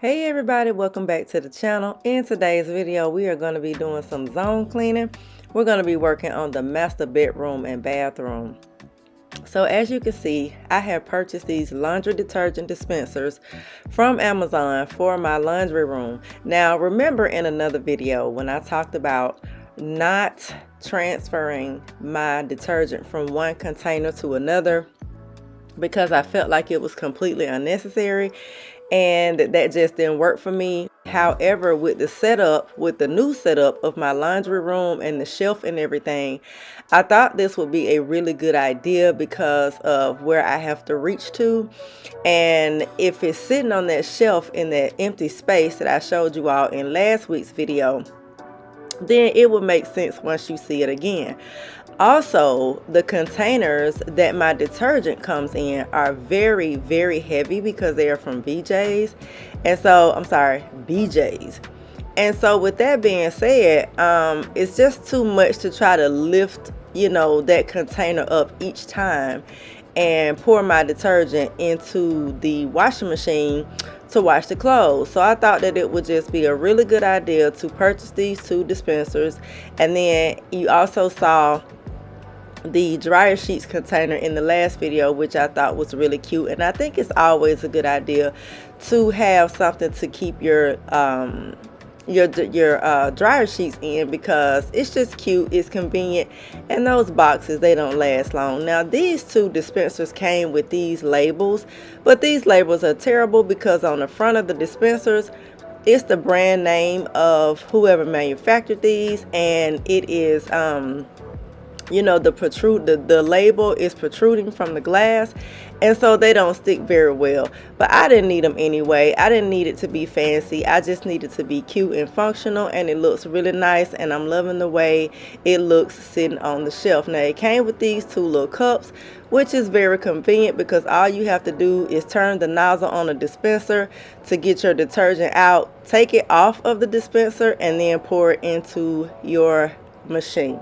Hey everybody, welcome back to the channel. In today's video, we are going to be doing some zone cleaning. We're going to be working on the master bedroom and bathroom. So as you can see, I have purchased these laundry detergent dispensers from Amazon for my laundry room. Now remember in another video when I talked about not transferring my detergent from one container to another because I felt like it was completely unnecessary and that just didn't work for me. However, with the new setup of my laundry room and the shelf and everything, I thought this would be a really good idea because of where I have to reach to. And if it's sitting on that shelf in that empty space that I showed you all in last week's video, then it will make sense once you see it again. Also, the containers that my detergent comes in are very, very heavy because they are from BJ's. And so, BJ's. And so with that being said, it's just too much to try to lift, that container up each time and pour my detergent into the washing machine to wash the clothes. So I thought that it would just be a really good idea to purchase these two dispensers. And then you also saw the dryer sheets container in the last video, which I thought was really cute. And I think it's always a good idea to have something to keep your dryer sheets in because it's just cute, it's convenient, and those boxes, they don't last long. Now these two dispensers came with these labels, but these labels are terrible because on the front of the dispensers it's the brand name of whoever manufactured these, and it is the label is protruding from the glass, and so they don't stick very well. But I didn't need them anyway. I didn't need it to be fancy. I just needed to be cute and functional, and it looks really nice, and I'm loving the way it looks sitting on the shelf. Now it came with these two little cups, which is very convenient because all you have to do is turn the nozzle on the dispenser to get your detergent out, take it off of the dispenser, and then pour it into your machine.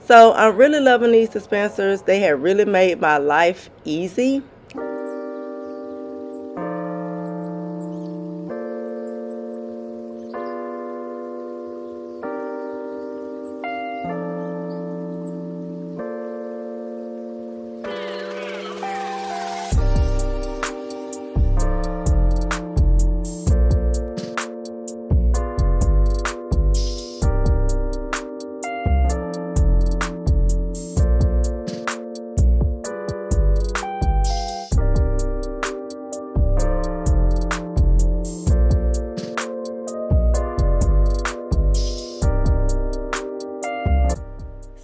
So I'm really loving these dispensers. They have really made my life easy.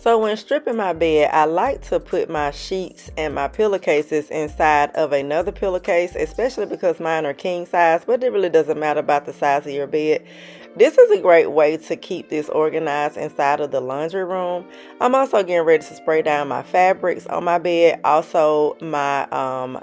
So when stripping my bed, I like to put my sheets and my pillowcases inside of another pillowcase, especially because mine are king size, but it really doesn't matter about the size of your bed. This is a great way to keep this organized inside of the laundry room. I'm also getting ready to spray down my fabrics on my bed, also my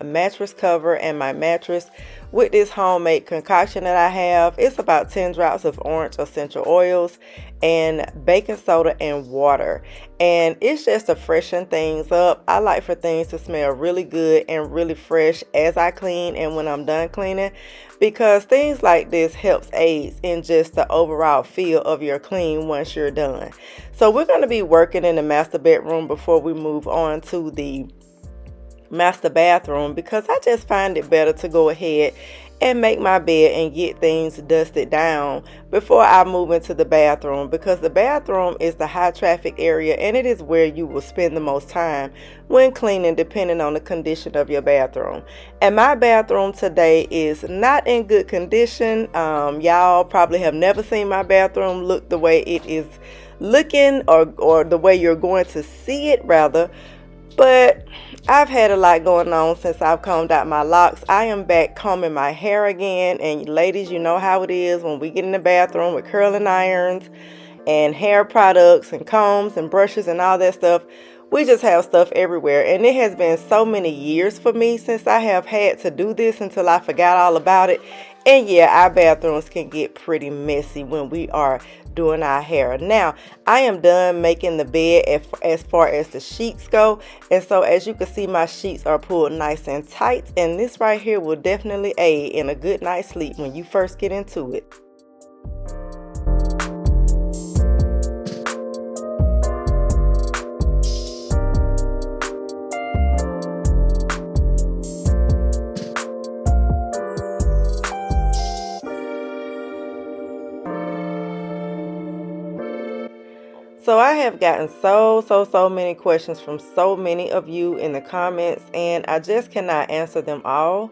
mattress cover and my mattress with this homemade concoction that I have. It's about 10 drops of orange essential oils and baking soda and water, and it's just to freshen things up. I like for things to smell really good and really fresh as I clean and when I'm done cleaning, because things like this helps aids in just the overall feel of your clean once you're done. So we're going to be working in the master bedroom before we move on to the master bathroom, because I just find it better to go ahead and make my bed and get things dusted down before I move into the bathroom, because the bathroom is the high traffic area and it is where you will spend the most time when cleaning, depending on the condition of your bathroom. And my bathroom today is not in good condition. Y'all probably have never seen my bathroom look the way it is looking, or the way you're going to see it rather. But I've had a lot going on since I've combed out my locks. I am back combing my hair again. And ladies, you know how it is when we get in the bathroom with curling irons and hair products and combs and brushes and all that stuff. We just have stuff everywhere. And it has been so many years for me since I have had to do this until I forgot all about it. And yeah, our bathrooms can get pretty messy when we are doing our hair. Now, I am done making the bed as far as the sheets go. And so as you can see, my sheets are pulled nice and tight. And this right here will definitely aid in a good night's sleep when you first get into it. So I have gotten so many questions from so many of you in the comments, and I just cannot answer them all.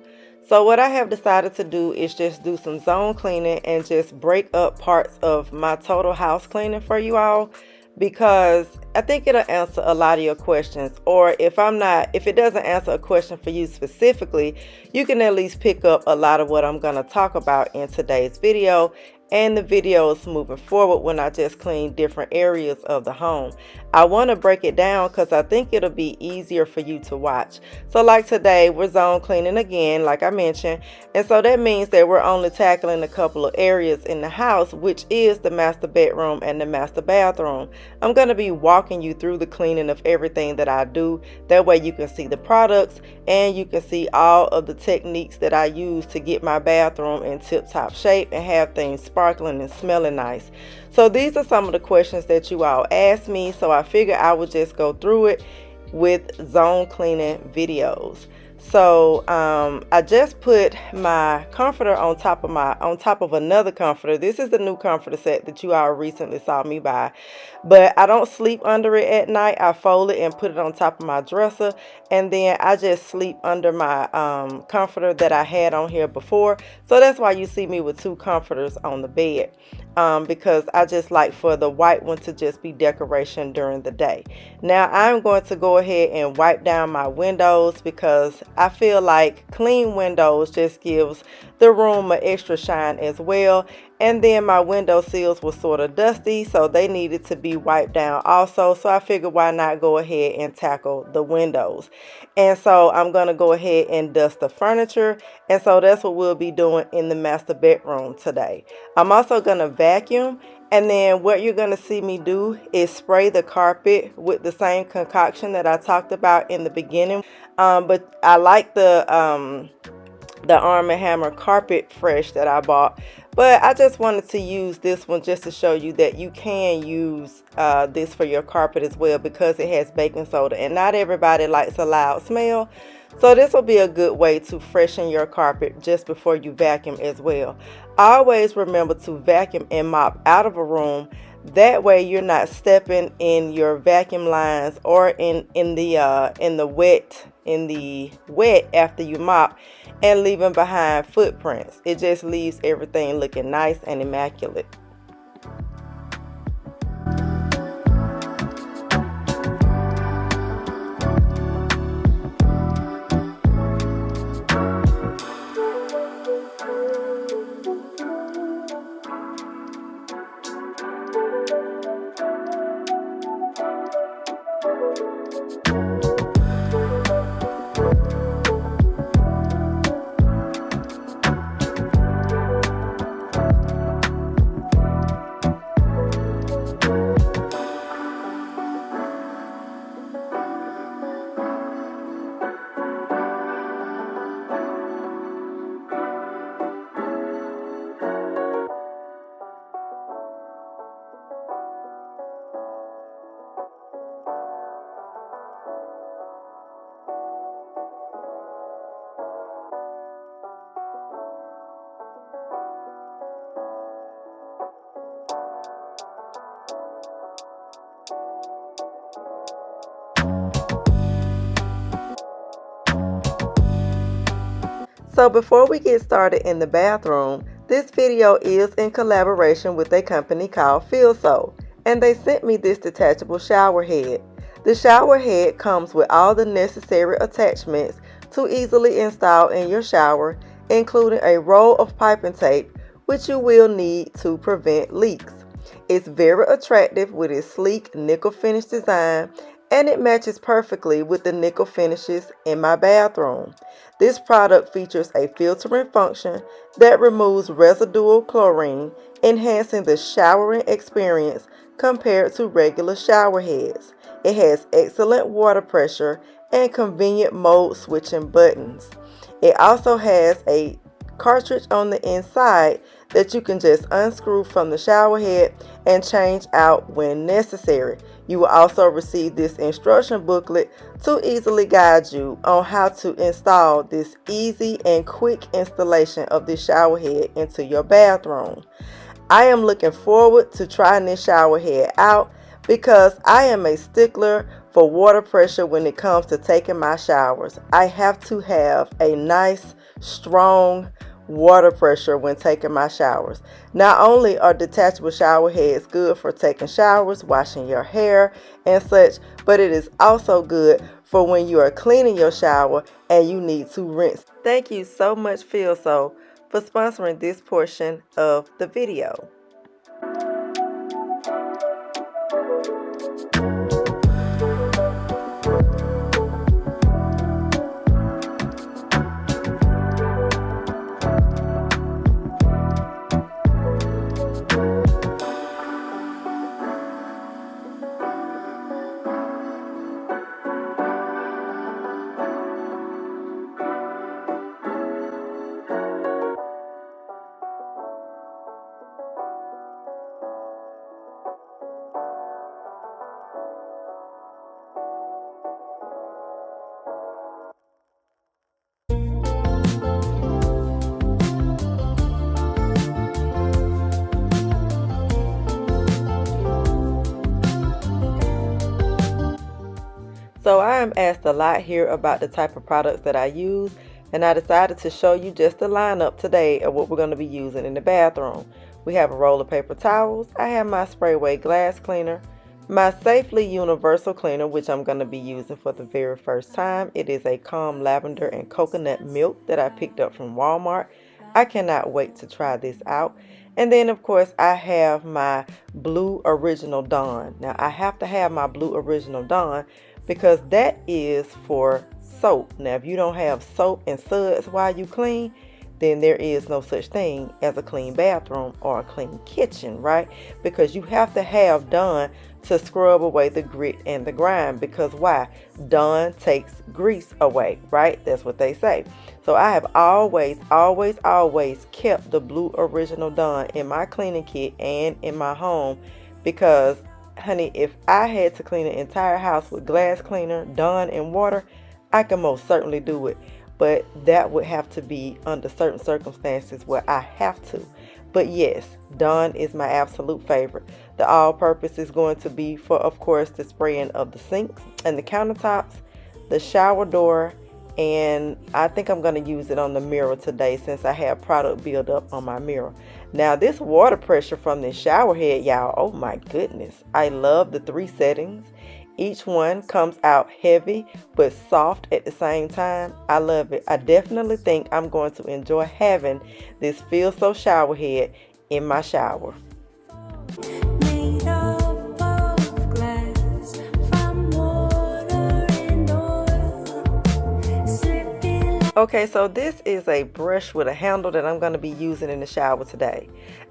So what I have decided to do is just do some zone cleaning and just break up parts of my total house cleaning for you all, because I think it'll answer a lot of your questions. Or if it doesn't answer a question for you specifically, you can at least pick up a lot of what I'm going to talk about in today's video and the videos moving forward when I just clean different areas of the home. I want to break it down because I think it'll be easier for you to watch. So like today, we're zone cleaning again, like I mentioned. And so that means that we're only tackling a couple of areas in the house, which is the master bedroom and the master bathroom. I'm going to be walking you through the cleaning of everything that I do. That way you can see the products and you can see all of the techniques that I use to get my bathroom in tip-top shape and have things sparkling and smelling nice. So these are some of the questions that you all asked me, so I figured I would just go through it with zone cleaning videos. So I just put my comforter on top of another comforter. This is the new comforter set that you all recently saw me buy, but I don't sleep under it at night. I fold it and put it on top of my dresser, and then I just sleep under my comforter that I had on here before. So that's why you see me with two comforters on the bed, because I just like for the white one to just be decoration during the day. Now I'm going to go ahead and wipe down my windows, because I feel like clean windows just gives the room an extra shine as well. And then my window sills were sort of dusty, so they needed to be wiped down also. So I figured, why not go ahead and tackle the windows. And so I'm going to go ahead and dust the furniture. And so that's what we'll be doing in the master bedroom today. I'm also going to vacuum. And then what you're going to see me do is spray the carpet with the same concoction that I talked about in the beginning. But I like the Arm & Hammer Carpet Fresh that I bought. But I just wanted to use this one just to show you that you can use this for your carpet as well, because it has baking soda. And not everybody likes a loud smell. So this will be a good way to freshen your carpet just before you vacuum as well. Always remember to vacuum and mop out of a room. That way you're not stepping in your vacuum lines or in the wet after you mop and leaving behind footprints. It just leaves everything looking nice and immaculate. So before we get started in the bathroom, this video is in collaboration with a company called FeelSo, and they sent me this detachable shower head. The shower head comes with all the necessary attachments to easily install in your shower, including a roll of piping tape, which you will need to prevent leaks. It's very attractive with its sleek nickel finish design, and it matches perfectly with the nickel finishes in my bathroom. This product features a filtering function that removes residual chlorine, enhancing the showering experience compared to regular shower heads. It has excellent water pressure and convenient mode switching buttons. It also has a cartridge on the inside that you can just unscrew from the shower head and change out when necessary. You will also receive this instruction booklet to easily guide you on how to install this easy and quick installation of this shower head into your bathroom. I am looking forward to trying this shower head out because I am a stickler for water pressure when it comes to taking my showers. I have to have a nice, strong water pressure when taking my showers. Not only are detachable shower heads good for taking showers, washing your hair and such, but it is also good for when you are cleaning your shower and you need to rinse. Thank you so much, Feel So, for sponsoring this portion of the video. So I am asked a lot here about the type of products that I use, and I decided to show you just the lineup today of what we're going to be using in the bathroom. We have a roll of paper towels. I have my Sprayway glass cleaner, my Safely Universal cleaner, which I'm going to be using for the very first time. It is a calm lavender and coconut milk that I picked up from Walmart. I cannot wait to try this out. And then, of course, I have my Blue Original Dawn. Now, I have to have my Blue Original Dawn because that is for soap. Now, if you don't have soap and suds while you clean, then there is no such thing as a clean bathroom or a clean kitchen, right? Because you have to have Dawn to scrub away the grit and the grime. Because why? Dawn takes grease away, right? That's what they say. So I have always kept the Blue Original Dawn in my cleaning kit and in my home because, honey, if I had to clean the entire house with glass cleaner, Dawn, and water, I can most certainly do it. But that would have to be under certain circumstances where I have to. But yes, Dawn is my absolute favorite. The all-purpose is going to be for, of course, the spraying of the sinks and the countertops, the shower door, and I think I'm going to use it on the mirror today since I have product build up on my mirror. Now, this water pressure from this shower head, y'all, oh my goodness. I love the 3 settings. Each one comes out heavy but soft at the same time. I love it. I definitely think I'm going to enjoy having this Feel So shower head in my shower. Okay, so this is a brush with a handle that I'm going to be using in the shower today.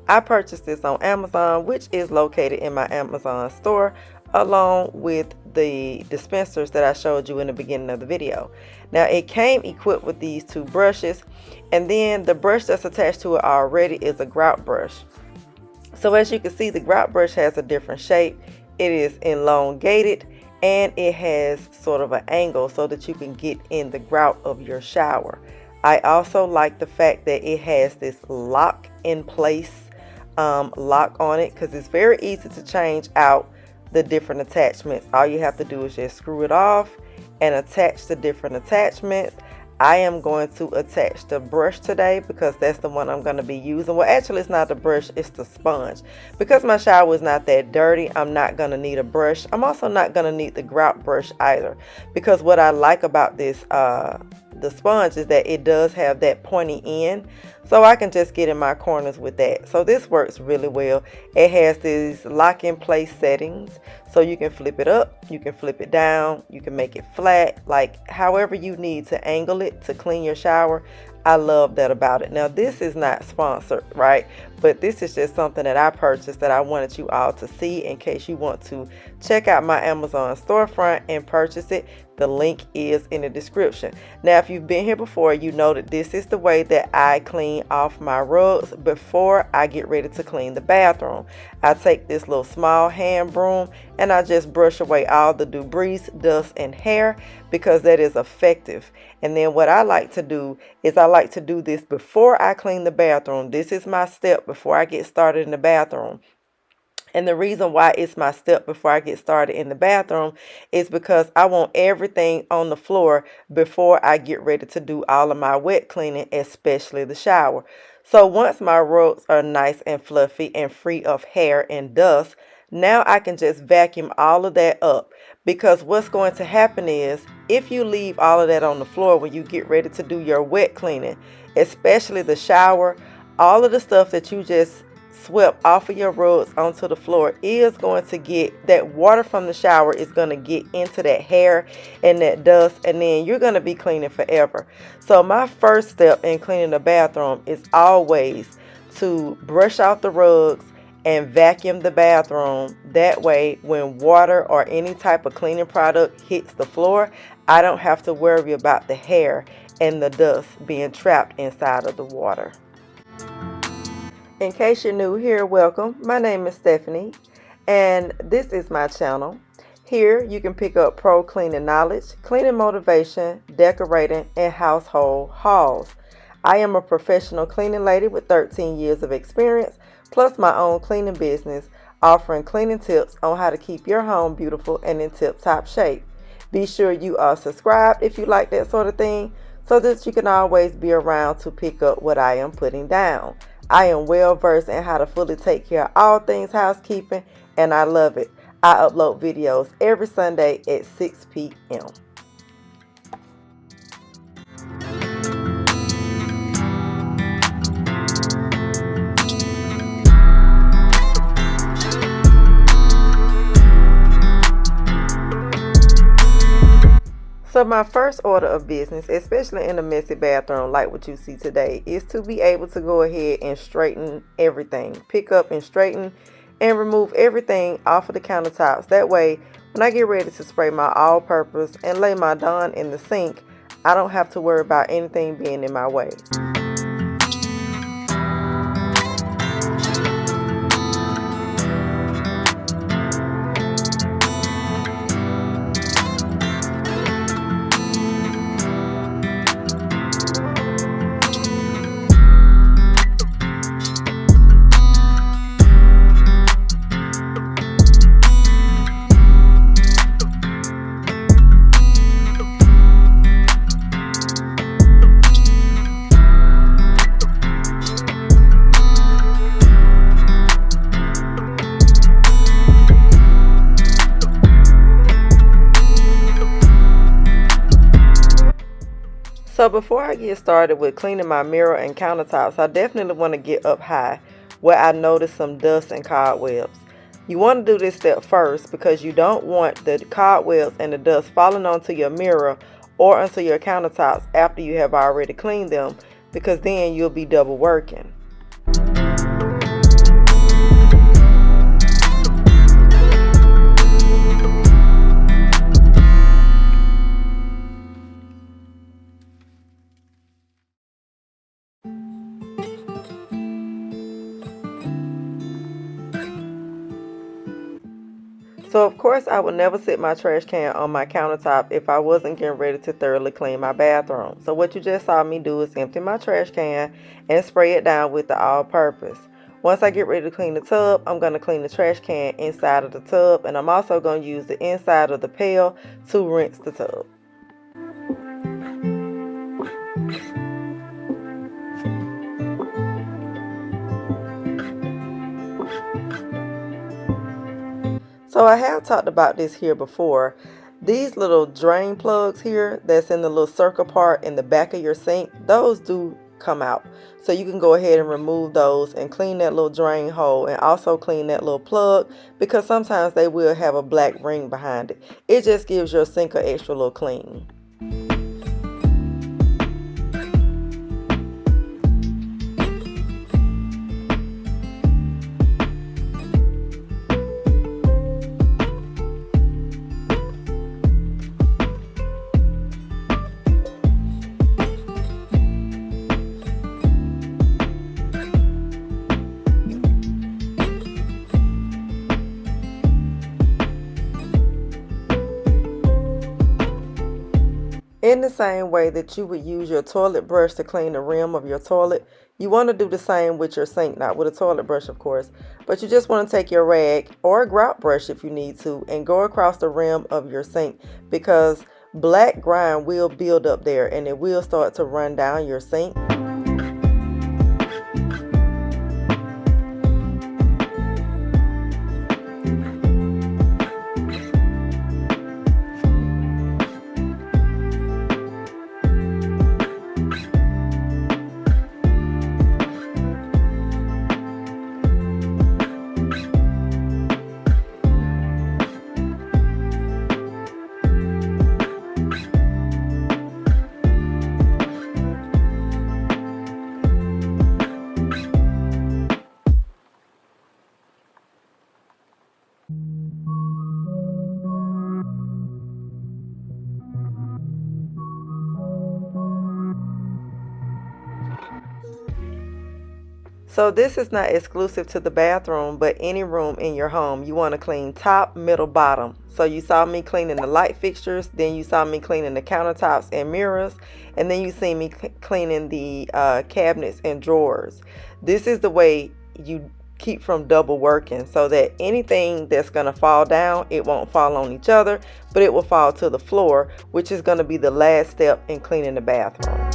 I purchased this on Amazon, which is located in my Amazon store, along with the dispensers that I showed you in the beginning of the video. Now, it came equipped with these 2 brushes, and then the brush that's attached to it already is a grout brush. So as you can see, the grout brush has a different shape. It is elongated and it has sort of an angle so that you can get in the grout of your shower. I also like the fact that it has this lock in place lock on it, because it's very easy to change out the different attachments. All you have to do is just screw it off and attach the different attachments. I am going to attach the brush today because that's the one I'm going to be using. Well, actually, it's not the brush, it's the sponge. Because my shower is not that dirty, I'm not going to need a brush. I'm also not going to need the grout brush either. Because what I like about this, the the sponge is that it does have that pointy end, so I can just get in my corners with that. So this works really well. It has these lock in place settings, so you can flip it up, you can flip it down, you can make it flat, like however you need to angle it to clean your shower. I love that about it. Now this is not sponsored, right? But this is just something that I purchased that I wanted you all to see in case you want to check out my Amazon storefront and purchase it. The link is in the description. Now, if you've been here before, you know that this is the way that I clean off my rugs before I get ready to clean the bathroom. I take this little small hand broom and I just brush away all the debris, dust, and hair because that is effective. And then what I like to do is I like to do this before I clean the bathroom. This is my step before I get started in the bathroom. And the reason why it's my step before I get started in the bathroom is because I want everything on the floor before I get ready to do all of my wet cleaning, especially the shower. So once my rugs are nice and fluffy and free of hair and dust, now I can just vacuum all of that up. Because what's going to happen is if you leave all of that on the floor when you get ready to do your wet cleaning, especially the shower, all of the stuff that you just swept off of your rugs onto the floor is going to get that water from the shower is going to get into that hair and that dust, and then you're going to be cleaning forever. So my first step in cleaning the bathroom is always to brush out the rugs and vacuum the bathroom. That way when water or any type of cleaning product hits the floor, I don't have to worry about the hair and the dust being trapped inside of the water. In case you're new here, welcome. My name is Stephanie and this is my channel. Here you can pick up pro cleaning knowledge, cleaning motivation, decorating, and household hauls. I am a professional cleaning lady with 13 years of experience, plus my own cleaning business, offering cleaning tips on how to keep your home beautiful and in tip-top shape. Be sure you are subscribed if you like that sort of thing, so that you can always be around to pick up what I am putting down. I am well versed in how to fully take care of all things housekeeping, and I love it. I upload videos every Sunday at 6 p.m. So my first order of business, especially in a messy bathroom like what you see today, is to be able to go ahead and straighten everything. Pick up and straighten and remove everything off of the countertops. That way, when I get ready to spray my all-purpose and lay my Dawn in the sink, I don't have to worry about anything being in my way. So before I get started with cleaning my mirror and countertops, I definitely want to get up high where I notice some dust and cobwebs. You want to do this step first because you don't want the cobwebs and the dust falling onto your mirror or onto your countertops after you have already cleaned them, because then you'll be double working. So of course I would never sit my trash can on my countertop if I wasn't getting ready to thoroughly clean my bathroom. So what you just saw me do is empty my trash can and spray it down with the all-purpose. Once I get ready to clean the tub, I'm going to clean the trash can inside of the tub, and I'm also going to use the inside of the pail to rinse the tub. So I have talked about this here before. These little drain plugs here that's in the little circle part in the back of your sink, those do come out. So you can go ahead and remove those and clean that little drain hole, and also clean that little plug, because sometimes they will have a black ring behind it. It just gives your sink an extra little clean. In the same way that you would use your toilet brush to clean the rim of your toilet, you want to do the same with your sink, not with a toilet brush of course, but you just want to take your rag or a grout brush if you need to and go across the rim of your sink, because black grime will build up there and it will start to run down your sink. So this is not exclusive to the bathroom, but any room in your home. You want to clean top, middle, bottom. So you saw me cleaning the light fixtures, then you saw me cleaning the countertops and mirrors, and then you see me cleaning the cabinets and drawers. This is the way you keep from double working, so that anything that's going to fall down, it won't fall on each other, but it will fall to the floor, which is going to be the last step in cleaning the bathroom.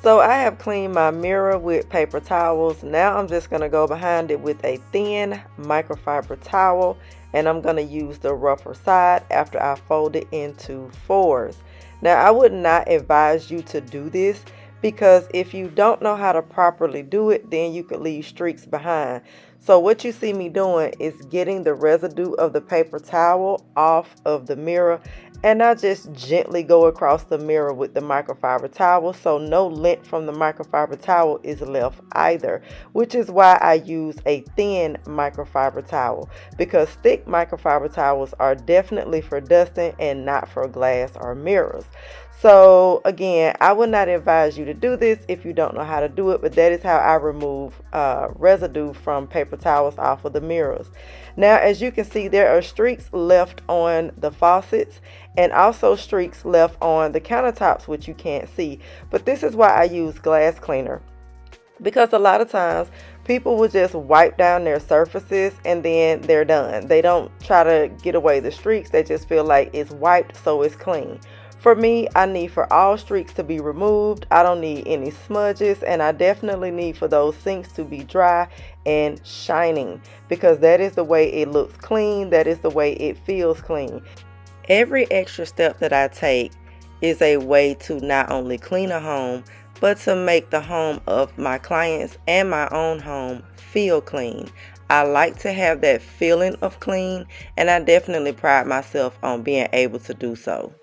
So I have cleaned my mirror with paper towels. Now I'm just going to go behind it with a thin microfiber towel, and I'm going to use the rougher side after I fold it into fours. Now I would not advise you to do this, because if you don't know how to properly do it, then you could leave streaks behind. So what you see me doing is getting the residue of the paper towel off of the mirror, and I just gently go across the mirror with the microfiber towel, so no lint from the microfiber towel is left either, which is why I use a thin microfiber towel, because thick microfiber towels are definitely for dusting and not for glass or mirrors. So again, I would not advise you to do this if you don't know how to do it, but that is how I remove residue from paper towels off of the mirrors. Now, as you can see, there are streaks left on the faucets and also streaks left on the countertops, which you can't see. But this is why I use glass cleaner, because a lot of times people will just wipe down their surfaces and then they're done. They don't try to get away the streaks. They just feel like it's wiped, so it's clean. For me, I need for all streaks to be removed. I don't need any smudges, and I definitely need for those sinks to be dry and shining, because that is the way it looks clean. That is the way it feels clean. Every extra step that I take is a way to not only clean a home, but to make the home of my clients and my own home feel clean. I like to have that feeling of clean, and I definitely pride myself on being able to do so.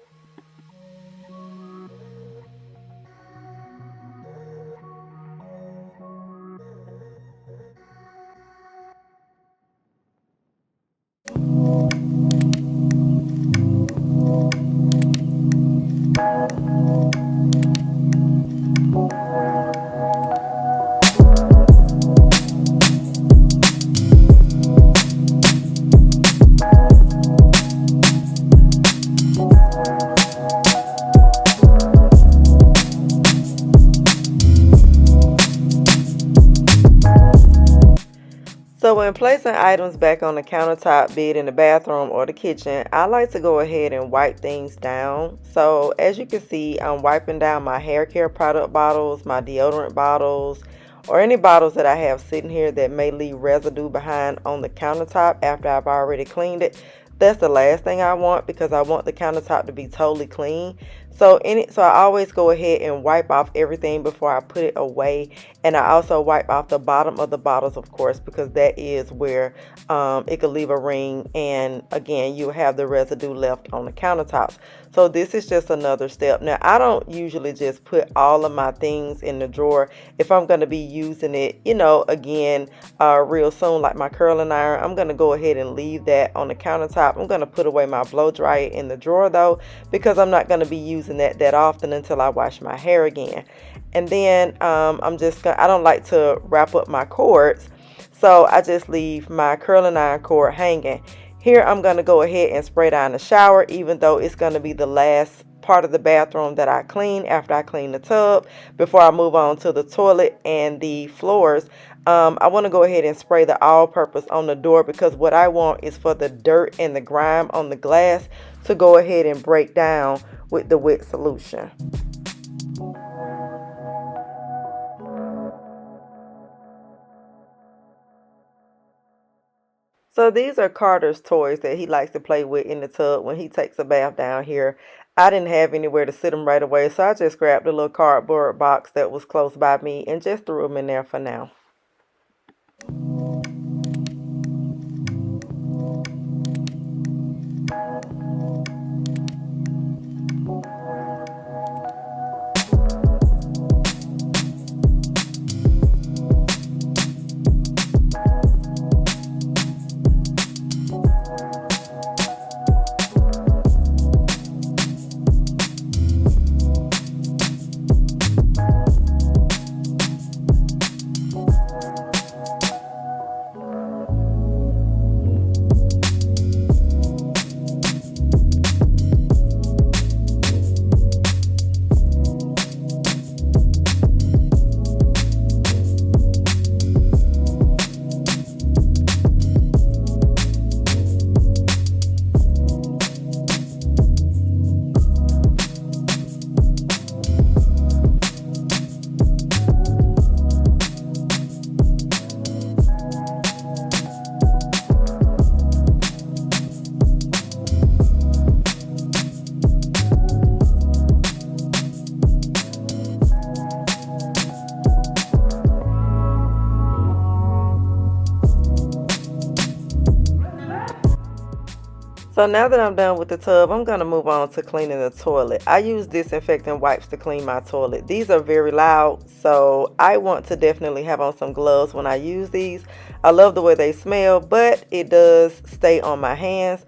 when placing items back on the countertop, be it in the bathroom or the kitchen, I like to go ahead and wipe things down. So as you can see, I'm wiping down my hair care product bottles, my deodorant bottles, or any bottles that I have sitting here that may leave residue behind on the countertop after I've already cleaned it. That's the last thing I want because I want the countertop to be totally clean. So I always go ahead and wipe off everything before I put it away, and I also wipe off the bottom of the bottles, of course, because that is where it could leave a ring, and again, you have the residue left on the countertops. So this is just another step. Now, I don't usually just put all of my things in the drawer if I'm going to be using it, again, real soon, like my curling iron. I'm going to go ahead and leave that on the countertop. I'm going to put away my blow dryer in the drawer though, because I'm not going to be using that often until I wash my hair again. And then I don't like to wrap up my cords, so I just leave my curling iron cord hanging. Here I'm going to go ahead and spray down the shower, even though it's going to be the last part of the bathroom that I clean after I clean the tub, before I move on to the toilet and the floors. I want to go ahead and spray the all-purpose on the door, because what I want is for the dirt and the grime on the glass to go ahead and break down with the wet solution. So these are Carter's toys that he likes to play with in the tub when he takes a bath down here. I didn't have anywhere to sit them right away, so I just grabbed a little cardboard box that was close by me and just threw them in there for now. So now that I'm done with the tub, I'm going to move on to cleaning the toilet. I use disinfectant wipes to clean my toilet. These are very loud, so I want to definitely have on some gloves when I use these. I love the way they smell, but it does stay on my hands.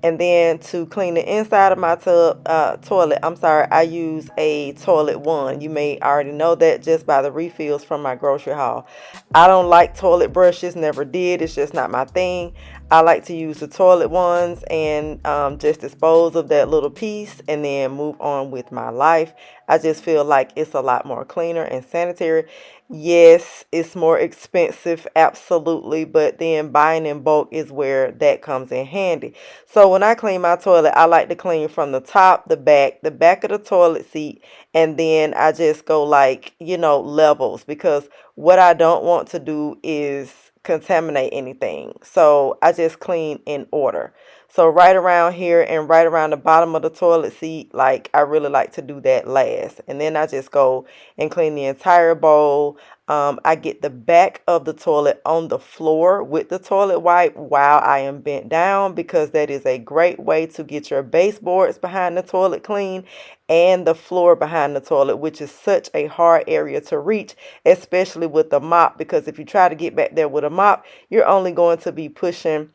And then to clean the inside of my toilet, I use a toilet wand. You may already know that just by the refills from my grocery haul. I don't like toilet brushes, never did. It's just not my thing. I like to use the toilet ones and just dispose of that little piece and then move on with my life. I just feel like it's a lot more cleaner and sanitary. Yes, it's more expensive, absolutely, but then buying in bulk is where that comes in handy. So when I clean my toilet, I like to clean from the top, the back of the toilet seat, and then I just go like, levels, because what I don't want to do is contaminate anything. So I just clean in order. So right around here and right around the bottom of the toilet seat, like I really like to do that last. And then I just go and clean the entire bowl. I get the back of the toilet on the floor with the toilet wipe while I am bent down, because that is a great way to get your baseboards behind the toilet clean and the floor behind the toilet, which is such a hard area to reach, especially with the mop, because if you try to get back there with a mop, you're only going to be pushing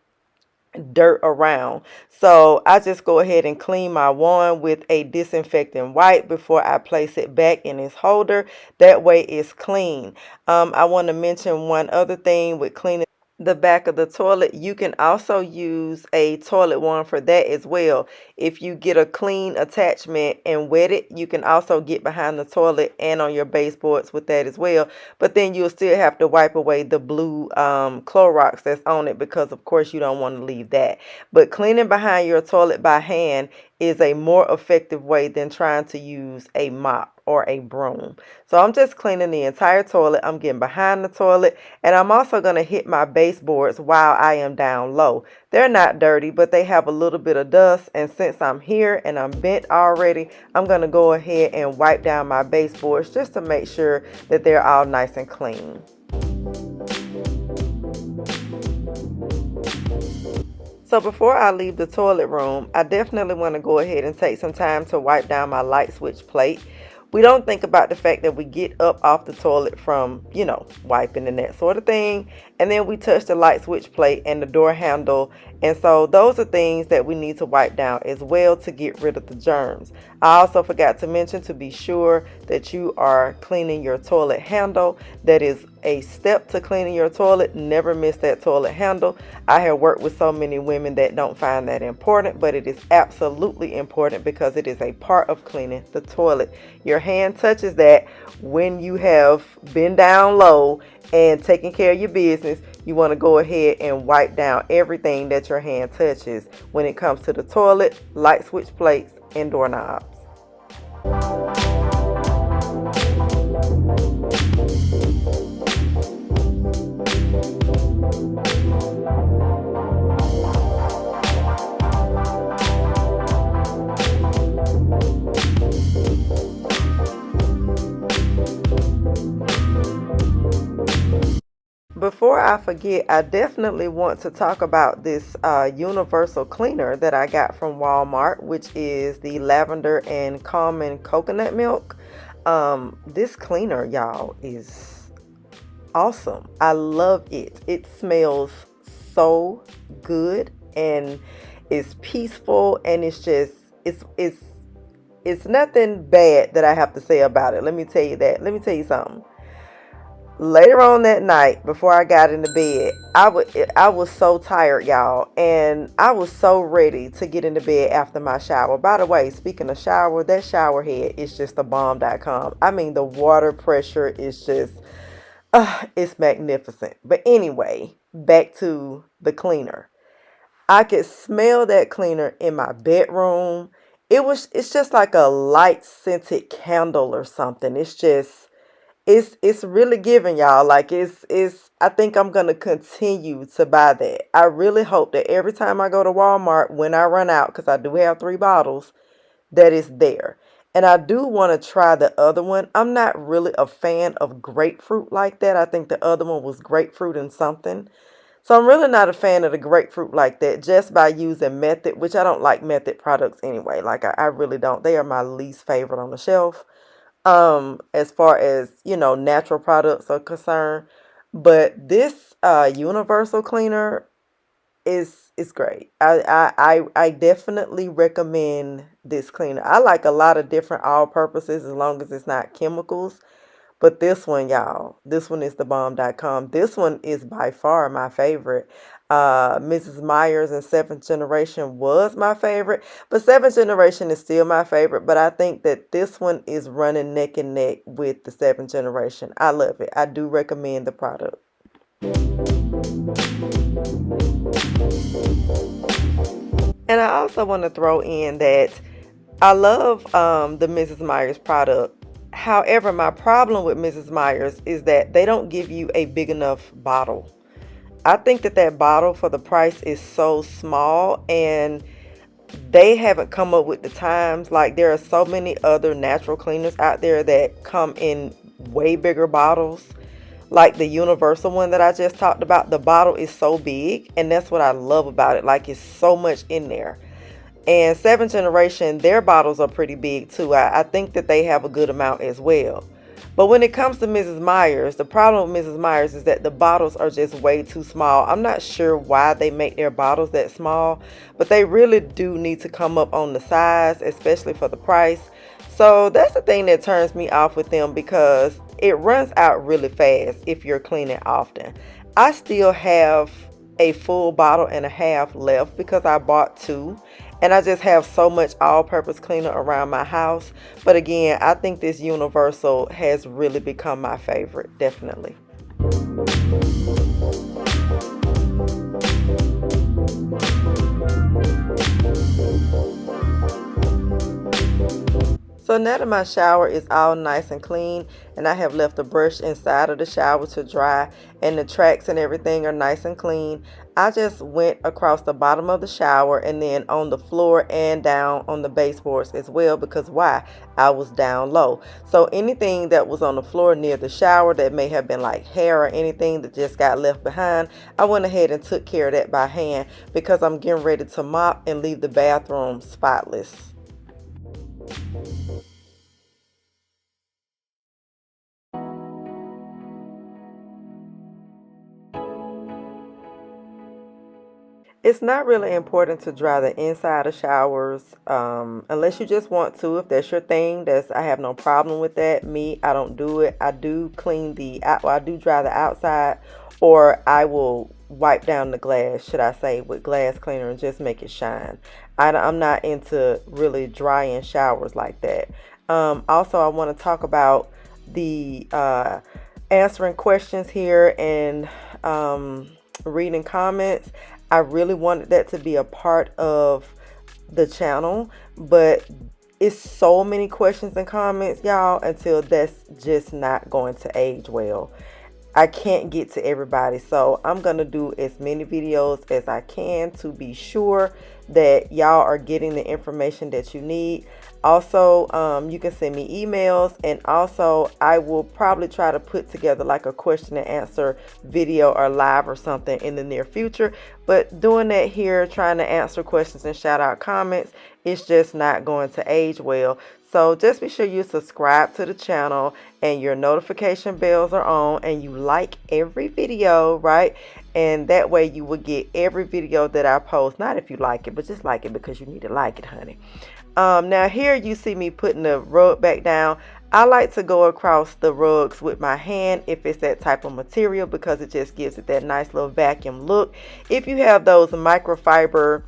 dirt around. So I just go ahead and clean my wand with a disinfectant wipe before I place it back in its holder. That way it's clean. I want to mention one other thing with cleaning the back of the toilet, you can also use a toilet wand for that as well. If you get a clean attachment and wet it, you can also get behind the toilet and on your baseboards with that as well. But then you'll still have to wipe away the blue Clorox that's on it, because of course you don't want to leave that. But cleaning behind your toilet by hand is a more effective way than trying to use a mop or a broom. So I'm just cleaning the entire toilet. I'm getting behind the toilet, and I'm also going to hit my baseboards while I am down low. They're not dirty, but they have a little bit of dust, and since I'm here and I'm bent already, I'm going to go ahead and wipe down my baseboards just to make sure that they're all nice and clean. So before I leave the toilet room, I definitely want to go ahead and take some time to wipe down my light switch plate. We don't think about the fact that we get up off the toilet from, wiping and that sort of thing. And then we touch the light switch plate and the door handle. And so those are things that we need to wipe down as well to get rid of the germs. I also forgot to mention to be sure that you are cleaning your toilet handle. That is a step to cleaning your toilet. Never miss that toilet handle. I have worked with so many women that don't find that important, but it is absolutely important because it is a part of cleaning the toilet. Your hand touches that when you have been down low and taking care of your business. You want to go ahead and wipe down everything that your hand touches when it comes to the toilet, light switch plates, and doorknobs. Before I forget, I definitely want to talk about this universal cleaner that I got from Walmart, which is the lavender and almond coconut milk. This cleaner, y'all, is awesome. I love it. It smells so good and it's peaceful, and it's just it's nothing bad that I have to say about it. Let me tell you that. Let me tell you something. Later on that night, before I got into bed, I was so tired, y'all, and I was so ready to get into bed after my shower. By the way, speaking of shower, that shower head is just a bomb.com. I mean, the water pressure is just, it's magnificent. But anyway, back to the cleaner. I could smell that cleaner in my bedroom. It's just like a light scented candle or something. It's really giving, y'all. Like it's I think I'm gonna continue to buy that. I really hope that every time I go to Walmart, when I run out, because I do have 3 bottles, that is there. And I do want to try the other one. I'm not really a fan of grapefruit like that. I think the other one was grapefruit and something. So I'm really not a fan of the grapefruit like that, just by using Method, which I don't like Method products anyway. Like I really don't. They are my least favorite on the shelf. As far as, natural products are concerned. But this universal cleaner is great. I definitely recommend this cleaner. I like a lot of different all-purposes as long as it's not chemicals. But this one, y'all, this one is the bomb.com. This one is by far my favorite. Mrs. Myers and 7th Generation was my favorite, but 7th Generation is still my favorite. But I think that this one is running neck and neck with the 7th Generation. I love it. I do recommend the product. And I also want to throw in that I love the Mrs. Myers product. However, my problem with Mrs. Myers is that they don't give you a big enough bottle. I think that bottle for the price is so small, and they haven't come up with the times. Like, there are so many other natural cleaners out there that come in way bigger bottles. Like the universal one that I just talked about, the bottle is so big, and that's what I love about it. Like, it's so much in there. And 7th Generation, their bottles are pretty big too. I think that they have a good amount as well. But when it comes to Mrs. Myers, the problem with Mrs. Myers is that the bottles are just way too small. I'm not sure why they make their bottles that small, but they really do need to come up on the size, especially for the price. So that's the thing that turns me off with them, because it runs out really fast if you're cleaning often. I still have a full bottle and a half left because I bought two, and I just have so much all-purpose cleaner around my house. But again, I think this universal has really become my favorite, definitely. So now that my shower is all nice and clean, and I have left the brush inside of the shower to dry, and the tracks and everything are nice and clean, I just went across the bottom of the shower and then on the floor and down on the baseboards as well, because why? I was down low. So anything that was on the floor near the shower that may have been like hair or anything that just got left behind, I went ahead and took care of that by hand because I'm getting ready to mop and leave the bathroom spotless. It's not really important to dry the inside of showers unless you just want to. If that's your thing, I have no problem with that. Me, I don't do it. I do I do dry the outside, or I will wipe down the glass, should I say, with glass cleaner and just make it shine. I'm not into really drying showers like that. Also, I want to talk about the answering questions here and reading comments. I really wanted that to be a part of the channel, but it's so many questions and comments, y'all, until that's just not going to age well. I can't get to everybody, so I'm going to do as many videos as I can to be sure that y'all are getting the information that you need. Also, you can send me emails, and also I will probably try to put together like a question and answer video or live or something in the near future. But doing that here, trying to answer questions and shout out comments, it's just not going to age well. So just be sure you subscribe to the channel and your notification bells are on, and you like every video, right? And that way you will get every video that I post. Not if you like it, but just like it because you need to like it, honey. Now here you see me putting the rug back down. I like to go across the rugs with my hand if it's that type of material, because it just gives it that nice little vacuum look. If you have those microfiber,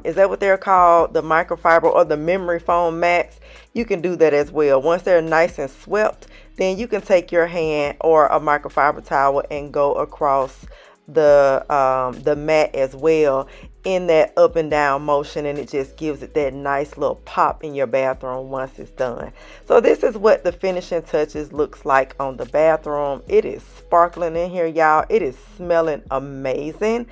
is that what they're called? The microfiber or the memory foam mats, you can do that as well. Once they're nice and swept, then you can take your hand or a microfiber towel and go across the mat as well in that up and down motion, and it just gives it that nice little pop in your bathroom once it's done. So this is what the finishing touches looks like on the bathroom. It is sparkling in here, y'all. It is smelling amazing.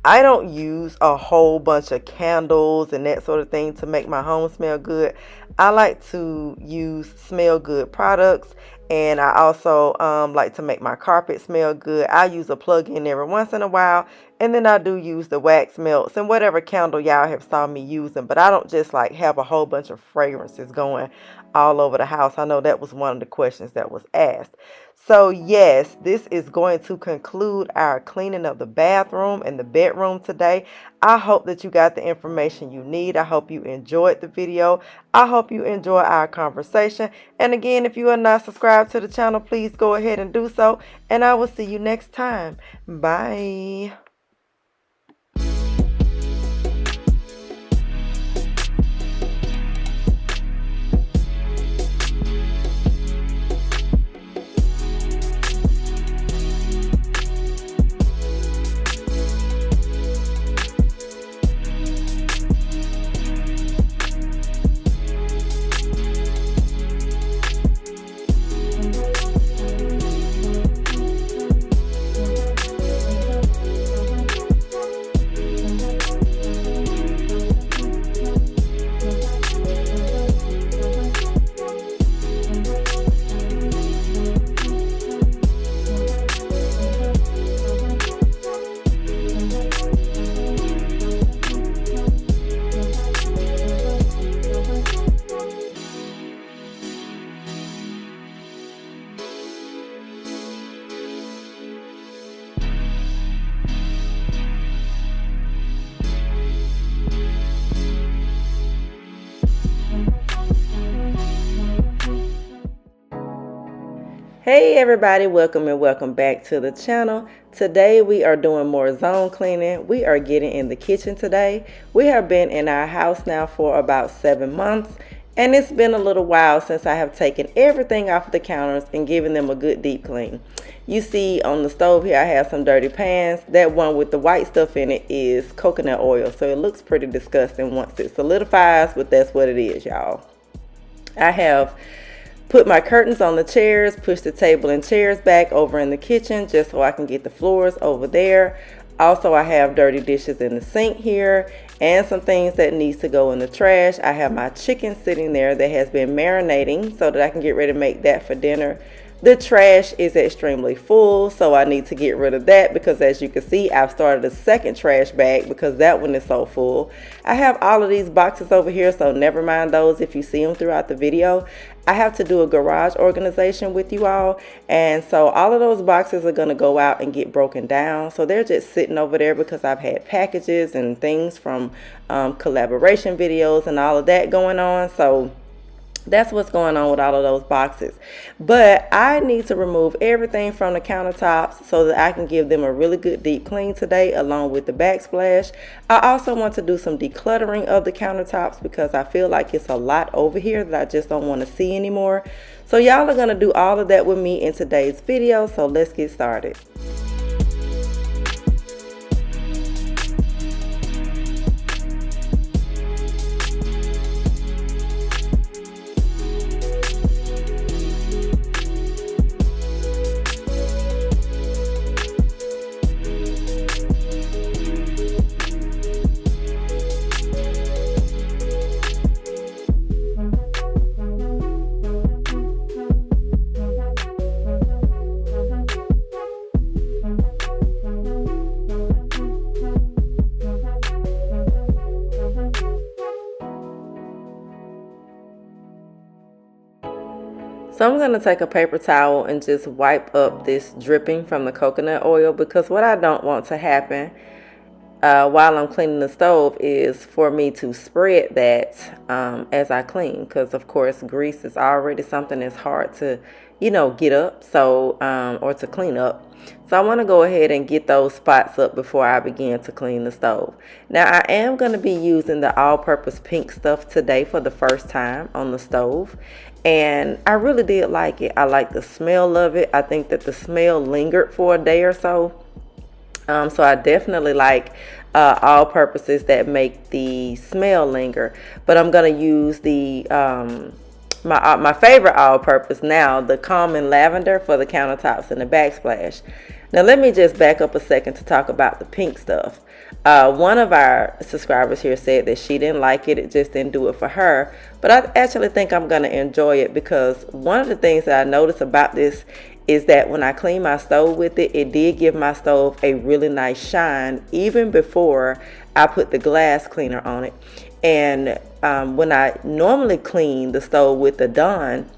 I don't use a whole bunch of candles and that sort of thing to make my home smell good. I like to use smell good products, and I also like to make my carpet smell good. I use a plug-in every once in a while, and then I do use the wax melts and whatever candle y'all have saw me using. But I don't just like have a whole bunch of fragrances going all over the house. I know that was one of the questions that was asked. So yes, this is going to conclude our cleaning of the bathroom and the bedroom today. I hope that you got the information you need. I hope you enjoyed the video. I hope you enjoy our conversation. And again, if you are not subscribed to the channel, please go ahead and do so. And I will see you next time. Bye. Hey everybody, welcome and welcome back to the channel. Today we are doing more zone cleaning. We are getting in the kitchen today. We have been in our house now for about 7 months, and it's been a little while since I have taken everything off the counters and given them a good deep clean. You see on the stove here I have some dirty pans. That one with the white stuff in it is coconut oil, so it looks pretty disgusting once it solidifies, but that's what it is, y'all. I have put my curtains on the chairs, push the table and chairs back over in the kitchen just so I can get the floors over there. Also, I have dirty dishes in the sink here and some things that needs to go in the trash. I have my chicken sitting there that has been marinating so that I can get ready to make that for dinner. The trash is extremely full, so I need to get rid of that because as you can see, I've started a second trash bag because that one is so full. I have all of these boxes over here, so never mind those if you see them throughout the video. I have to do a garage organization with you all, and so all of those boxes are going to go out and get broken down. So they're just sitting over there because I've had packages and things from collaboration videos and all of that going on. So that's what's going on with all of those boxes. But I need to remove everything from the countertops so that I can give them a really good deep clean today along with the backsplash. I also want to do some decluttering of the countertops because I feel like it's a lot over here that I just don't want to see anymore. So y'all are going to do all of that with me in today's video. So let's get started. So I'm going to take a paper towel and just wipe up this dripping from the coconut oil, because what I don't want to happen while I'm cleaning the stove is for me to spread that as I clean, because of course grease is already something that's hard to, you know, get up, so or to clean up. So I want to go ahead and get those spots up before I begin to clean the stove. Now I am going to be using the all-purpose pink stuff today for the first time on the stove, and I really did like it. I like the smell of it. I think that the smell lingered for a day or so. So I definitely like all purposes that make the smell linger. But I'm going to use the my favorite all-purpose now, the common lavender, for the countertops and the backsplash. Now let me just back up a second to talk about the pink stuff. One of our subscribers here said that she didn't like it. It just didn't do it for her. But I actually think I'm going to enjoy it, because one of the things that I noticed about this is that when I clean my stove with it, it did give my stove a really nice shine even before I put the glass cleaner on it. And when I normally clean the stove with the Dawn,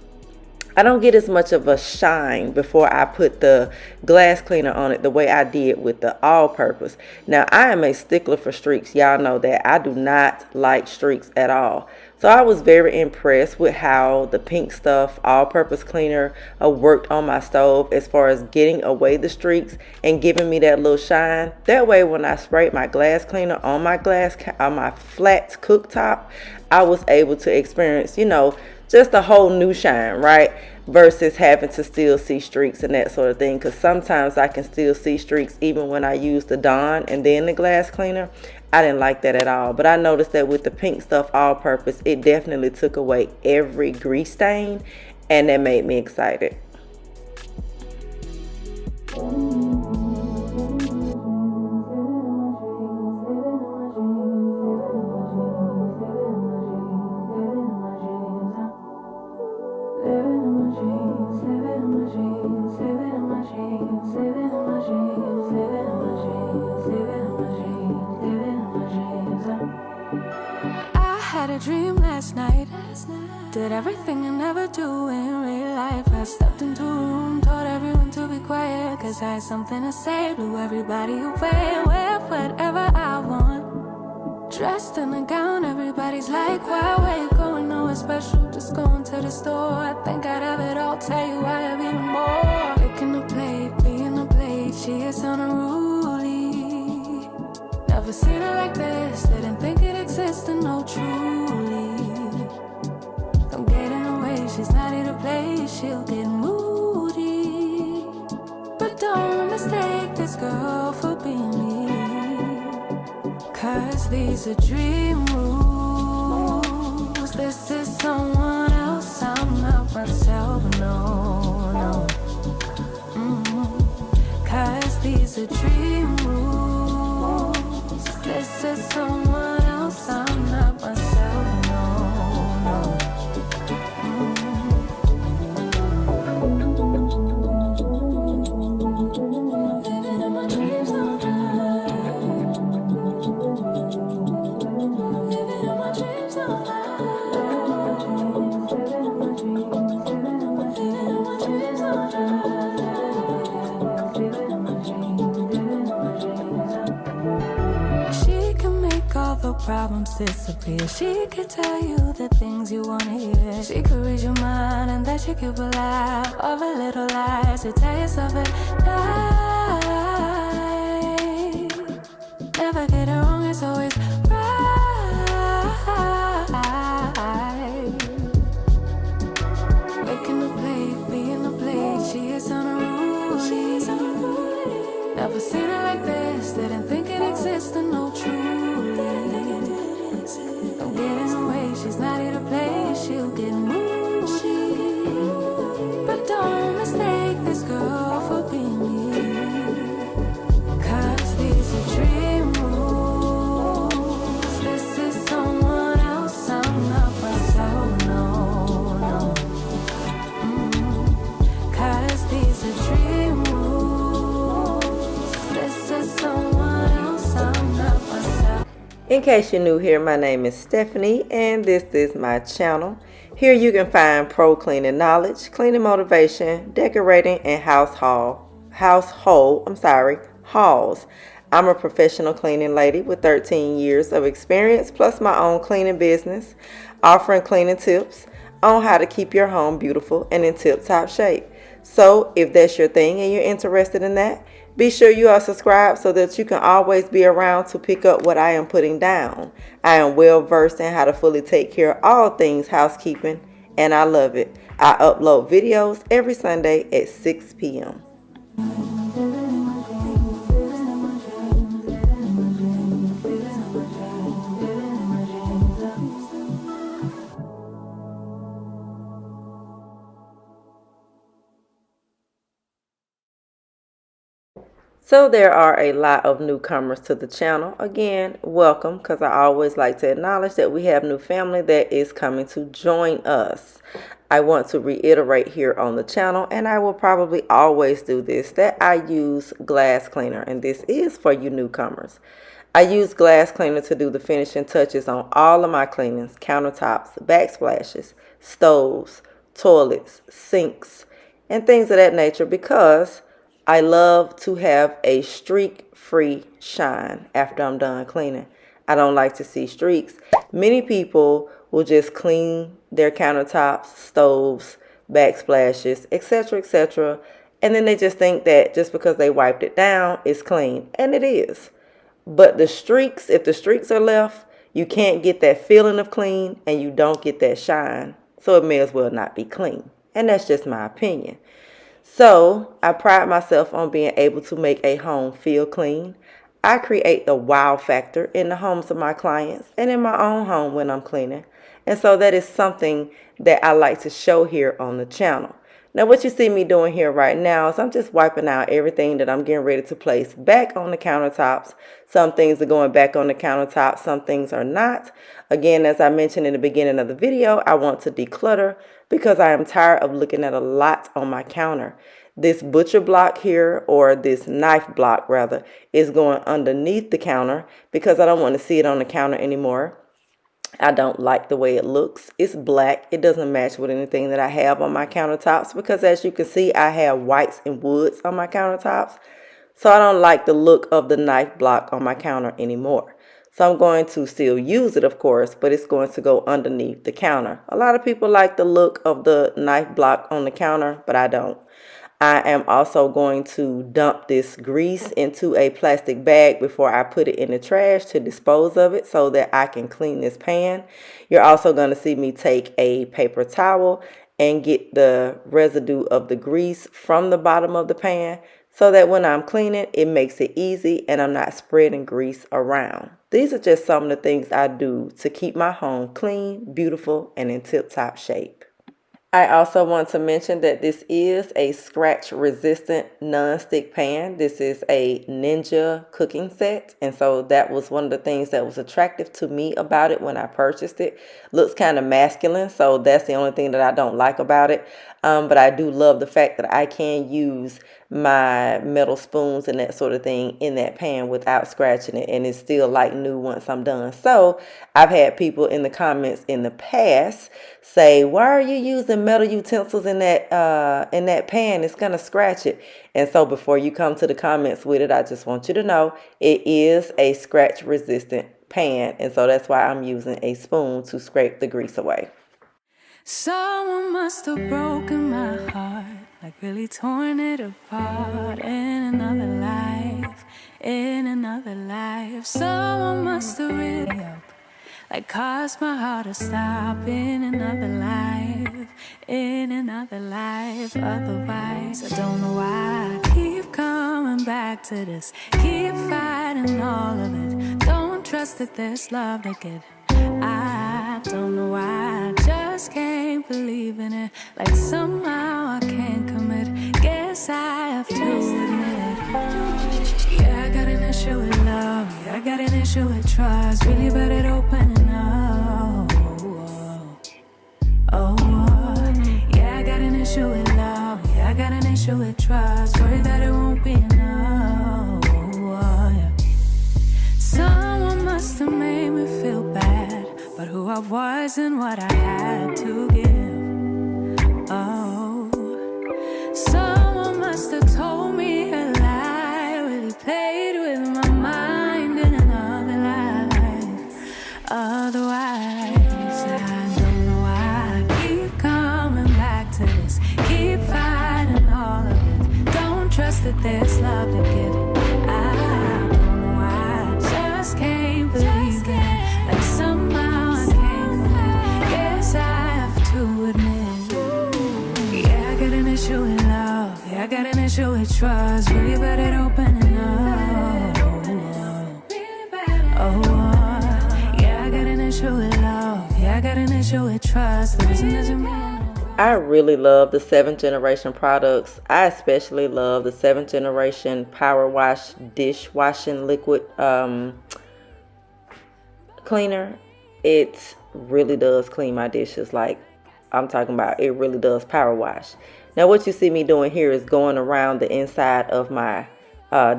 I don't get as much of a shine before I put the glass cleaner on it the way I did with the all-purpose. Now, I am a stickler for streaks. Y'all know that. I do not like streaks at all. So I was very impressed with how the pink stuff all-purpose cleaner worked on my stove as far as getting away the streaks and giving me that little shine. That way, when I sprayed my glass cleaner on my flat cooktop, I was able to experience, you know, just a whole new shine, right? Versus having to still see streaks and that sort of thing, because sometimes I can still see streaks even when I use the Dawn and then the glass cleaner. I didn't like that at all. But I noticed that with the pink stuff all-purpose, it definitely took away every grease stain, and that made me excited. Dream last night, did everything I never do in real life. I stepped into a room, told everyone to be quiet, cause I had something to say, blew everybody away. Wear whatever I want, dressed in a gown, everybody's like, why, where you going, nowhere special, just just going to the store. I think I'd have it all, tell you I have even more. Picking the plate, being the plate, she is unruly. Never seen her like this, didn't think it existed, no truly. Don't get in her way, she's not here to play, she'll get moody. But don't mistake this girl for being me, 'cause these are dream rules. This is someone else, I'm not myself, no, no. 'Cause these are dream rules. This is someone else, I'm not myself, no, no. Living in my dreams all night. Living in my dreams all night. Living in my dreams. Living in my dreams all night. Living in my dreams. Living in my dreams. She can make all the problems disappear. She could tell you the things you wanna hear. She could read your mind and that you could laugh of a little lies to tell yourself at night. Never get it wrong, it's always right. Waking the plate, being the plate, she is unruly. Never seen her like this, didn't think it existed, no truly. Don't get in her way, she's not here to play, she'll get moody. But don't mistake this girl for being me, 'cause these are dream rules. This is someone else, I'm not myself, no, no. 'Cause these are dream rules. This is someone else, I'm not myself. In case you're new here, my name is Stephanie and this is my channel. Here you can find pro cleaning knowledge, cleaning motivation, decorating, and household hauls. I'm a professional cleaning lady with 13 years of experience plus my own cleaning business, offering cleaning tips on how to keep your home beautiful and in tip-top shape. So if that's your thing and you're interested in that, be sure you are subscribed so that you can always be around to pick up what I am putting down. I am well versed in how to fully take care of all things housekeeping, and I love it. I upload videos every Sunday at 6 p.m. So there are a lot of newcomers to the channel. Again, welcome, because I always like to acknowledge that we have new family that is coming to join us. I want to reiterate here on the channel, and I will probably always do this, that I use glass cleaner, and this is for you newcomers. I use glass cleaner to do the finishing touches on all of my cleanings: countertops, backsplashes, stoves, toilets, sinks, and things of that nature, because I love to have a streak-free shine after I'm done cleaning. I don't like to see streaks. Many people will just clean their countertops, stoves, backsplashes, etc., and then they just think that just because they wiped it down, it's clean, and it is. But the streaks, if the streaks are left, you can't get that feeling of clean, and you don't get that shine, so it may as well not be clean. And that's just my opinion. So I pride myself on being able to make a home feel clean. I create the wow factor in the homes of my clients and in my own home when I'm cleaning. And so that is something that I like to show here on the channel. Now what you see me doing here right now is I'm just wiping out everything that I'm getting ready to place back on the countertops. Some things are going back on the countertop, some things are not. Again, as I mentioned in the beginning of the video, I want to declutter because I am tired of looking at a lot on my counter. This butcher block here, or this knife block rather, is going underneath the counter because I don't want to see it on the counter anymore. I don't like the way it looks. It's black. It doesn't match with anything that I have on my countertops because, as you can see, I have whites and woods on my countertops. So I don't like the look of the knife block on my counter anymore. So I'm going to still use it, of course, but it's going to go underneath the counter. A lot of people like the look of the knife block on the counter, but I don't. I am also going to dump this grease into a plastic bag before I put it in the trash to dispose of it so that I can clean this pan. You're also going to see me take a paper towel and get the residue of the grease from the bottom of the pan so that when I'm cleaning, it makes it easy and I'm not spreading grease around. These are just some of the things I do to keep my home clean, beautiful, and in tip-top shape. I also want to mention that this is a scratch resistant non-stick pan. This is a Ninja cooking set, and so that was one of the things that was attractive to me about it when I purchased it. Looks kind of masculine, so that's the only thing that I don't like about it. But I do love the fact that I can use my metal spoons and that sort of thing in that pan without scratching it, and it's still like new once I'm done. So I've had people in the comments in the past say, why are you using metal utensils in that pan? It's gonna scratch it. And so before you come to the comments with it, I just want you to know it is a scratch resistant pan, and so that's why I'm using a spoon to scrape the grease away. Someone must have broken my heart, like really torn it apart. In another life, in another life. Someone must have really up, like caused my heart to stop. In another life, in another life. Otherwise, I don't know why I keep coming back to this. Keep fighting all of it. Don't trust that there's love to get. I don't know why, I just can't believe in it. Like somehow I can't commit. Guess I have to admit. Yeah, I got an issue with love. Yeah, I got an issue with trust. Really bad at opening up. Yeah, I got an issue with love. Yeah, I got an issue with trust. Worried that it won't be enough. Yeah. Someone must have made me feel bad, but who I was and what I had to give. Oh, someone must have told me a lie, really played with my mind in another life. Otherwise, I don't know why I keep coming back to this. Keep fighting all of it. Don't trust that there's love to give. I don't know why I just can't believe it. Like somehow I can't commit. Guess I have to admit. Yeah, I got an issue with love. Yeah, I got an issue with trust. Really bad at opening up. Yeah, I got an issue with love. Yeah, I got an issue with trust. The reason doesn't mean I really love the 7th generation products. I especially love the 7th generation Power Wash dishwashing liquid cleaner. It really does clean my dishes. Like I'm talking about, it really does power wash. Now what you see me doing here is going around the inside of my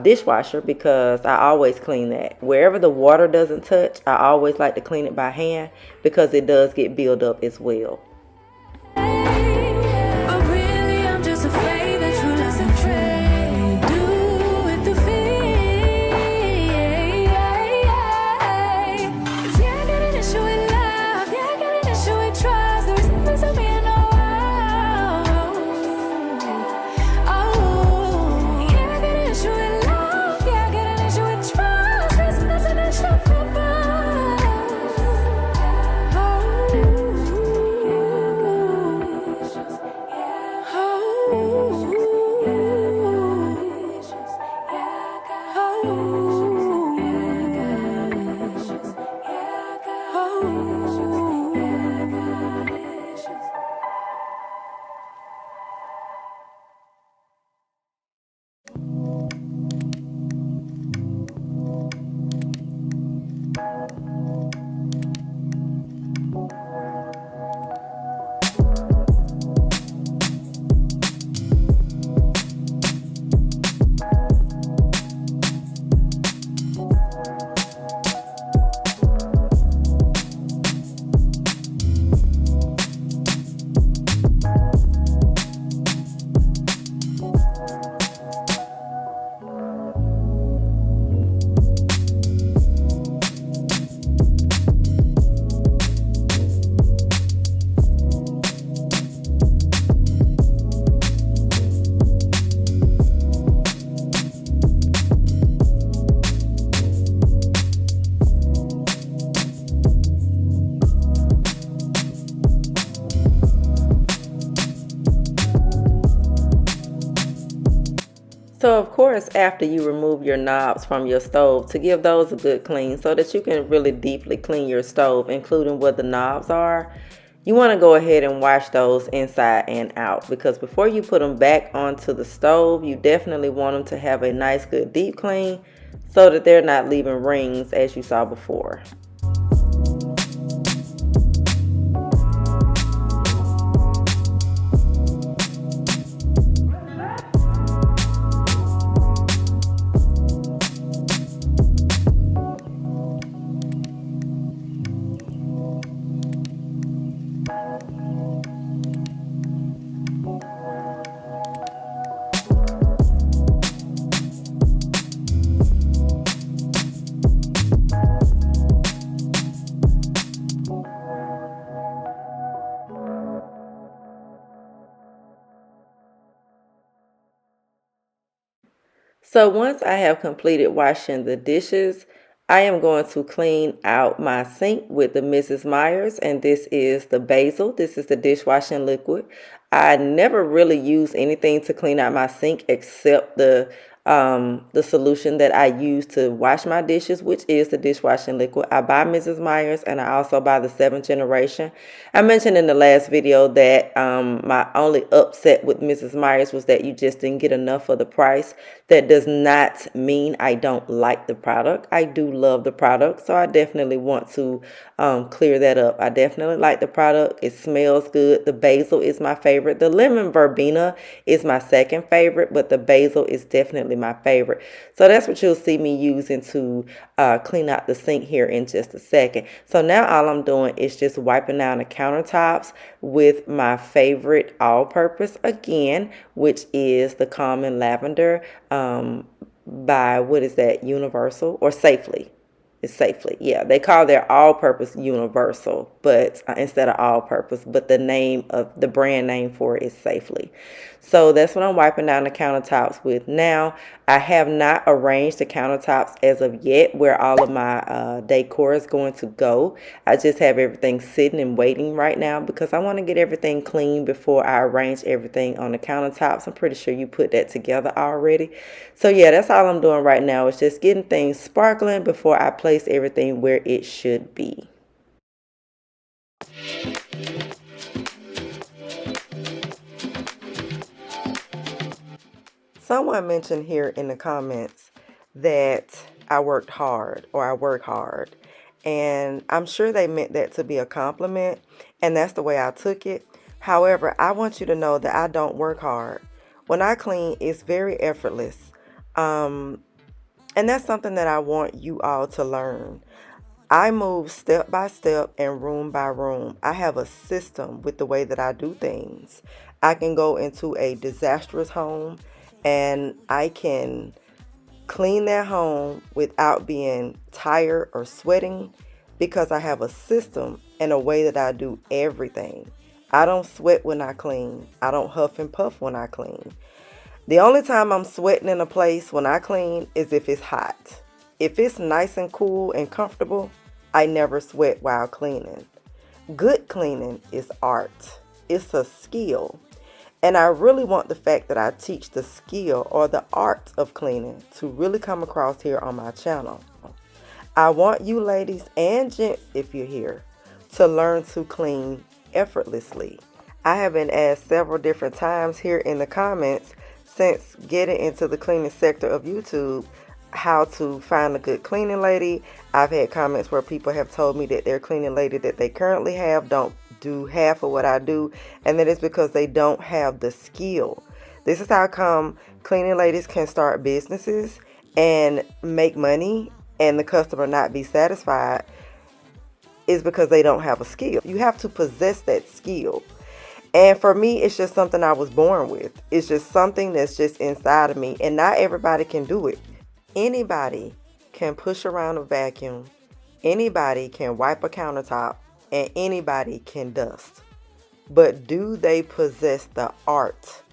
dishwasher, because I always clean that. Wherever the water doesn't touch, I always like to clean it by hand because it does get built up as well. course, after you remove your knobs from your stove, to give those a good clean so that you can really deeply clean your stove, including where the knobs are. You want to go ahead and wash those inside and out, because before you put them back onto the stove, you definitely want them to have a nice good deep clean so that they're not leaving rings as you saw before. So once I have completed washing the dishes, I am going to clean out my sink with the Mrs. Myers, and this is the basil. This is the dishwashing liquid. I never really use anything to clean out my sink except the solution that I use to wash my dishes, which is the dishwashing liquid. I buy Mrs. Myers, and I also buy the 7th generation. I mentioned in the last video that my only upset with Mrs. Myers was that you just didn't get enough for the price. That does not mean I don't like the product. I do love the product, so I definitely want to clear that up. I definitely like the product. It smells good. The basil is my favorite. The lemon verbena is my second favorite, but the basil is definitely my favorite. So that's what you'll see me using to clean out the sink here in just a second. So now all I'm doing is just wiping down the countertops with my favorite all-purpose again, which is the Common Lavender by, what is that, Universal or Safely? It's Safely. Yeah, they call their all-purpose Universal, but instead of all-purpose, but the name of the brand name for it is Safely. So that's what I'm wiping down the countertops with now. I have not arranged the countertops as of yet where all of my decor is going to go. I just have everything sitting and waiting right now because I want to get everything clean before I arrange everything on the countertops. I'm pretty sure you put that together already. So yeah, that's all I'm doing right now is just getting things sparkling before I place everything where it should be. Someone mentioned here in the comments that I worked hard or I work hard. And I'm sure they meant that to be a compliment. And that's the way I took it. However, I want you to know that I don't work hard. When I clean, it's very effortless. And that's something that I want you all to learn. I move step by step and room by room. I have a system with the way that I do things. I can go into a disastrous home and I can clean that home without being tired or sweating because I have a system and a way that I do everything. I don't sweat when I clean. I don't huff and puff when I clean. The only time I'm sweating in a place when I clean is if it's hot. If it's nice and cool and comfortable, I never sweat while cleaning. Good cleaning is art. It's a skill. And I really want the fact that I teach the skill or the art of cleaning to really come across here on my channel. I want you ladies and gents, if you're here, to learn to clean effortlessly. I have been asked several different times here in the comments since getting into the cleaning sector of YouTube how to find a good cleaning lady. I've had comments where people have told me that their cleaning lady that they currently have don't do half of what I do, and that is because they don't have the skill. This is how come cleaning ladies can start businesses and make money and the customer not be satisfied, is because they don't have a skill. You have to possess that skill. And for me, it's just something I was born with. It's just something that's just inside of me, and not everybody can do it. Anybody can push around a vacuum. Anybody can wipe a countertop. And anybody can dust. But do they possess the art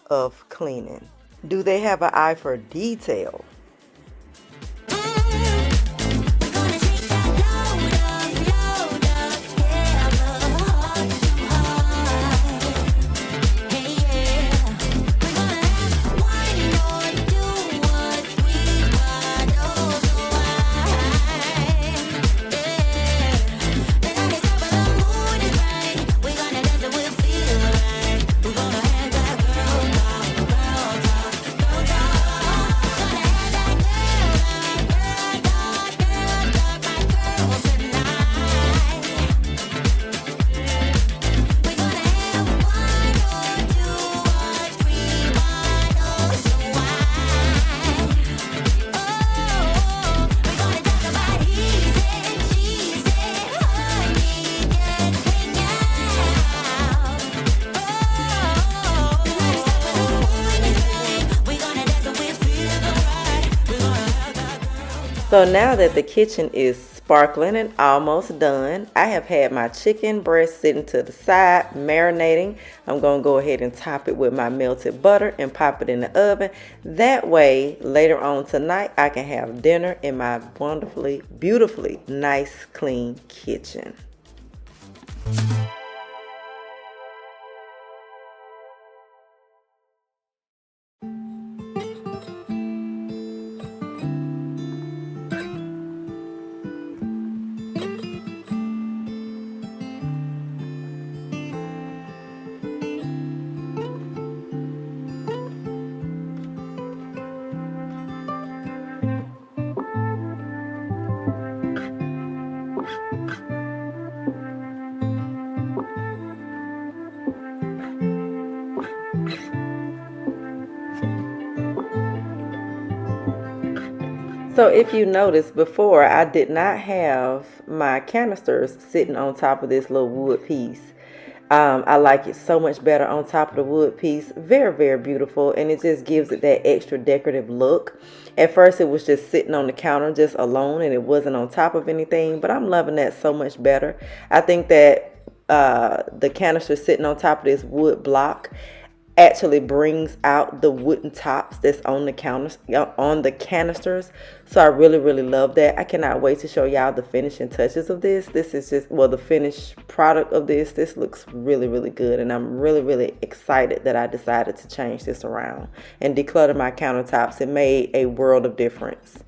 of cleaning? Do they have an eye for detail? So now that the kitchen is sparkling and almost done, I have had my chicken breast sitting to the side, marinating. I'm going to go ahead and top it with my melted butter and pop it in the oven. That way, later on tonight, I can have dinner in my wonderfully, beautifully nice, clean kitchen. So if you notice, before I did not have my canisters sitting on top of this little wood piece. I like it so much better on top of the wood piece. Very, very beautiful, and it just gives it that extra decorative look. At first it was just sitting on the counter just alone, and it wasn't on top of anything, but I'm loving that so much better. I think that the canister sitting on top of this wood block actually brings out the wooden tops that's on the counters, on the canisters. So I really, really love that. I cannot wait to show y'all the finishing touches of this. This is just, well, the finished product of this. This looks really, really good, and I'm really, really excited that I decided to change this around and declutter my countertops. It made a world of difference.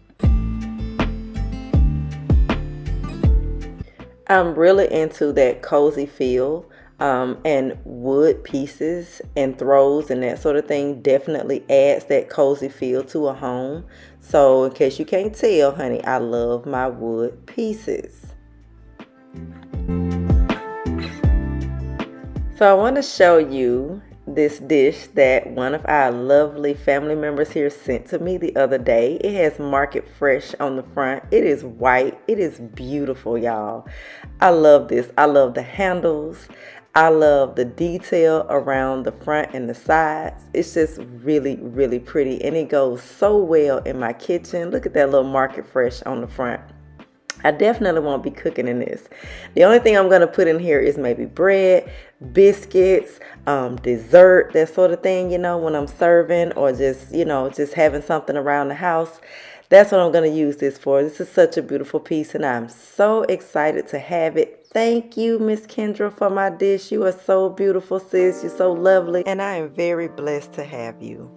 I'm really into that cozy feel. And wood pieces and throws and that sort of thing definitely adds that cozy feel to a home. So in case you can't tell, honey, I love my wood pieces. So I want to show you this dish that one of our lovely family members here sent to me the other day. It has Market Fresh on the front. It is white. It is beautiful, y'all. I love this. I love the handles. I love the detail around the front and the sides. It's just really, really pretty, and it goes so well in my kitchen. Look at that little Market Fresh on the front. I definitely won't be cooking in this. The only thing I'm going to put in here is maybe bread, biscuits, dessert, that sort of thing, you know, when I'm serving, or just, you know, just having something around the house. That's what I'm going to use this for. This is such a beautiful piece, and I'm so excited to have it. Thank you, Miss Kendra, for my dish. You are so beautiful, sis. You're so lovely, and I am very blessed to have you.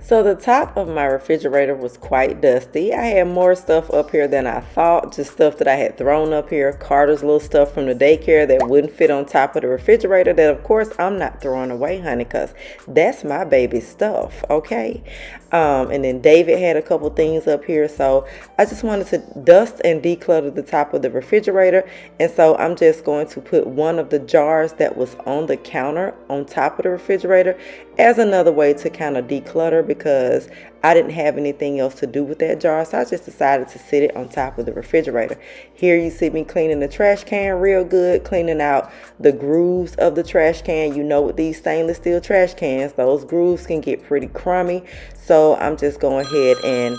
So the top of my refrigerator was quite dusty. I had more stuff up here than I thought, just stuff that I had thrown up here. Carter's little stuff from the daycare that wouldn't fit on top of the refrigerator, that of course I'm not throwing away, honey, because that's my baby's stuff, okay? And then David had a couple things up here, so I just wanted to dust and declutter the top of the refrigerator. And so I'm just going to put one of the jars that was on the counter on top of the refrigerator as another way to kind of declutter, because I didn't have anything else to do with that jar, so I just decided to sit it on top of the refrigerator. Here you see me cleaning the trash can real good, cleaning out the grooves of the trash can. You know, with these stainless steel trash cans, those grooves can get pretty crummy. So I'm just going ahead and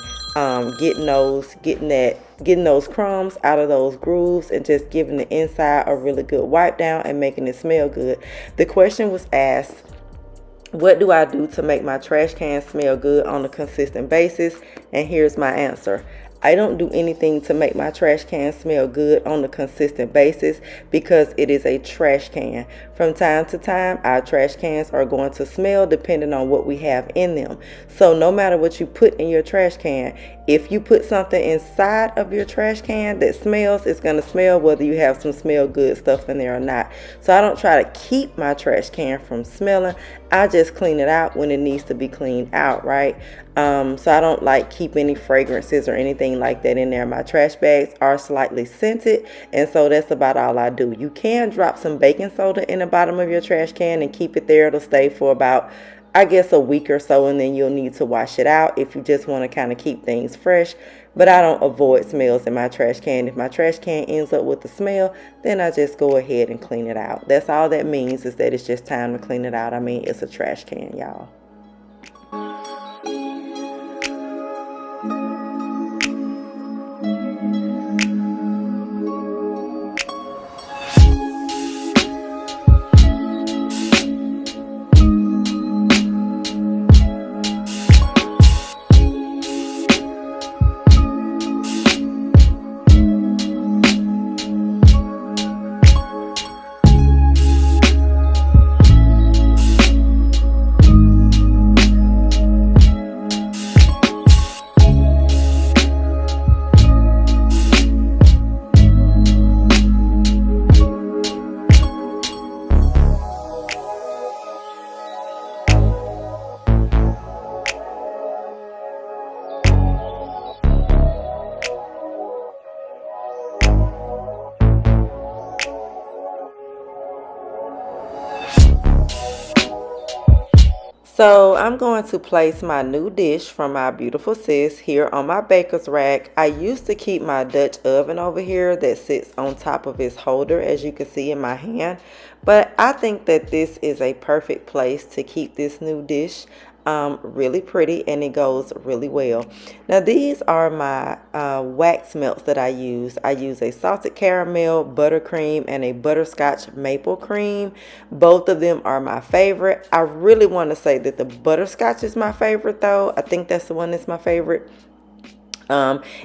getting those crumbs out of those grooves and just giving the inside a really good wipe down and making it smell good. The question was asked, what do I do to make my trash can smell good on a consistent basis? And here's my answer. I don't do anything to make my trash can smell good on a consistent basis, because it is a trash can. From time to time, our trash cans are going to smell depending on what we have in them. So no matter what you put in your trash can, if you put something inside of your trash can that smells, it's going to smell whether you have some smell good stuff in there or not. So I don't try to keep my trash can from smelling. I just clean it out when it needs to be cleaned out, right? So I don't like keep any fragrances or anything like that in there. My trash bags are slightly scented, and so that's about all I do. You can drop some baking soda in the bottom of your trash can and keep it there. It'll stay for about, I guess, a week or so, and then you'll need to wash it out if you just want to kind of keep things fresh. But I don't avoid smells in my trash can. If my trash can ends up with a smell, then I just go ahead and clean it out. That's all that means, is that it's just time to clean it out. I mean, it's a trash can, y'all. So I'm going to place my new dish from my beautiful sis here on my baker's rack. I used to keep my Dutch oven over here that sits on top of its holder, as you can see in my hand. But I think that this is a perfect place to keep this new dish. Really pretty, and it goes really well. Now these are my wax melts that I use. I use a salted caramel, buttercream, and a butterscotch maple cream. Both of them are my favorite. I really want to say that the butterscotch is my favorite though. I think that's the one that's my favorite.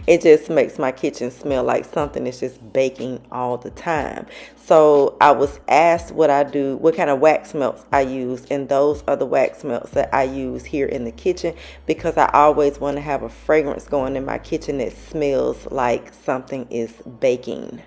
It just makes my kitchen smell like something is just baking all the time. So I was asked what kind of wax melts I use, and those are the wax melts that I use here in the kitchen, because I always want to have a fragrance going in my kitchen that smells like something is baking.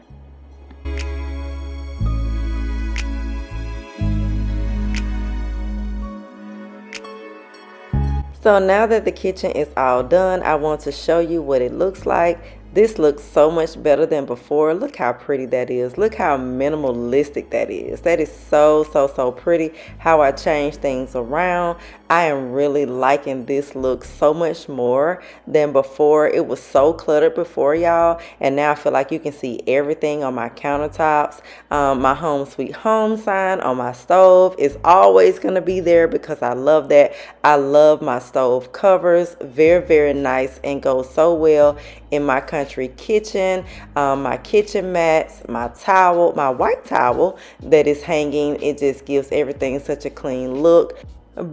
So now that the kitchen is all done, I want to show you what it looks like. This looks so much better than before. Look how pretty that is. Look how minimalistic that is. That is so pretty. How I change things around. I am really liking this look so much more than before. It was so cluttered before, y'all, and now I feel like you can see everything on my countertops. My home sweet home sign on my stove is always going to be there because I love that. I love my stove covers. Very nice, and goes so well in my country kitchen. My kitchen mats, my towel, my white towel that is hanging, it just gives everything such a clean look.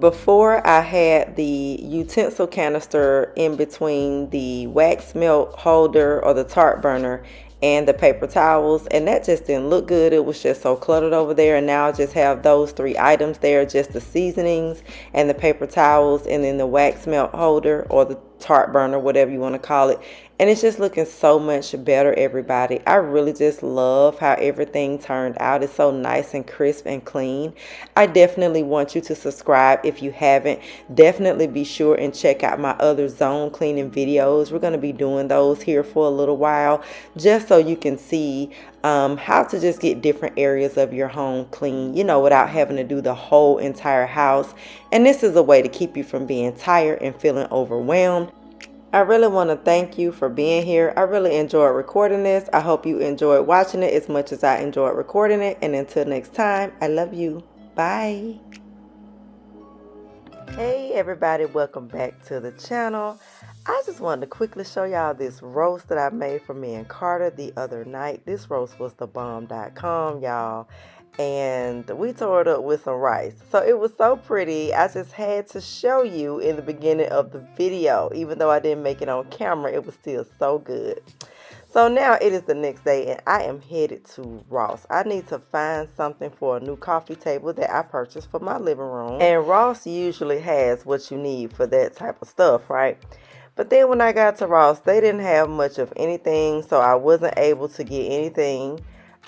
Before, I had the utensil canister in between the wax melt holder or the tart burner and the paper towels, and that just didn't look good. It was just so cluttered over there, and now I just have those three items there, just the seasonings and the paper towels, and then the wax melt holder or the tart burner, whatever you want to call it. And it's just looking so much better, everybody. I really just love how everything turned out. It's so nice and crisp and clean. I definitely want you to subscribe if you haven't. Definitely be sure and check out my other zone cleaning videos. We're going to be doing those here for a little while, just so you can see how to just get different areas of your home clean, you know, without having to do the whole entire house. And this is a way to keep you from being tired and feeling overwhelmed. I really want to thank you for being here. I really enjoyed recording this. I hope you enjoyed watching it as much as I enjoyed recording it. And until next time, I love you. Bye. Hey everybody, welcome back to the channel. I just wanted to quickly show y'all this roast that I made for me and Carter the other night. This roast was the bomb.com, y'all. And we tore it up with some rice. So it was so pretty. I just had to show you in the beginning of the video. Even though I didn't make it on camera, it was still so good. So now it is the next day and I am headed to Ross. I need to find something for a new coffee table that I purchased for my living room. And Ross usually has what you need for that type of stuff, right? But then when I got to Ross, they didn't have much of anything. So I wasn't able to get anything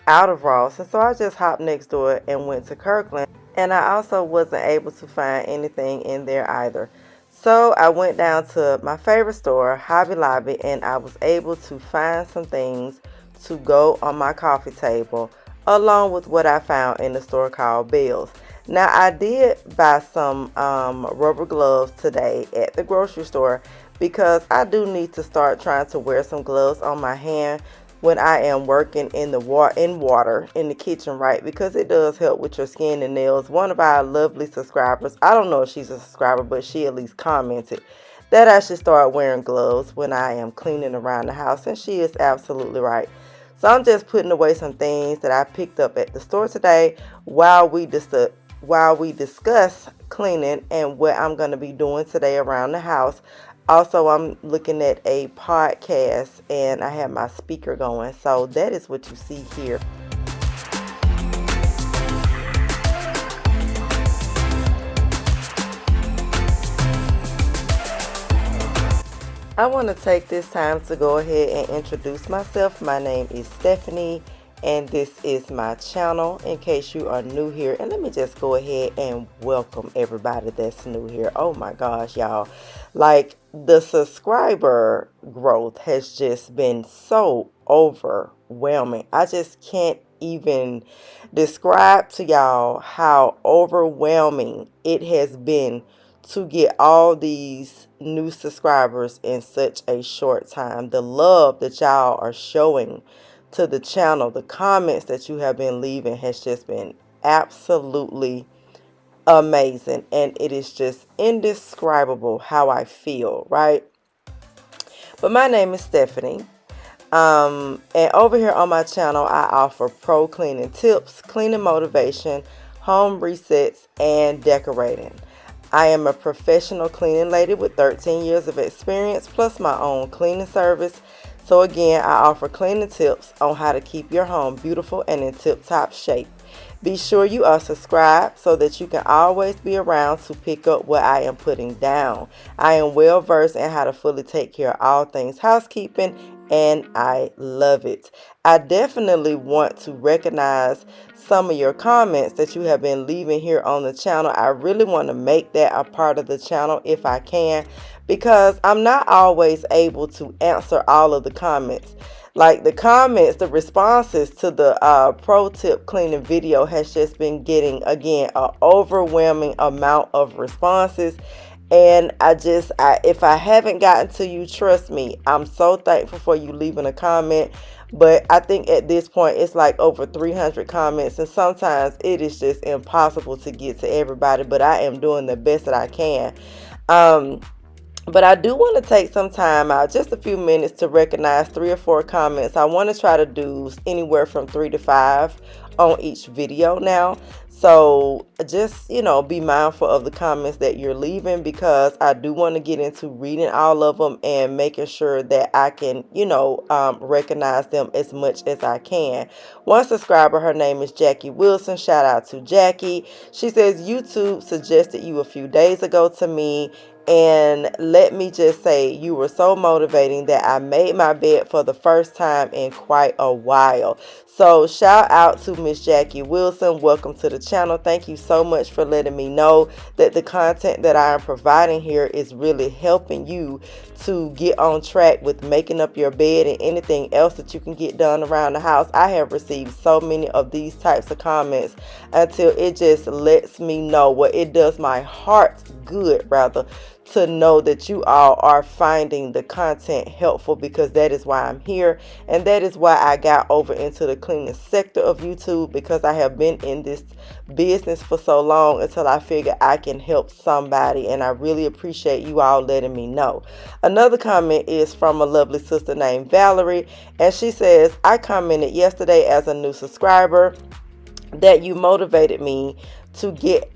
out of Ross, and so I just hopped next door and went to Kirkland. And I also wasn't able to find anything in there either. So I went down to my favorite store, Hobby Lobby, and I was able to find some things to go on my coffee table, along with what I found in the store called Bill's. Now I did buy some rubber gloves today at the grocery store because I do need to start trying to wear some gloves on my hand when I am working in the water in the kitchen, right? Because it does help with your skin and nails. One of our lovely subscribers, I don't know if she's a subscriber, but she at least commented that I should start wearing gloves when I am cleaning around the house, and she is absolutely right. So I'm just putting away some things that I picked up at the store today while we discuss cleaning and what I'm going to be doing today around the house. Also, I'm looking at a podcast and I have my speaker going. So that is what you see here. I want to take this time to go ahead and introduce myself. My name is Stephanie and this is my channel in case you are new here. And let me just go ahead and welcome everybody that's new here. Oh my gosh, y'all. Like, the subscriber growth has just been so overwhelming. I just can't even describe to y'all how overwhelming it has been to get all these new subscribers in such a short time. The love that y'all are showing to the channel, the comments that you have been leaving has just been absolutely amazing, and it is just indescribable how I feel, right? But my name is Stephanie, and over here on my channel I offer pro cleaning tips, cleaning motivation, home resets, and decorating. I am a professional cleaning lady with 13 years of experience plus my own cleaning service. So again, I offer cleaning tips on how to keep your home beautiful and in tip-top shape. Be sure you are subscribed so that you can always be around to pick up what I am putting down. I am well versed in how to fully take care of all things housekeeping, and I love it. I definitely want to recognize some of your comments that you have been leaving here on the channel. I really want to make that a part of the channel if I can, because I'm not always able to answer all of the comments. Like, the comments, the responses to the pro tip cleaning video has just been getting, again, an overwhelming amount of responses. And if I haven't gotten to you, trust me, I'm so thankful for you leaving a comment. But I think at this point it's like over 300 comments, and sometimes it is just impossible to get to everybody, but I am doing the best that I can. But I do want to take some time out, just a few minutes, to recognize 3 or 4 comments. I want to try to do anywhere from 3 to 5 on each video now. So just, be mindful of the comments that you're leaving, because I do want to get into reading all of them and making sure that I can, recognize them as much as I can. One subscriber, her name is Jackie Wilson. Shout out to Jackie. She says, YouTube suggested you a few days ago to me, and let me just say, you were so motivating that I made my bed for the first time in quite a while. So shout out to Miss Jackie Wilson. Welcome to the channel. Thank you so much for letting me know that the content that I am providing here is really helping you to get on track with making up your bed and anything else that you can get done around the house. I have received so many of these types of comments until it just lets me know, well, it does my heart good, rather, to know that you all are finding the content helpful, because that is why I'm here, and that is why I got over into the cleaning sector of YouTube, because I have been in this business for so long until I figure I can help somebody, and I really appreciate you all letting me know. Another comment is from a lovely sister named Valerie, and she says, I commented yesterday as a new subscriber that you motivated me to get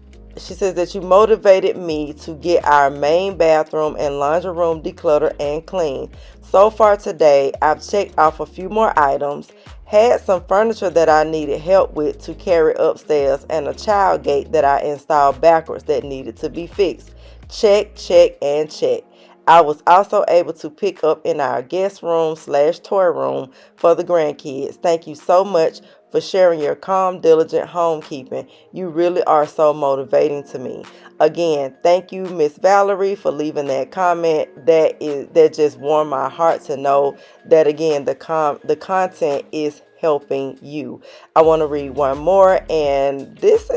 our main bathroom and laundry room decluttered and clean. So far today, I've checked off a few more items, had some furniture that I needed help with to carry upstairs, and a child gate that I installed backwards that needed to be fixed. Check, check, and check. I was also able to pick up in our guest room / toy room for the grandkids. Thank you so much for sharing your calm, diligent homekeeping. You really are so motivating to me. Again, thank you, Miss Valerie, for leaving that comment. That just warmed my heart to know that, again, the content is helping you. I want to read one more, and this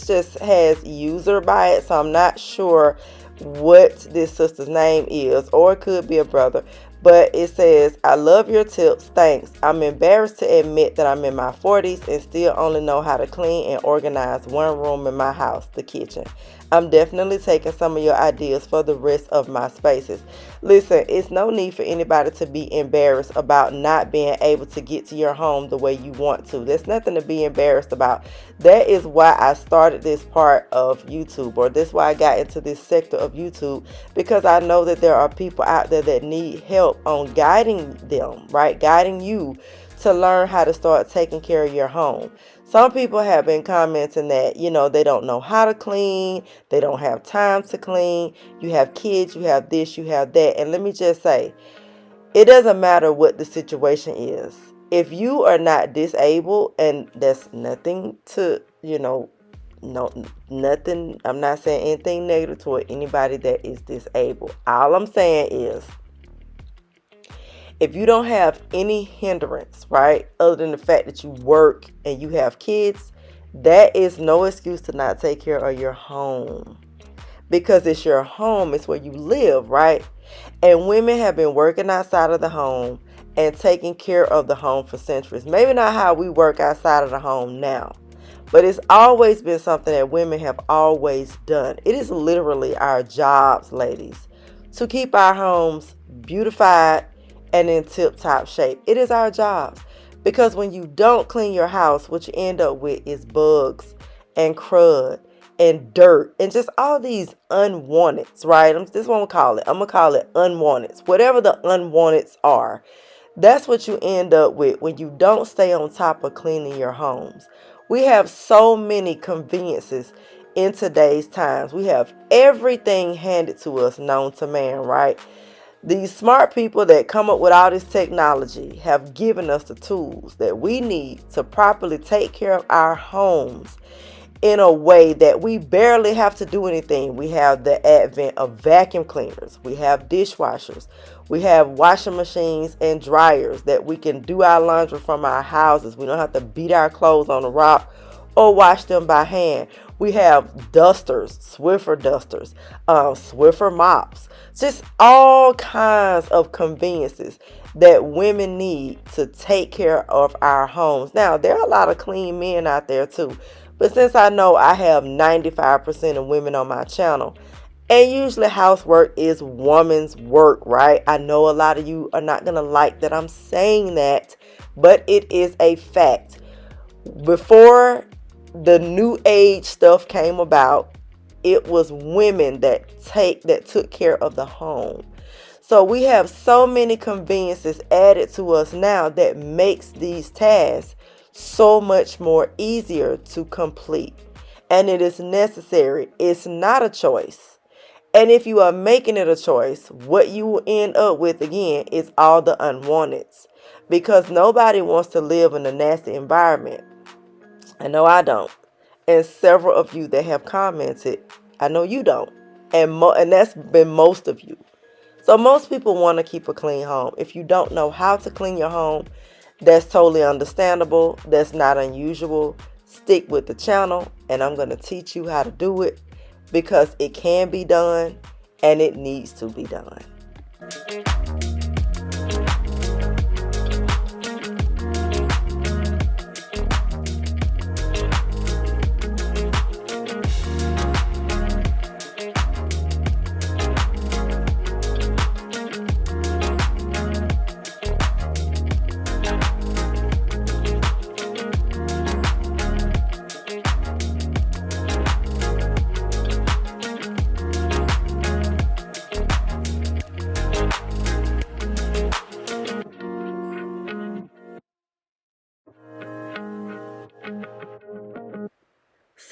just has user by it, so I'm not sure what this sister's name is, or it could be a brother, but it says, I love your tips, thanks. I'm embarrassed to admit that I'm in my 40s and still only know how to clean and organize one room in my house, the kitchen. I'm definitely taking some of your ideas for the rest of my spaces. Listen, it's no need for anybody to be embarrassed about not being able to get to your home the way you want to. There's nothing to be embarrassed about. That is why I started this part of YouTube, or that's why I got into this sector of YouTube, because I know that there are people out there that need help on guiding them, right? Guiding you to learn how to start taking care of your home. Some people have been commenting that, they don't know how to clean. They don't have time to clean. You have kids, you have this, you have that. And let me just say, it doesn't matter what the situation is. If you are not disabled, and there's nothing to, nothing, I'm not saying anything negative toward anybody that is disabled. All I'm saying is, if you don't have any hindrance, right, other than the fact that you work and you have kids, that is no excuse to not take care of your home. Because it's your home, it's where you live, right? And women have been working outside of the home and taking care of the home for centuries. Maybe not how we work outside of the home now, but it's always been something that women have always done. It is literally our jobs, ladies, to keep our homes beautified and in tip-top shape. It is our jobs, because when you don't clean your house, what you end up with is bugs and crud and dirt and just all these unwanteds, right? This is what I'm gonna call it unwanteds. Whatever the unwanteds are, that's what you end up with when you don't stay on top of cleaning your homes. We have so many conveniences in today's times. We have everything handed to us known to man, right? These smart people that come up with all this technology have given us the tools that we need to properly take care of our homes in a way that we barely have to do anything. We have the advent of vacuum cleaners. We have dishwashers. We have washing machines and dryers that we can do our laundry from our houses. We don't have to beat our clothes on a rock or wash them by hand. We have dusters, Swiffer dusters, Swiffer mops, just all kinds of conveniences that women need to take care of our homes. Now, there are a lot of clean men out there too, but since I know I have 95% of women on my channel, and usually housework is woman's work, right? I know a lot of you are not going to like that I'm saying that, but it is a fact. Before the new age stuff came about, it was women that took care of the home. So we have so many conveniences added to us now that makes these tasks so much more easier to complete. And it is necessary. It's not a choice. And if you are making it a choice, what you will end up with again is all the unwanteds, because nobody wants to live in a nasty environment. I know I don't. And several of you that have commented, I know you don't. And that's been most of you. So most people want to keep a clean home. If you don't know how to clean your home, that's totally understandable. That's not unusual. Stick with the channel, and I'm going to teach you how to do it, because it can be done and it needs to be done.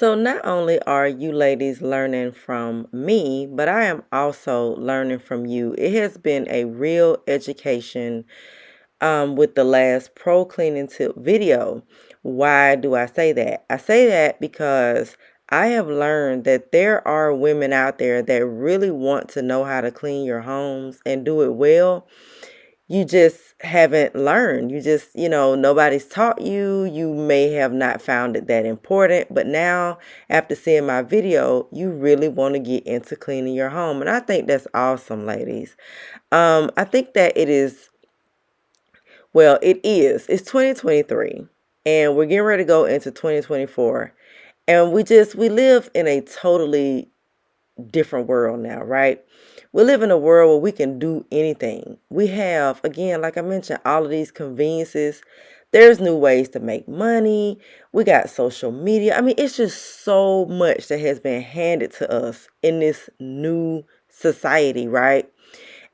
So not only are you ladies learning from me, but I am also learning from you. It has been a real education with the last pro cleaning tip video. Why do I say that? I say that because I have learned that there are women out there that really want to know how to clean your homes and do it well. You just haven't learned. You just, nobody's taught you. You may have not found it that important, but now after seeing my video, you really want to get into cleaning your home. And I think that's awesome, ladies. I think that it is, well, it is. It's 2023 and we're getting ready to go into 2024. And we live in a totally different world now, right? We live in a world where we can do anything. We have, again, like I mentioned, all of these conveniences. There's new ways to make money. We got social media. I mean, it's just so much that has been handed to us in this new society, right?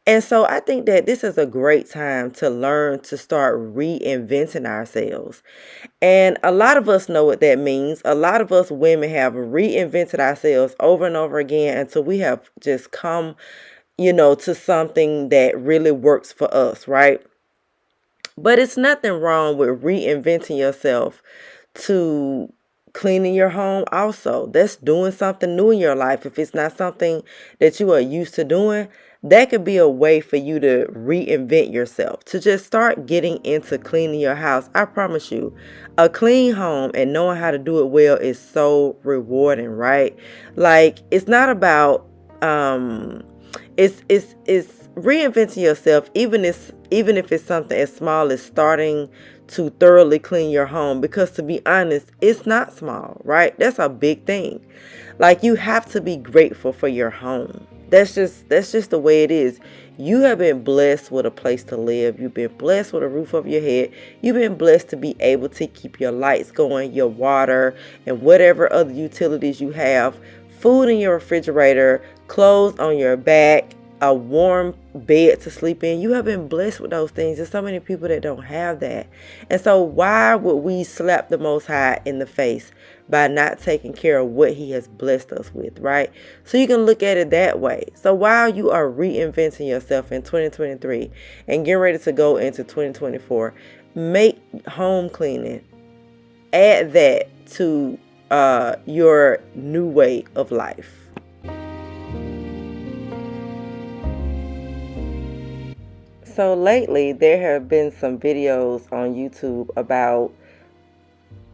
And so I think that this is a great time to learn to start reinventing ourselves. And a lot of us know what that means. A lot of us women have reinvented ourselves over and over again until we have just come, to something that really works for us, right? But it's nothing wrong with reinventing yourself to cleaning your home also. That's doing something new in your life. If it's not something that you are used to doing, that could be a way for you to reinvent yourself, to just start getting into cleaning your house. I promise you, a clean home and knowing how to do it well is so rewarding, right? Like, it's not about it's reinventing yourself, even if it's something as small as starting to thoroughly clean your home, because to be honest, it's not small, right? That's a big thing. Like, you have to be grateful for your home. That's just the way it is. You have been blessed with a place to live. You've been blessed with a roof over your head. You've been blessed to be able to keep your lights going, your water, and whatever other utilities you have, food in your refrigerator, clothes on your back, a warm bed to sleep in. You have been blessed with those things. There's so many people that don't have that. And so why would we slap the Most High in the face by not taking care of what he has blessed us with, right? So you can look at it that way. So while you are reinventing yourself in 2023 and getting ready to go into 2024, make home cleaning, add that to your new way of life. So lately, there have been some videos on YouTube about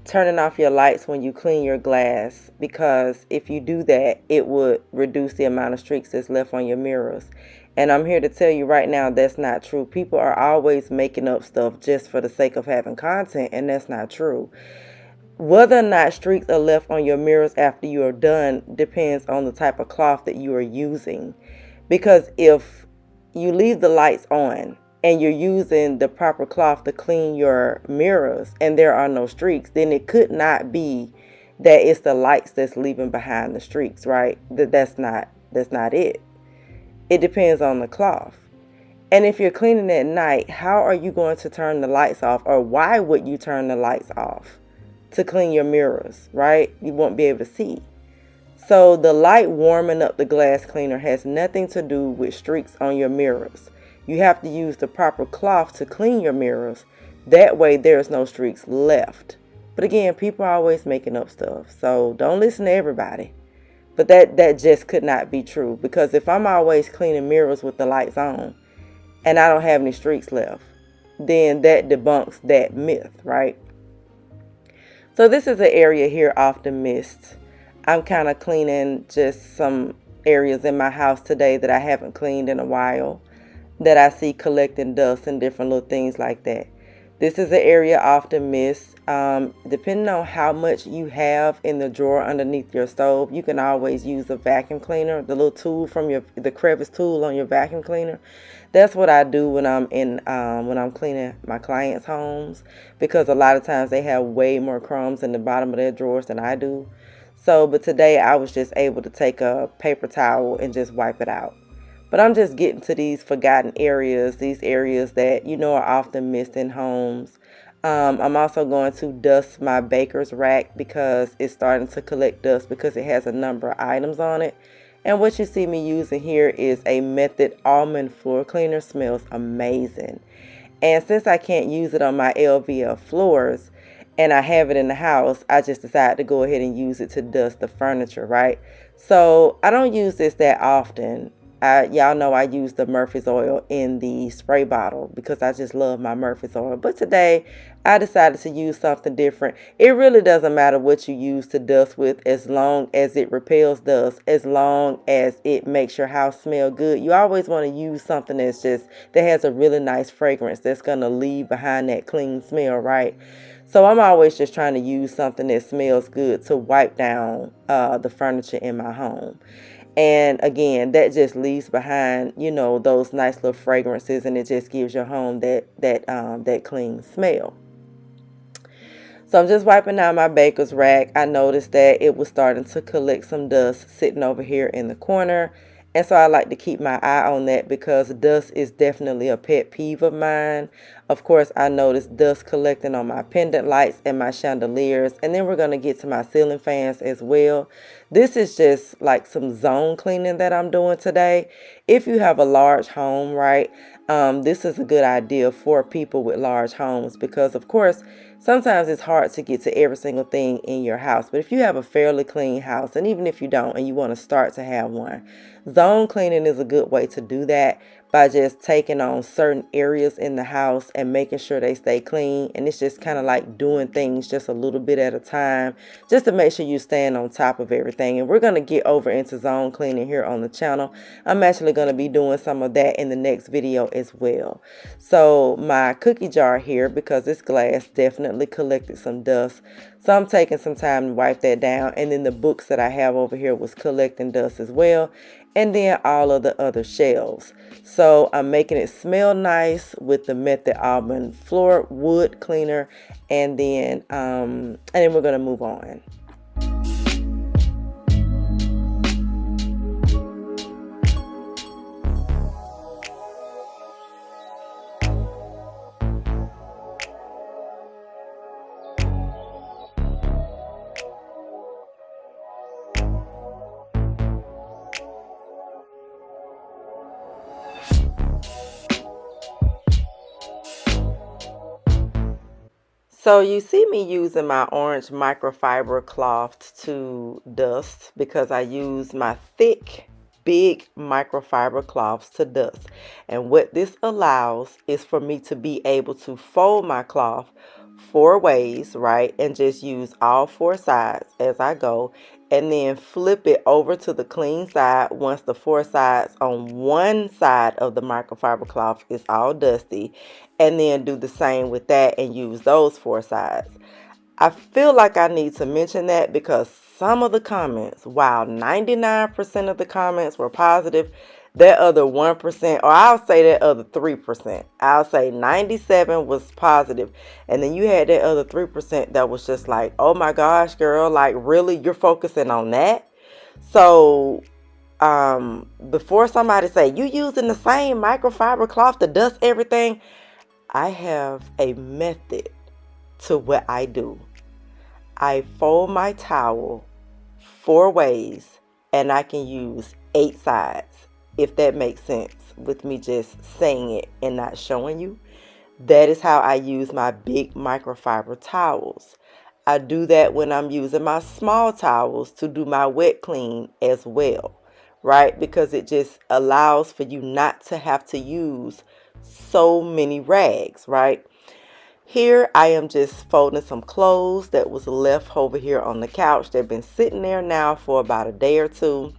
turning off your lights when you clean your glass, because if you do that, it would reduce the amount of streaks that's left on your mirrors. And I'm here to tell you right now, that's not true. People are always making up stuff just for the sake of having content, and that's not true. Whether or not streaks are left on your mirrors after you are done depends on the type of cloth that you are using. Because if you leave the lights on and you're using the proper cloth to clean your mirrors and there are no streaks, then it could not be that it's the lights that's leaving behind the streaks, right? That's not it. It depends on the cloth. And if you're cleaning at night, how are you going to turn the lights off, or why would you turn the lights off to clean your mirrors, right? You won't be able to see. So the light warming up the glass cleaner has nothing to do with streaks on your mirrors. You have to use the proper cloth to clean your mirrors. That way there's no streaks left. But again, people are always making up stuff. So don't listen to everybody. But that just could not be true. Because if I'm always cleaning mirrors with the lights on and I don't have any streaks left, then that debunks that myth, right? So this is an area here often missed. I'm kind of cleaning just some areas in my house today that I haven't cleaned in a while, that I see collecting dust and different little things like that. This is an area often missed. Depending on how much you have in the drawer underneath your stove, you can always use a vacuum cleaner, the little tool from the crevice tool on your vacuum cleaner. That's what I do when I'm cleaning my clients' homes, because a lot of times they have way more crumbs in the bottom of their drawers than I do. So, but today I was just able to take a paper towel and just wipe it out. But I'm just getting to these forgotten areas, these areas that, are often missed in homes. I'm also going to dust my baker's rack because it's starting to collect dust because it has a number of items on it. And what you see me using here is a Method almond floor cleaner. Smells amazing. And since I can't use it on my LVL floors and I have it in the house, I just decided to go ahead and use it to dust the furniture, right? So I don't use this that often. Y'all know I use the Murphy's oil in the spray bottle because I just love my Murphy's oil. But today I decided to use something different. It really doesn't matter what you use to dust with as long as it repels dust, as long as it makes your house smell good. You always want to use something that has a really nice fragrance that's going to leave behind that clean smell, right? So I'm always just trying to use something that smells good to wipe down the furniture in my home. And again, that just leaves behind, you know, those nice little fragrances, and it just gives your home that clean smell. So I'm just wiping down my baker's rack. I noticed that it was starting to collect some dust sitting over here in the corner. And so I like to keep my eye on that because dust is definitely a pet peeve of mine. Of course, I noticed dust collecting on my pendant lights and my chandeliers. And then we're going to get to my ceiling fans as well. This is just like some zone cleaning that I'm doing today. If you have a large home, right, this is a good idea for people with large homes because, of course, sometimes it's hard to get to every single thing in your house. But if you have a fairly clean house, and even if you don't and you want to start to have one, zone cleaning is a good way to do that by just taking on certain areas in the house and making sure they stay clean. And it's just kind of like doing things just a little bit at a time, just to make sure you stand on top of everything. And we're going to get over into zone cleaning here on the channel. I'm actually going to be doing some of that in the next video as well. So my cookie jar here, because this glass definitely collected some dust, so I'm taking some time to wipe that down. And then the books that I have over here was collecting dust as well. And then all of the other shelves. So I'm making it smell nice with the Method almond floor wood cleaner. And then we're going to move on. So you see me using my orange microfiber cloth to dust because I use my thick, big microfiber cloths to dust. And what this allows is for me to be able to fold my cloth 4 ways, right? And just use all 4 sides as I go. And then flip it over to the clean side once the 4 sides on one side of the microfiber cloth is all dusty. And then do the same with that and use those 4 sides. I feel like I need to mention that because some of the comments, while 99% of the comments were positive, that other 1%, or I'll say that other 3%, I'll say 97 was positive. And then you had that other 3% that was just like, oh my gosh, girl, like really, you're focusing on that? So before somebody say, you using the same microfiber cloth to dust everything, I have a method to what I do. I fold my towel 4 ways and I can use 8 sides. If that makes sense with me just saying it and not showing you. That is how I use my big microfiber towels. I do that when I'm using my small towels to do my wet clean as well, right? Because it just allows for you not to have to use so many rags, right? Here I am just folding some clothes that was left over here on the couch. They've been sitting there now for about a day or two.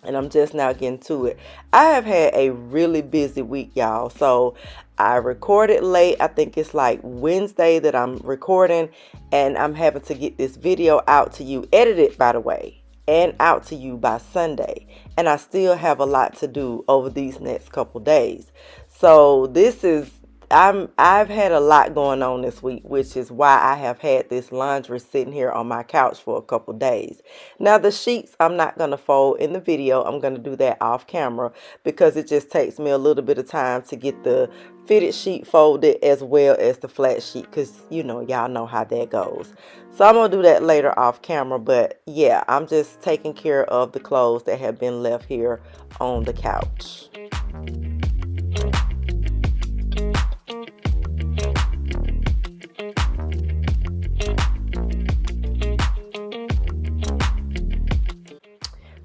And I'm just now getting to it. I have had a really busy week, y'all. So I recorded late. I think it's like Wednesday that I'm recording. And I'm having to get this video out to you, edited by the way, and out to you by Sunday. And I still have a lot to do over these next couple days. So this is I've had a lot going on this week, which is why I have had this laundry sitting here on my couch for a couple days. Now the sheets I'm not going to fold in the video. I'm going to do that off camera because it just takes me a little bit of time to get the fitted sheet folded as well as the flat sheet, because y'all know how that goes. So I'm going to do that later off camera, but yeah, I'm just taking care of the clothes that have been left here on the couch.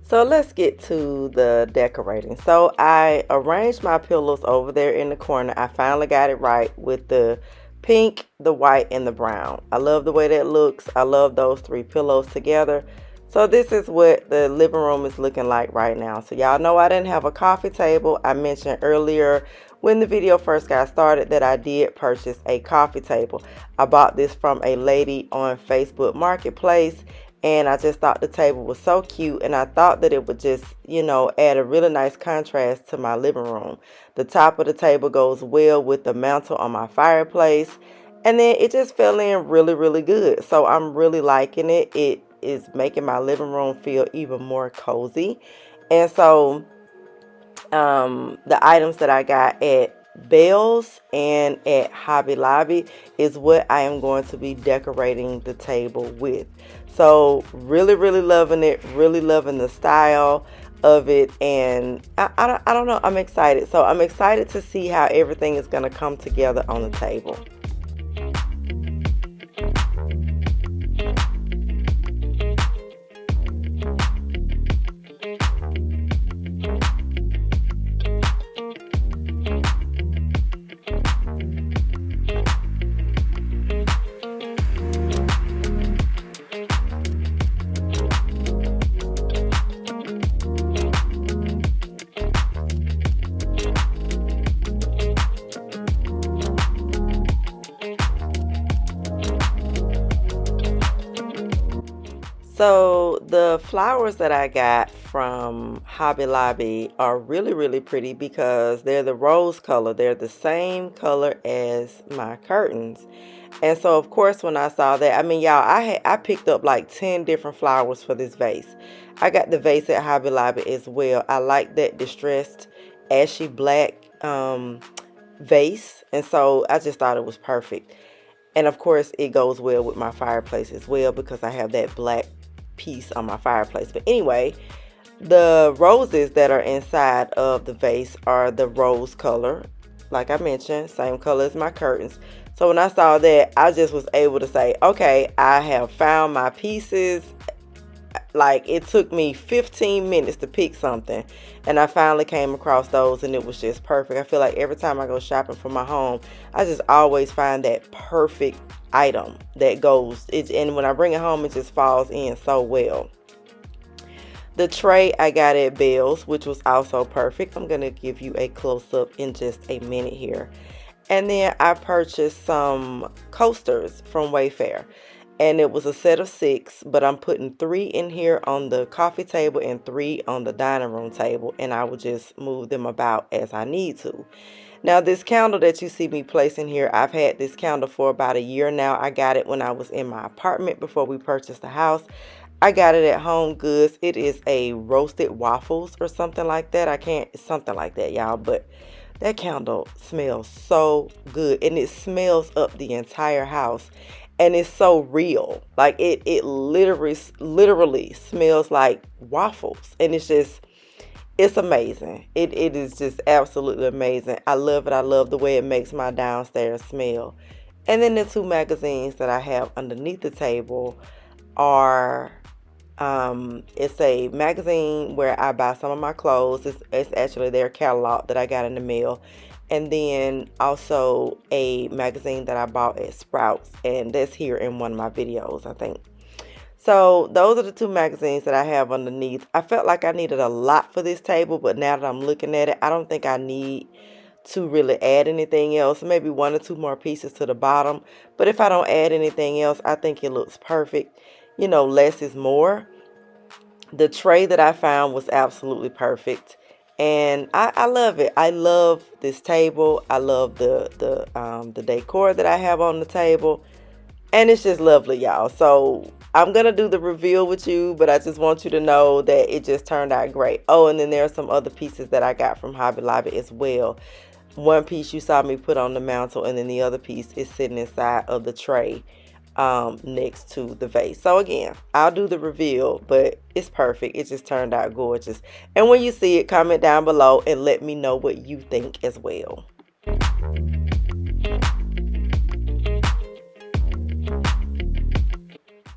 So let's get to the decorating. So I arranged my pillows over there in the corner. I finally got it right with the pink, the white, and the brown. I love the way that looks. I love those 3 pillows together. So this is what the living room is looking like right now. So y'all know I didn't have a coffee table. I mentioned earlier when the video first got started that I did purchase a coffee table. I bought this from a lady on Facebook Marketplace. And I just thought the table was so cute, and I thought that it would just, add a really nice contrast to my living room. The top of the table goes well with the mantle on my fireplace, and then it just fell in really, really good. So I'm really liking it. It is making my living room feel even more cozy. And so the items that I got at Bells and at Hobby Lobby is what I am going to be decorating the table with. So really, really loving it, really loving the style of it, and I don't know, I'm excited. So I'm excited to see how everything is going to come together on the table. So the flowers that I got from Hobby Lobby are really, really pretty because they're the rose color. They're the same color as my curtains. And so, of course, when I saw that, I mean, y'all, I picked up like 10 different flowers for this vase. I got the vase at Hobby Lobby as well. I like that distressed ashy black vase. And so I just thought it was perfect. And of course, it goes well with my fireplace as well because I have that black piece on my fireplace. But anyway, the roses that are inside of the vase are the rose color. Like I mentioned, same color as my curtains. So when I saw that, I just was able to say, okay, I have found my pieces. Like, it took me 15 minutes to pick something, and I finally came across those, and it was just perfect. I feel like every time I go shopping for my home, I just always find that perfect item that goes, and when I bring it home, it just falls in so well. The tray I got at Bells, which was also perfect. I'm going to give you a close-up in just a minute here. And then I purchased some coasters from Wayfair. And it was a set of 6, but I'm putting 3 in here on the coffee table and 3 on the dining room table. And I will just move them about as I need to. Now, this candle that you see me placing here, I've had this candle for about a year now. I got it when I was in my apartment before we purchased the house. I got it at Home Goods. It is a roasted waffles or something like that. Something like that, y'all. But that candle smells so good. And it smells up the entire house. And it's so real. Like, it literally smells like waffles. And it's amazing. It is just absolutely amazing. I love it. I love the way it makes my downstairs smell. And then the 2 magazines that I have underneath the table are... it's a magazine where I buy some of my clothes. It's actually their catalog that I got in the mail. And then also a magazine that I bought at Sprouts. And that's here in one of my videos, I think. So those are the 2 magazines that I have underneath. I felt like I needed a lot for this table. But now that I'm looking at it, I don't think I need to really add anything else. Maybe 1 or 2 more pieces to the bottom. But if I don't add anything else, I think it looks perfect. You know, less is more. The tray that I found was absolutely perfect. And I love it. I love this table. I love the decor that I have on the table. And it's just lovely, y'all. So I'm going to do the reveal with you, but I just want you to know that it just turned out great. Oh, and then there are some other pieces that I got from Hobby Lobby as well. One piece you saw me put on the mantle, and then the other piece is sitting inside of the tray next to the vase. So again, I'll do the reveal, but it's perfect. It just turned out gorgeous. And when you see it, comment down below and let me know what you think as well.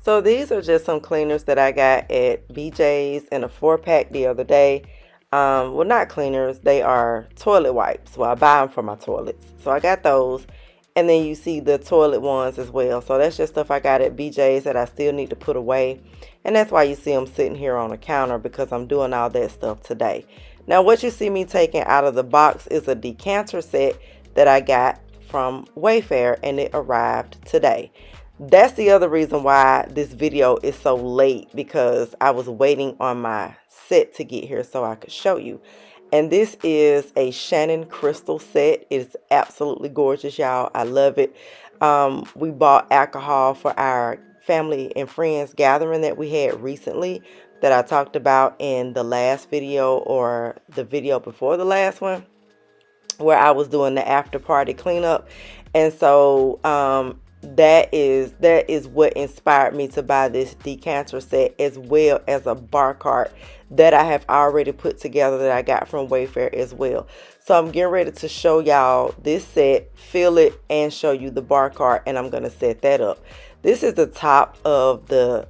So these are just some cleaners that I got at BJ's in a 4-pack the other day. Well, not cleaners, they are toilet wipes. Well, I buy them for my toilets. So I got those. And then you see the toilet ones as well. So that's just stuff I got at BJ's that I still need to put away. And that's why you see them sitting here on the counter, because I'm doing all that stuff today. Now what you see me taking out of the box is a decanter set that I got from Wayfair, and it arrived today. That's the other reason why this video is so late, because I was waiting on my set to get here so I could show you. And this is a Shannon crystal set. It's absolutely gorgeous, y'all. I love it. We bought alcohol for our family and friends gathering that we had recently that I talked about in the last video, or the video before the last one, where I was doing the after party cleanup. And so that is what inspired me to buy this decanter set, as well as a bar cart that I have already put together that I got from Wayfair as well. So I'm getting ready to show y'all this set, fill it, and show you the bar cart, and I'm going to set that up. This is the top of the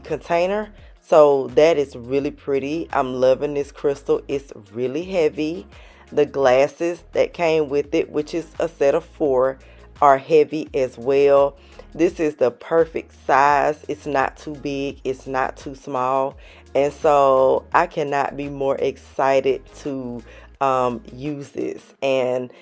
container. So that is really pretty. I'm loving this crystal. It's really heavy. The glasses that came with it, which is a set of 4, are heavy as well. This is the perfect size. It's not too big, it's not too small, and so I cannot be more excited to use this. And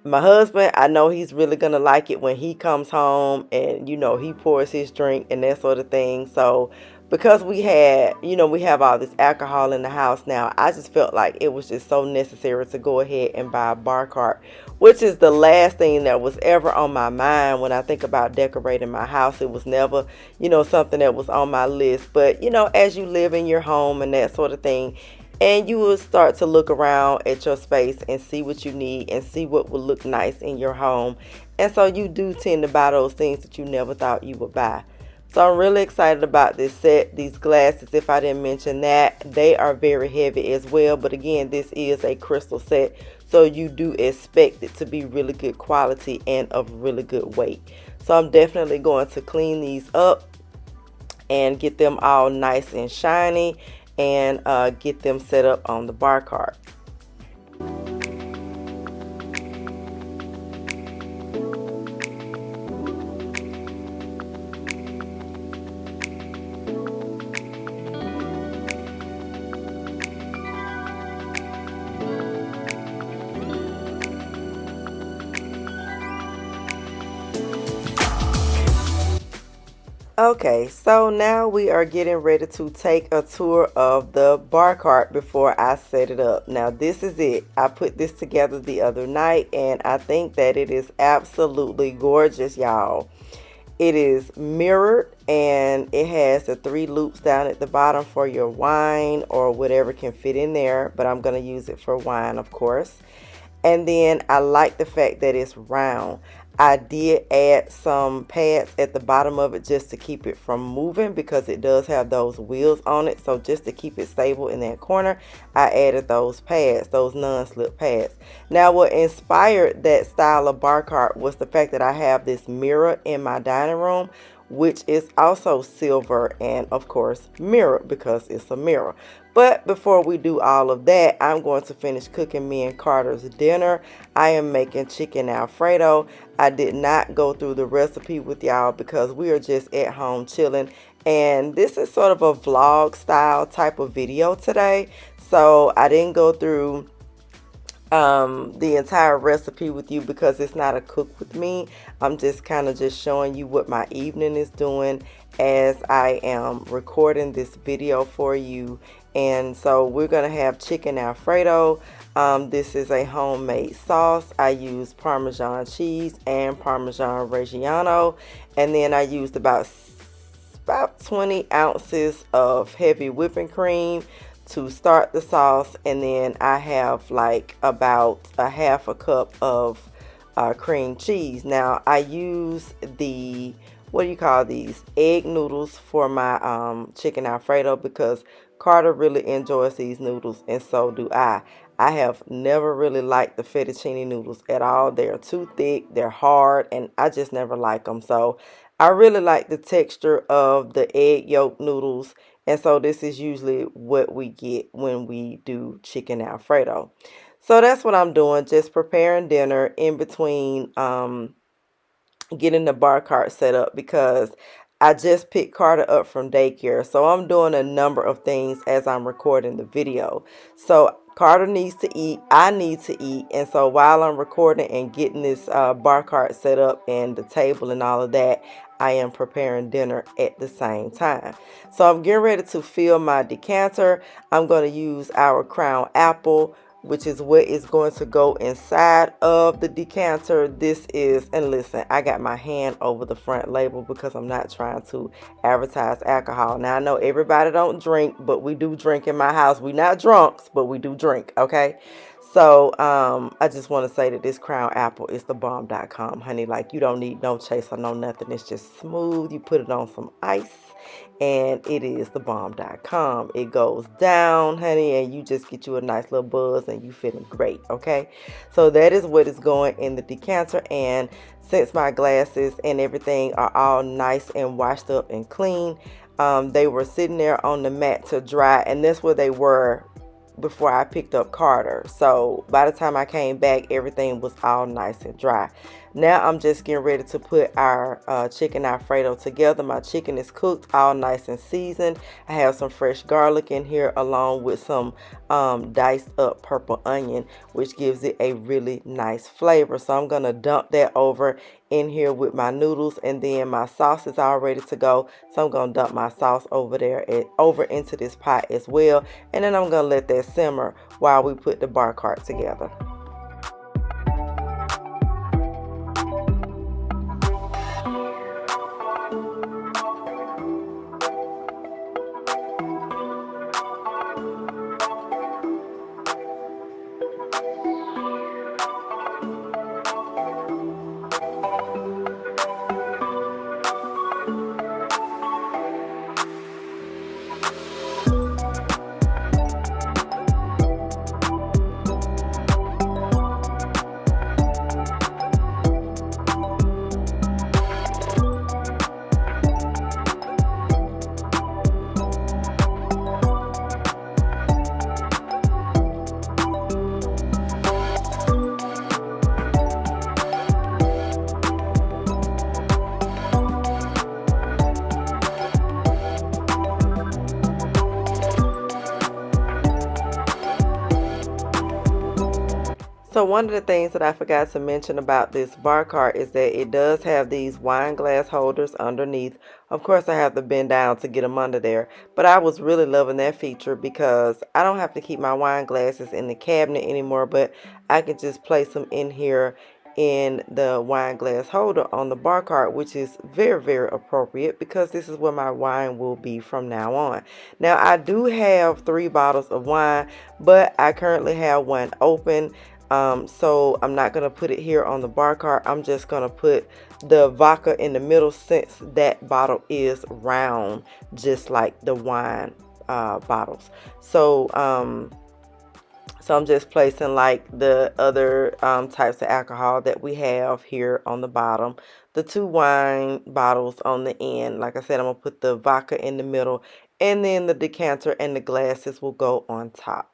my husband, I know he's really gonna like it when he comes home and, you know, he pours his drink and that sort of thing. So because we had, you know, we have all this alcohol in the house now, I just felt like it was just so necessary to go ahead and buy a bar cart, which is the last thing that was ever on my mind when I think about decorating my house. It was never, you know, something that was on my list. But, you know, as you live in your home and that sort of thing, and you will start to look around at your space and see what you need and see what will look nice in your home. And so you do tend to buy those things that you never thought you would buy. So I'm really excited about this set. These glasses, if I didn't mention that, they are very heavy as well. But again, this is a crystal set, so you do expect it to be really good quality and of really good weight. So I'm definitely going to clean these up and get them all nice and shiny, and get them set up on the bar cart. Okay, so now we are getting ready to take a tour of the bar cart before I set it up. Now this is it. I put this together the other night, and I think that it is absolutely gorgeous, y'all. It is mirrored, and it has the 3 loops down at the bottom for your wine or whatever can fit in there, but I'm going to use it for wine, of course. And then I like the fact that it's round. I did add some pads at the bottom of it just to keep it from moving, because it does have those wheels on it. So just to keep it stable in that corner, I added those pads, those non-slip pads. Now what inspired that style of bar cart was the fact that I have this mirror in my dining room, which is also silver and of course mirrored because it's a mirror. But before we do all of that, I'm going to finish cooking me and Carter's dinner. I am making chicken Alfredo. I did not go through the recipe with y'all because we are just at home chilling. And this is sort of a vlog style type of video today. So I didn't go through the entire recipe with you because it's not a cook with me. I'm just kind of just showing you what my evening is doing as I am recording this video for you And so we're going to have chicken Alfredo. This is a homemade sauce. I use Parmesan cheese and Parmesan Reggiano. And then I used about 20 ounces of heavy whipping cream to start the sauce. And then I have like about a half a cup of cream cheese. Now I use the, what do you call these, egg noodles for my chicken Alfredo, because Carter really enjoys these noodles, and so do I. I have never really liked the fettuccine noodles at all. They're too thick, they're hard, and I just never like them. So I really like the texture of the egg yolk noodles, and so this is usually what we get when we do chicken Alfredo. So that's what I'm doing, just preparing dinner in between getting the bar cart set up, because I just picked Carter up from daycare. So I'm doing a number of things as I'm recording the video. So Carter needs to eat, I need to eat, and so while I'm recording and getting this bar cart set up and the table and all of that, I am preparing dinner at the same time. So I'm getting ready to fill my decanter. I'm going to use our Crown Apple, which is what is going to go inside of the decanter. This is, and listen, I got my hand over the front label because I'm not trying to advertise alcohol. Now I know everybody don't drink, but we do drink in my house. We not drunks, but we do drink, okay? So I just want to say that this Crown Apple is the bomb.com, honey. Like, you don't need no chaser, no nothing. It's just smooth. You put it on some ice and it is the bomb.com. It goes down, honey, and you just get you a nice little buzz and you feeling great, okay? So that is what is going in the decanter. And since my glasses and everything are all nice and washed up and clean, they were sitting there on the mat to dry, and that's where they were before I picked up Carter. So by the time I came back, everything was all nice and dry. Now I'm just getting ready to put our chicken Alfredo together. My chicken is cooked, all nice and seasoned. I have some fresh garlic in here along with some diced up purple onion, which gives it a really nice flavor. So I'm going to dump that over in here with my noodles, and then my sauce is all ready to go. So I'm going to dump my sauce over there over into this pot as well. And then I'm going to let that simmer while we put the bar cart together. So one of the things that I forgot to mention about this bar cart is that it does have these wine glass holders underneath. Of course, I have to bend down to get them under there, but I was really loving that feature because I don't have to keep my wine glasses in the cabinet anymore, but I can just place them in here in the wine glass holder on the bar cart, which is very, very appropriate because this is where my wine will be from now on. Now, I do have 3 bottles of wine, but I currently have one open. So I'm not going to put it here on the bar cart. I'm just going to put the vodka in the middle since that bottle is round, just like the wine bottles. So I'm just placing like the other types of alcohol that we have here on the bottom. The 2 wine bottles on the end. Like I said, I'm going to put the vodka in the middle, and then the decanter and the glasses will go on top.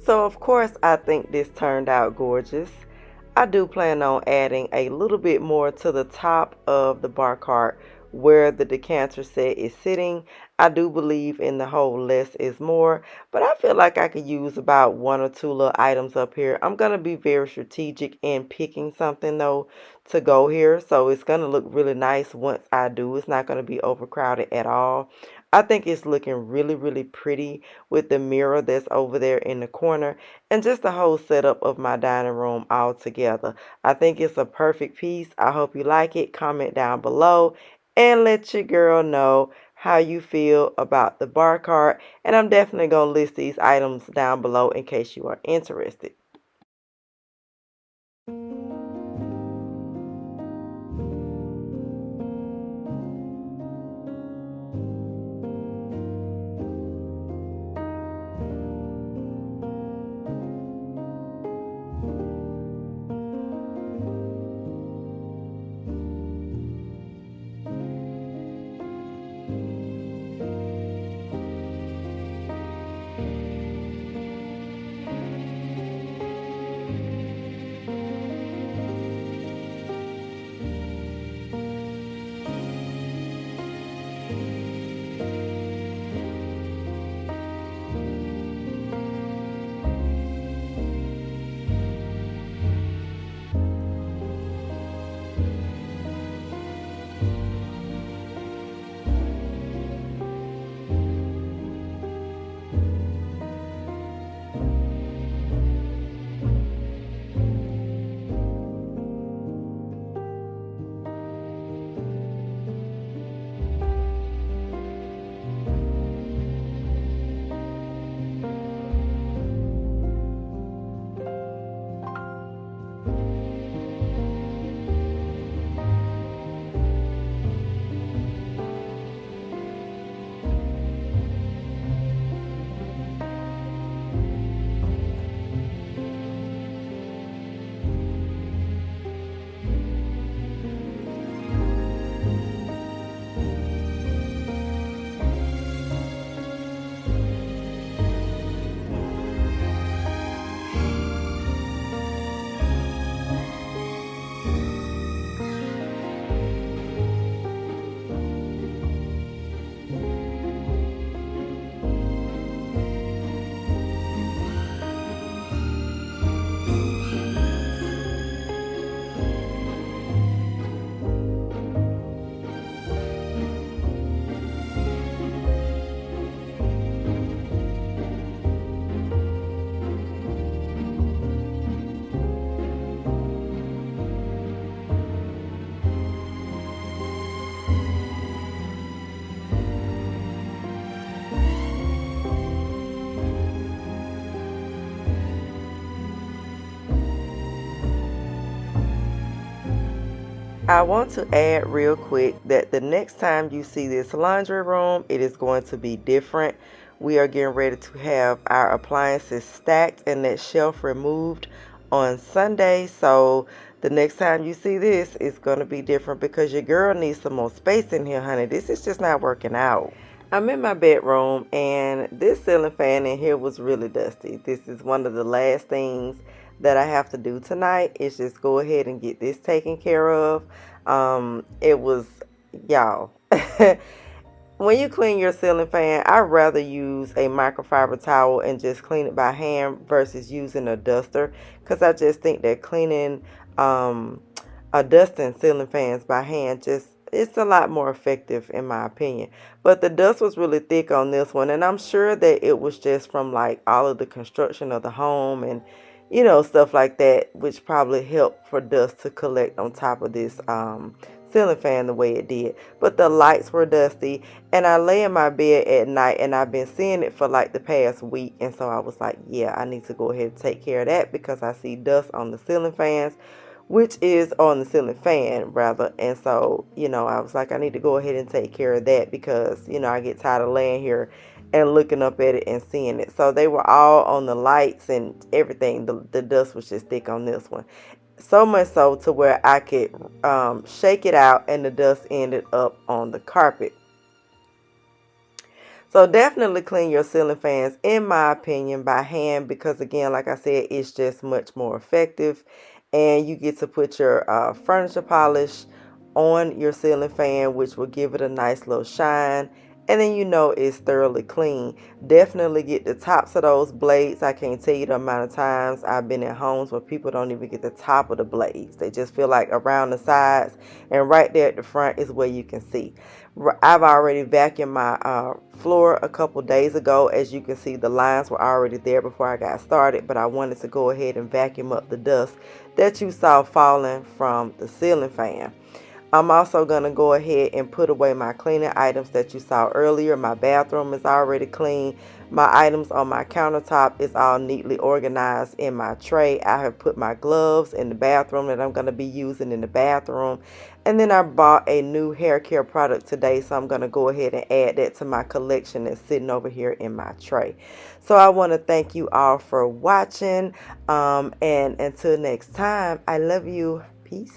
So of course I think this turned out gorgeous. I do plan on adding a little bit more to the top of the bar cart where the decanter set is sitting. I do believe in the whole less is more, but I feel like I could use about one or two little items up here. I'm going to be very strategic in picking something though to go here, so it's going to look really nice once I do. It's not going to be overcrowded at all. I think it's looking really, really pretty with the mirror that's over there in the corner and just the whole setup of my dining room all together. I think it's a perfect piece. I hope you like it. Comment down below and let your girl know how you feel about the bar cart. And I'm definitely going to list these items down below in case you are interested. I want to add real quick that the next time you see this laundry room, it is going to be different. We are getting ready to have our appliances stacked and that shelf removed on Sunday. So the next time you see this, it's going to be different because your girl needs some more space in here, honey. This is just not working out. I'm in my bedroom and this ceiling fan in here was really dusty. This is one of the last things that I have to do tonight is just go ahead and get this taken care of. It was, y'all, when you clean your ceiling fan, I'd rather use a microfiber towel and just clean it by hand versus using a duster, because I just think that cleaning a dusting ceiling fans by hand it's a lot more effective in my opinion. But the dust was really thick on this one, and I'm sure that it was just from like all of the construction of the home and stuff like that, which probably helped for dust to collect on top of this ceiling fan the way it did. But the lights were dusty, and I lay in my bed at night and I've been seeing it for like the past week, and so I was like, yeah, I need to go ahead and take care of that because I see dust on the ceiling fans, which is on the ceiling fan rather. And so I was like, I need to go ahead and take care of that because I get tired of laying here and looking up at it and seeing it. So they were all on the lights and everything. The dust was just thick on this one, so much so to where I could shake it out and the dust ended up on the carpet. So definitely clean your ceiling fans, in my opinion, by hand, because again, like I said, it's just much more effective, and you get to put your furniture polish on your ceiling fan, which will give it a nice little shine, and then you know it's thoroughly clean. Definitely get the tops of those blades. I can't tell you the amount of times I've been in homes where people don't even get the top of the blades. They just feel like around the sides, and right there at the front is where you can see. I've already vacuumed my floor a couple days ago. As you can see, the lines were already there before I got started, but I wanted to go ahead and vacuum up the dust that you saw falling from the ceiling fan. I'm also going to go ahead and put away my cleaning items that you saw earlier. My bathroom is already clean. My items on my countertop is all neatly organized in my tray. I have put my gloves in the bathroom that I'm going to be using in the bathroom. And then I bought a new hair care product today, so I'm going to go ahead and add that to my collection that's sitting over here in my tray. So I want to thank you all for watching. And until next time, I love you. Peace.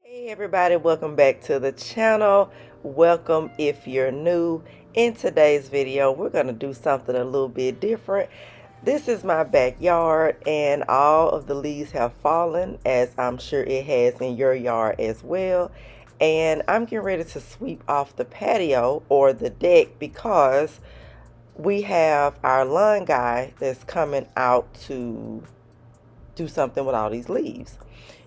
Hey everybody, welcome back to the channel. Welcome if you're new. In today's video, we're going to do something a little bit different. This is my backyard, and all of the leaves have fallen, as I'm sure it has in your yard as well. And I'm getting ready to sweep off the patio or the deck because we have our lawn guy that's coming out to do something with all these leaves.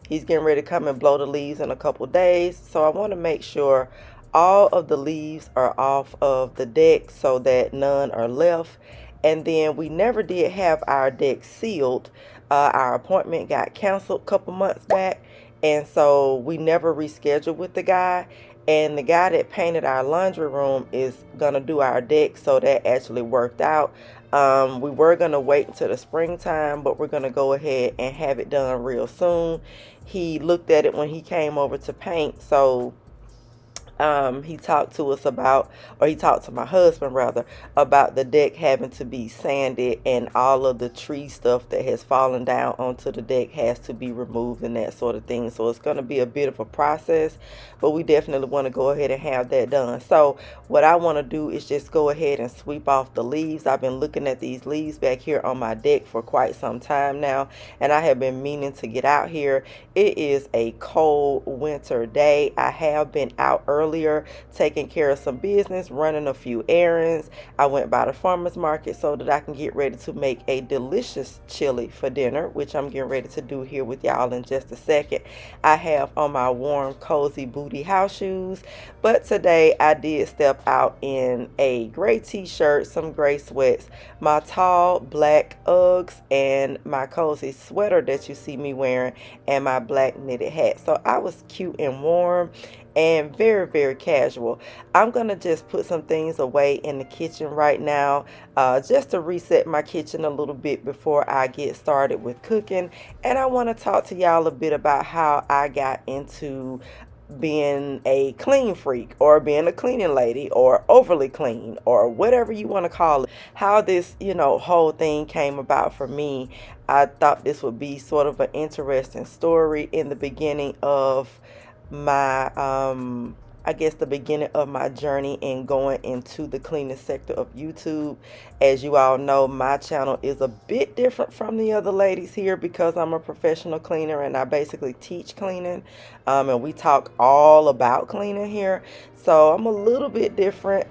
He's getting ready to come and blow the leaves in a couple days, so I want to make sure all of the leaves are off of the deck so that none are left. And then we never did have our deck sealed. Our appointment got canceled a couple months back, and so we never rescheduled with the guy. And the guy that painted our laundry room is gonna do our deck, so that actually worked out. We were gonna wait until the springtime, but we're gonna go ahead and have it done real soon. He looked at it when he came over to paint, so he talked to us about, or he talked to my husband rather, about the deck having to be sanded, and all of the tree stuff that has fallen down onto the deck has to be removed and that sort of thing. So it's going to be a bit of a process, but we definitely want to go ahead and have that done. So what I want to do is just go ahead and sweep off the leaves. I've been looking at these leaves back here on my deck for quite some time now, and I have been meaning to get out here. It is a cold winter day. I have been out earlier taking care of some business, running a few errands. I went by the farmer's market so that I can get ready to make a delicious chili for dinner, which I'm getting ready to do here with y'all in just a second. I have on my warm, cozy booty house shoes, but today I did step out in a gray t-shirt, some gray sweats, my tall black Uggs, and my cozy sweater that you see me wearing, and my black knitted hat. So I was cute and warm and very, very casual. I'm gonna just put some things away in the kitchen right now, just to reset my kitchen a little bit before I get started with cooking. And I want to talk to y'all a bit about how I got into being a clean freak, or being a cleaning lady, or overly clean, or whatever you want to call it. How this, whole thing came about for me. I thought this would be sort of an interesting story in the beginning of my I guess the beginning of my journey in going into the cleaning sector of YouTube. As you all know, my channel is a bit different from the other ladies here because I'm a professional cleaner and I basically teach cleaning, and we talk all about cleaning here. So I'm a little bit different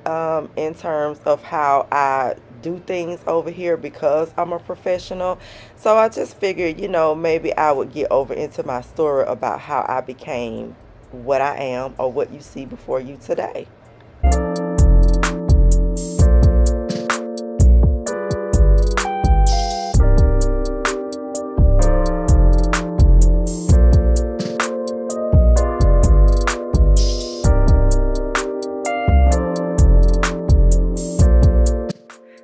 in terms of how I do things over here because I'm a professional. So I just figured, maybe I would get over into my story about how I became what I am, or what you see before you today.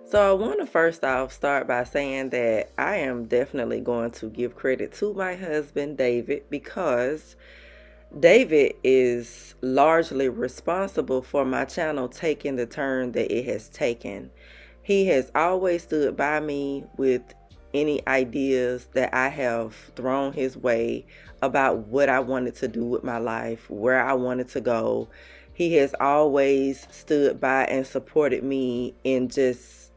So I want to first off start by saying that I am definitely going to give credit to my husband, David, because David is largely responsible for my channel taking the turn that it has taken. He has always stood by me with any ideas that I have thrown his way about what I wanted to do with my life, where I wanted to go. He has always stood by and supported me in just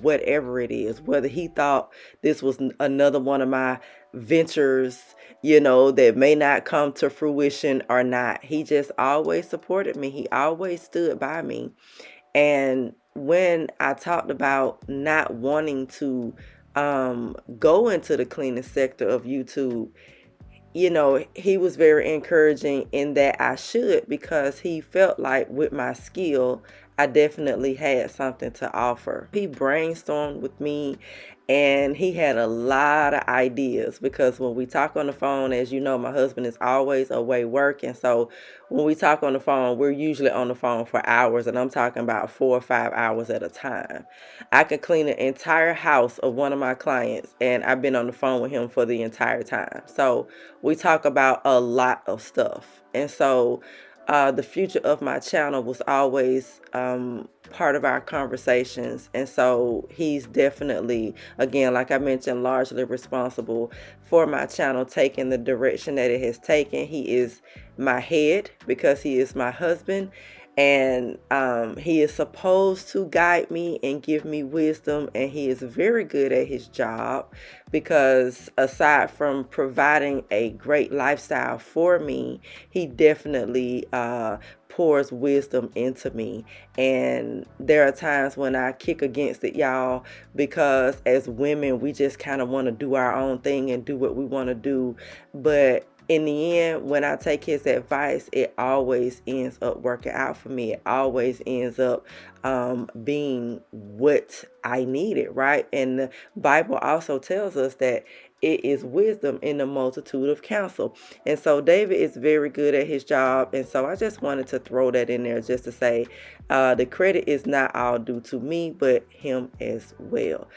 whatever it is, whether he thought this was another one of my ventures, that may not come to fruition or not. He just always supported me. He always stood by me. And when I talked about not wanting to go into the cleaning sector of YouTube, he was very encouraging in that I should, because he felt like with my skill, I definitely had something to offer. He brainstormed with me, and he had a lot of ideas, because when we talk on the phone, as you know, my husband is always away working. So when we talk on the phone, we're usually on the phone for hours, and I'm talking about 4 or 5 hours at a time. I could clean an entire house of one of my clients, and I've been on the phone with him for the entire time. So we talk about a lot of stuff. And so the future of my channel was always part of our conversations. And so he's definitely, again, like I mentioned, largely responsible for my channel taking the direction that it has taken. He is my head because he is my husband. And he is supposed to guide me and give me wisdom. And he is very good at his job, because aside from providing a great lifestyle for me, he definitely pours wisdom into me. And there are times when I kick against it, y'all, because as women, we just kind of want to do our own thing and do what we want to do. But in the end, when I take his advice, it always ends up working out for me. It always ends up being what I needed, right? And the Bible also tells us that it is wisdom in the multitude of counsel. And so David is very good at his job. And so I just wanted to throw that in there just to say the credit is not all due to me, but him as well.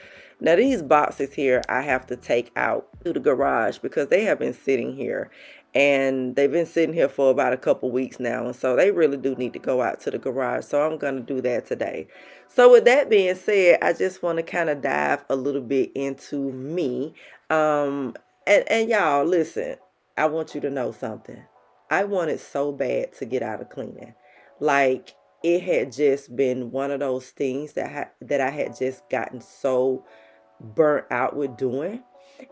Now, these boxes here, I have to take out to the garage because they have been sitting here, and they've been sitting here for about a couple weeks now. And so they really do need to go out to the garage. So I'm going to do that today. So with that being said, I just want to kind of dive a little bit into me. And y'all, listen, I want you to know something. I wanted so bad to get out of cleaning. Like, it had just been one of those things that I had just gotten so burnt out with doing.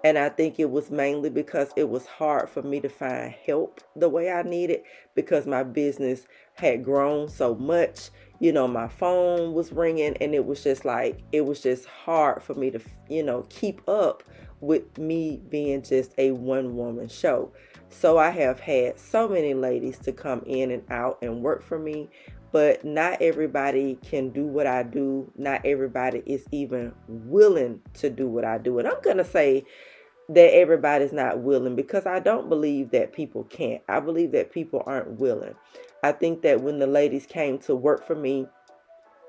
And I think it was mainly because it was hard for me to find help the way I needed, because my business had grown so much. My phone was ringing, and it was just hard for me to, keep up with me being just a one-woman show. So I have had so many ladies to come in and out and work for me, but not everybody can do what I do. Not everybody is even willing to do what I do. And I'm going to say that everybody's not willing, because I don't believe that people can't. I believe that people aren't willing. I think that when the ladies came to work for me,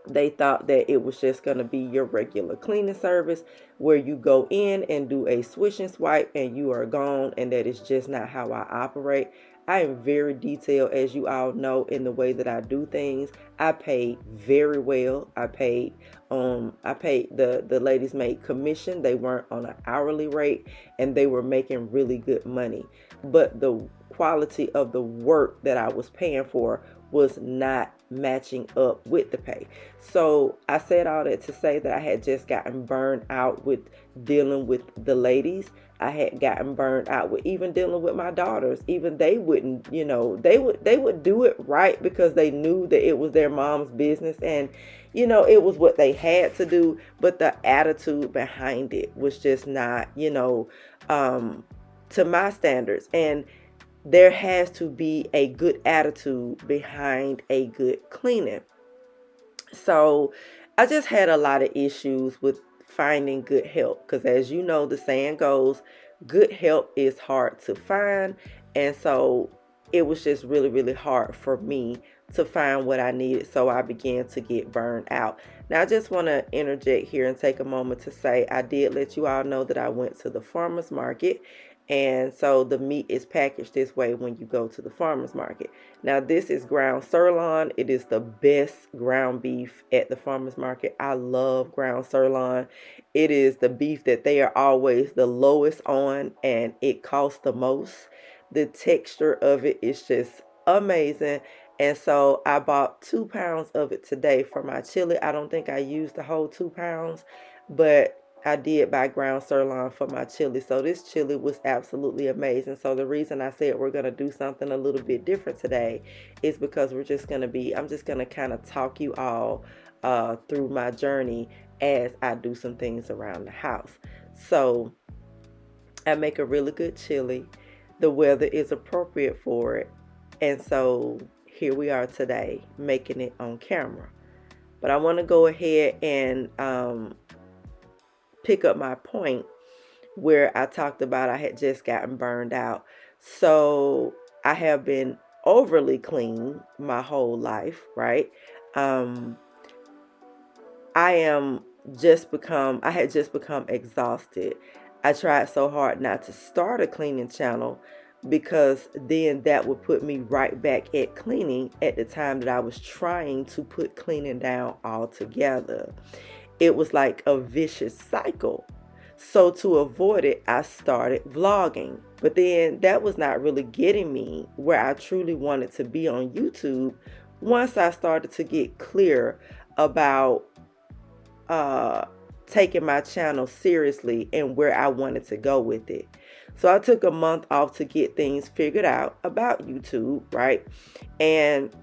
they thought that it was just going to be your regular cleaning service where you go in and do a swish and swipe and you are gone. And that is just not how I operate. I am very detailed, as you all know, in the way that I do things. I paid very well. I paid the ladies made commission. They weren't on an hourly rate, and they were making really good money. But the quality of the work that I was paying for was not matching up with the pay. So I said all that to say that I had just gotten burned out with dealing with the ladies. I had gotten burned out with even dealing with my daughters. Even they wouldn't, they would do it right because they knew that it was their mom's business, and it was what they had to do. But the attitude behind it was just not, to my standards. And there has to be a good attitude behind a good cleaning. So I just had a lot of issues with finding good help, because as you know, the saying goes, good help is hard to find. And so it was just really, really hard for me to find what I needed. So I began to get burned out. Now, I just want to interject here and take a moment to say I did let you all know that I went to the farmer's market, And so the meat is packaged this way when you go to the farmer's market. Now this is ground sirloin. It is the best ground beef at the farmer's market. I love ground sirloin. It is the beef that they are always the lowest on, and it costs the most. The texture of it is just amazing. And so I bought 2 pounds of it today for my chili. I don't think I used the whole 2 pounds, but I did buy ground sirloin for my chili. So this chili was absolutely amazing. So the reason I said we're going to do something a little bit different today is because I'm just going to kind of talk you all through my journey as I do some things around the house. So I make a really good chili. The weather is appropriate for it. And so here we are today making it on camera. But I want to go ahead and pick up my point where I talked about I had just gotten burned out. So I have been overly clean my whole life, right? I had just become exhausted. I tried so hard not to start a cleaning channel because then that would put me right back at cleaning at the time that I was trying to put cleaning down altogether. It was like a vicious cycle. So to avoid it, I started vlogging. But then that was not really getting me where I truly wanted to be on YouTube once I started to get clear about taking my channel seriously and where I wanted to go with it. So I took a month off to get things figured out about YouTube, right? And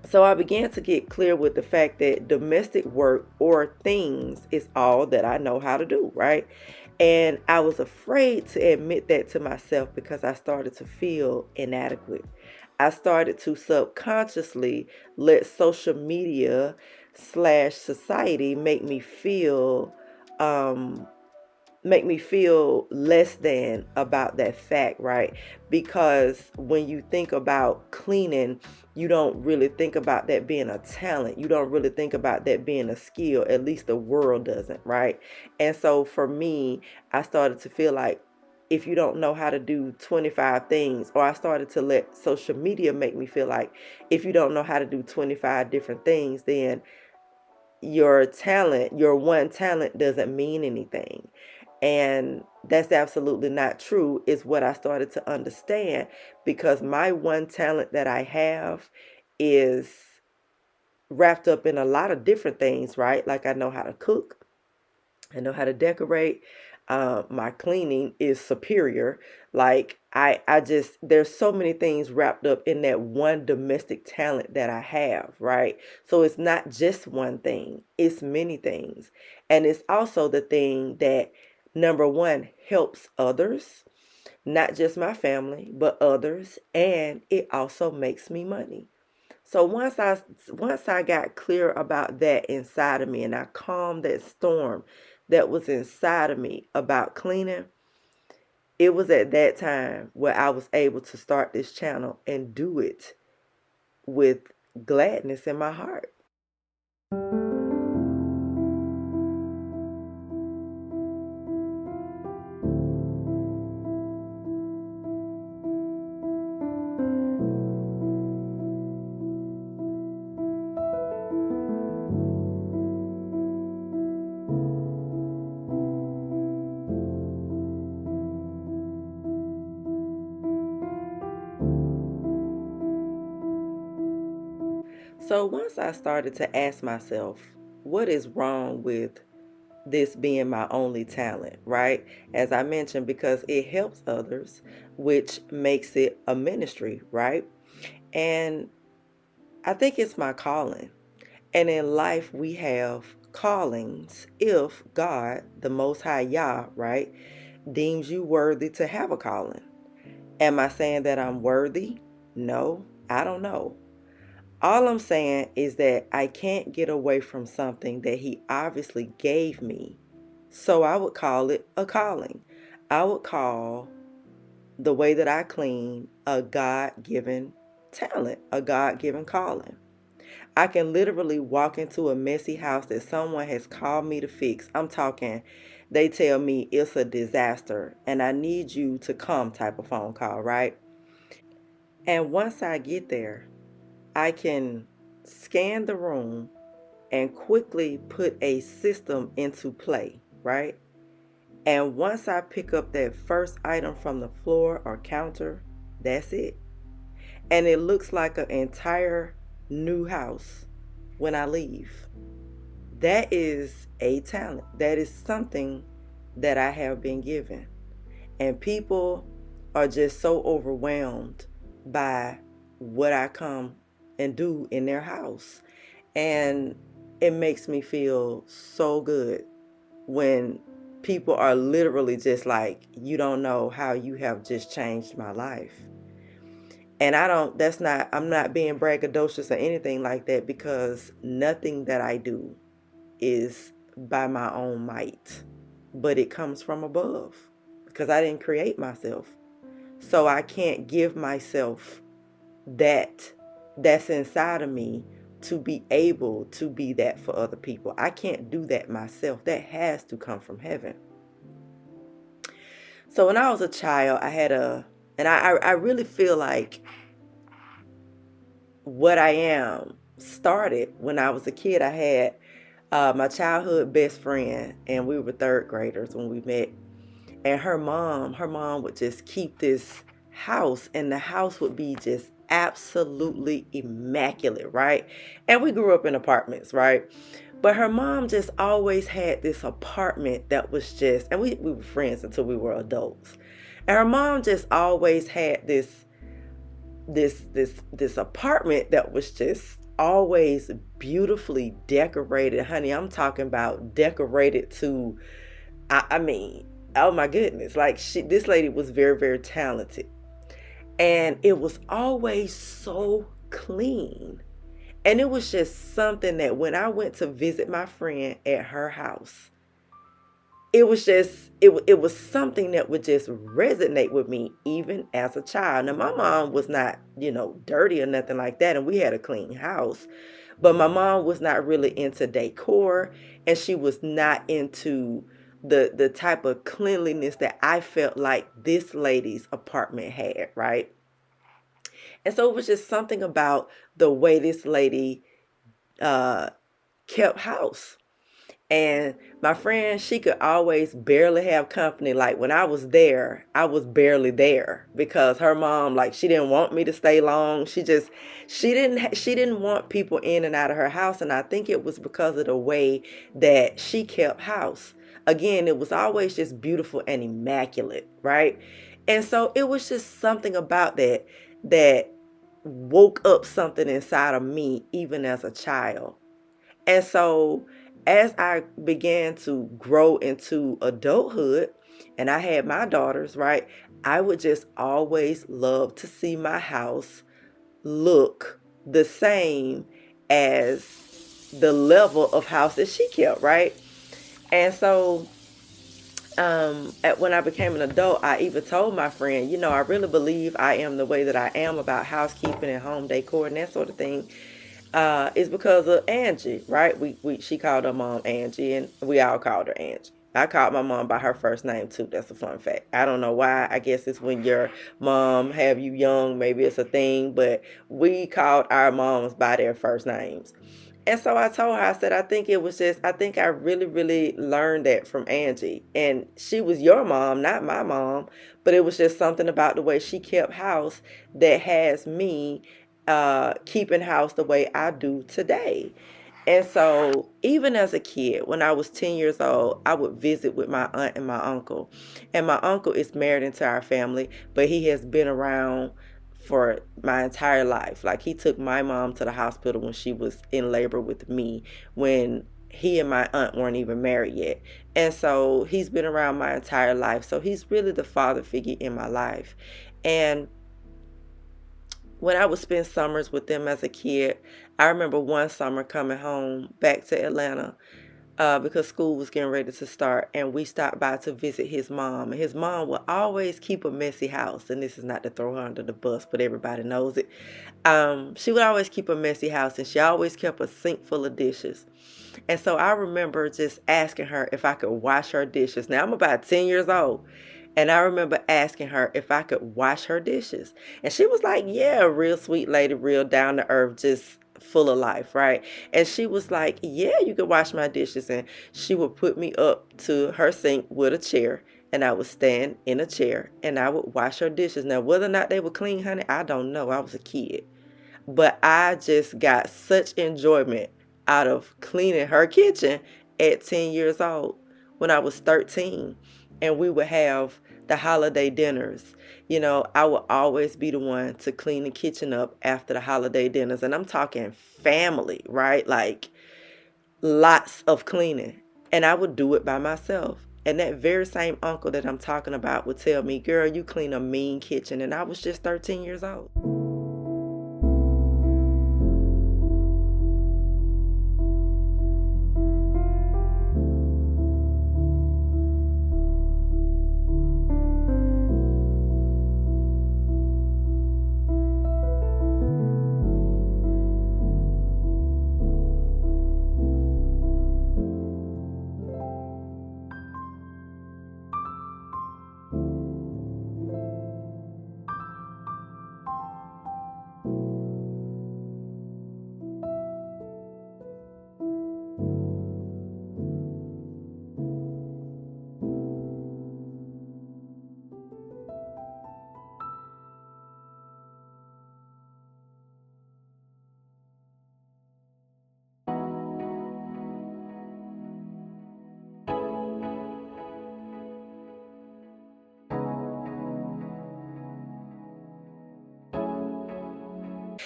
so I began to get clear with the fact that domestic work or things is all that I know how to do, right? And I was afraid to admit that to myself because I started to feel inadequate. I started to subconsciously let social media / society make me feel less than about that fact, right? Because when you think about cleaning, you don't really think about that being a talent. You don't really think about that being a skill. At least the world doesn't, right? And so for me, I started to feel like if you don't know how to do 25 things, or I started to let social media make me feel like if you don't know how to do 25 different things, then your one talent doesn't mean anything. And that's absolutely not true, is what I started to understand, because my one talent that I have is wrapped up in a lot of different things, right? Like I know how to cook, I know how to decorate. My cleaning is superior. Like there's so many things wrapped up in that one domestic talent that I have, right? So it's not just one thing, it's many things. And it's also the thing that, number one, helps others, not just my family, but others. And it also makes me money. So once I got clear about that inside of me, and I calmed that storm that was inside of me about cleaning, it was at that time where I was able to start this channel and do it with gladness in my heart. So once I started to ask myself, what is wrong with this being my only talent, right? As I mentioned, because it helps others, which makes it a ministry, right? And I think it's my calling. And in life, we have callings if God, the Most High Yah, right, deems you worthy to have a calling. Am I saying that I'm worthy? No, I don't know. All I'm saying is that I can't get away from something that He obviously gave me. So I would call it a calling. I would call the way that I clean a God-given talent, a God-given calling. I can literally walk into a messy house that someone has called me to fix. I'm talking, they tell me it's a disaster and I need you to come type of phone call, right? And once I get there, I can scan the room and quickly put a system into play, right? And once I pick up that first item from the floor or counter, that's it. And it looks like an entire new house when I leave. That is a talent. That is something that I have been given. And people are just so overwhelmed by what I come and do in their house. And it makes me feel so good when people are literally just like, you don't know how you have just changed my life. And I'm not being braggadocious or anything like that, because nothing that I do is by my own might, but it comes from above, because I didn't create myself. So I can't give myself that's inside of me to be able to be that for other people. I can't do that myself. That has to come from heaven. So when I was a child, I really feel like what I am started when I was a kid. I had my childhood best friend, and we were third graders when we met. And her mom would just keep this house, and the house would be just absolutely immaculate, right? And we grew up in apartments, right? But her mom just always had this apartment that was just, and we were friends until we were adults. And her mom just always had this apartment that was just always beautifully decorated. Honey, I'm talking about decorated to, I mean, oh my goodness. Like this lady was very, very talented. And it was always so clean. And it was just something that when I went to visit my friend at her house, it was something that would just resonate with me even as a child. Now, my mom was not, dirty or nothing like that, and we had a clean house. But my mom was not really into decor, and she was not into the type of cleanliness that I felt like this lady's apartment had, right? And so it was just something about the way this lady kept house. And my friend, she could always barely have company. Like when I was there, I was barely there because her mom, like, she didn't want me to stay long. She didn't want people in and out of her house. And I think it was because of the way that she kept house. Again, it was always just beautiful and immaculate, right? And so it was just something about that woke up something inside of me even as a child. And so as I began to grow into adulthood and I had my daughters, right, I would just always love to see my house look the same as the level of house that she kept, right? And so when I became an adult, I even told my friend, I really believe I am the way that I am about housekeeping and home decor and that sort of thing. Is because of Angie, right? She called her mom Angie, and we all called her Angie. I called my mom by her first name too. That's a fun fact. I don't know why. I guess it's when your mom have you young, maybe it's a thing, but we called our moms by their first names. And so I told her, I said, I think I really, really learned that from Angie. And she was your mom, not my mom, but it was just something about the way she kept house that has me keeping house the way I do today. And so even as a kid, when I was 10 years old, I would visit with my aunt and my uncle. And my uncle is married into our family, but he has been around for my entire life. Like, he took my mom to the hospital when she was in labor with me, when he and my aunt weren't even married yet. And so he's been around my entire life. So he's really the father figure in my life. And when I would spend summers with them as a kid, I remember one summer coming home back to Atlanta. because school was getting ready to start, and we stopped by to visit his mom. And his mom would always keep a messy house, and this is not to throw her under the bus, but everybody knows it. She would always keep a messy house, and she always kept a sink full of dishes. And so I remember just asking her if I could wash her dishes. Now I'm about 10 years old. And I remember asking her if I could wash her dishes. And she was like, yeah, real sweet lady, real down to earth, just full of life, right? And she was like, yeah, you could wash my dishes. And she would put me up to her sink with a chair. And I would stand in a chair and I would wash her dishes. Now, whether or not they were clean, honey, I don't know. I was a kid. But I just got such enjoyment out of cleaning her kitchen at 10 years old. When I was 13 and we would have the holiday dinners, you know, I would always be the one to clean the kitchen up after the holiday dinners. And I'm talking family, right? Like lots of cleaning. And I would do it by myself. And that very same uncle that I'm talking about would tell me, girl, you clean a mean kitchen. And I was just 13 years old.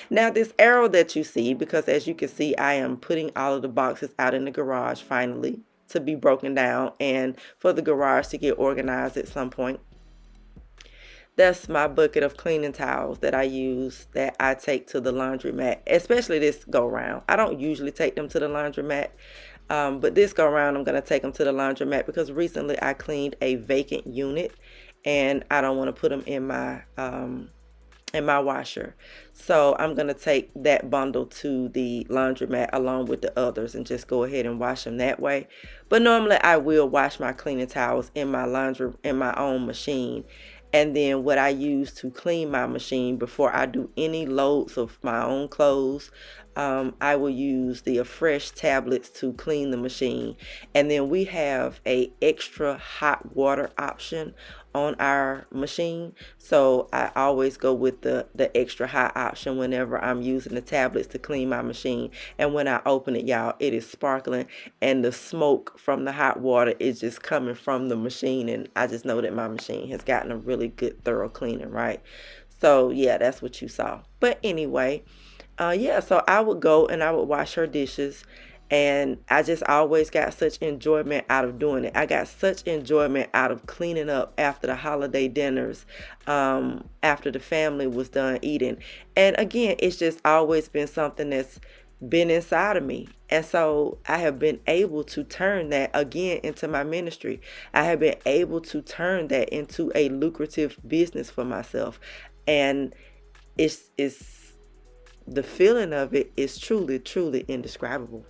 Now this arrow that you see, because as you can see, I am putting all of the boxes out in the garage finally to be broken down and for the garage to get organized at some point. That's my bucket of cleaning towels that I use, that I take to the laundromat, especially this go round. I don't usually take them to the laundromat, but this go round I'm going to take them to the laundromat because recently I cleaned a vacant unit and I don't want to put them in my washer. So I'm going to take that bundle to the laundromat along with the others and just go ahead and wash them that way. But normally I will wash my cleaning towels in my own machine. And then what I use to clean my machine before I do any loads of my own clothes, I will use the Fresh tablets to clean the machine. And then we have a extra hot water option on our machine, so I always go with the extra hot option whenever I'm using the tablets to clean my machine. And when I open it, y'all, it is sparkling and the smoke from the hot water is just coming from the machine, and I just know that my machine has gotten a really good thorough cleaning, right? So yeah, that's what you saw. But anyway, yeah, so I would go and I would wash her dishes. And I just always got such enjoyment out of doing it. I got such enjoyment out of cleaning up after the holiday dinners, after the family was done eating. And again, it's just always been something that's been inside of me. And so I have been able to turn that again into my ministry. I have been able to turn that into a lucrative business for myself. And it's the feeling of it is truly, truly indescribable.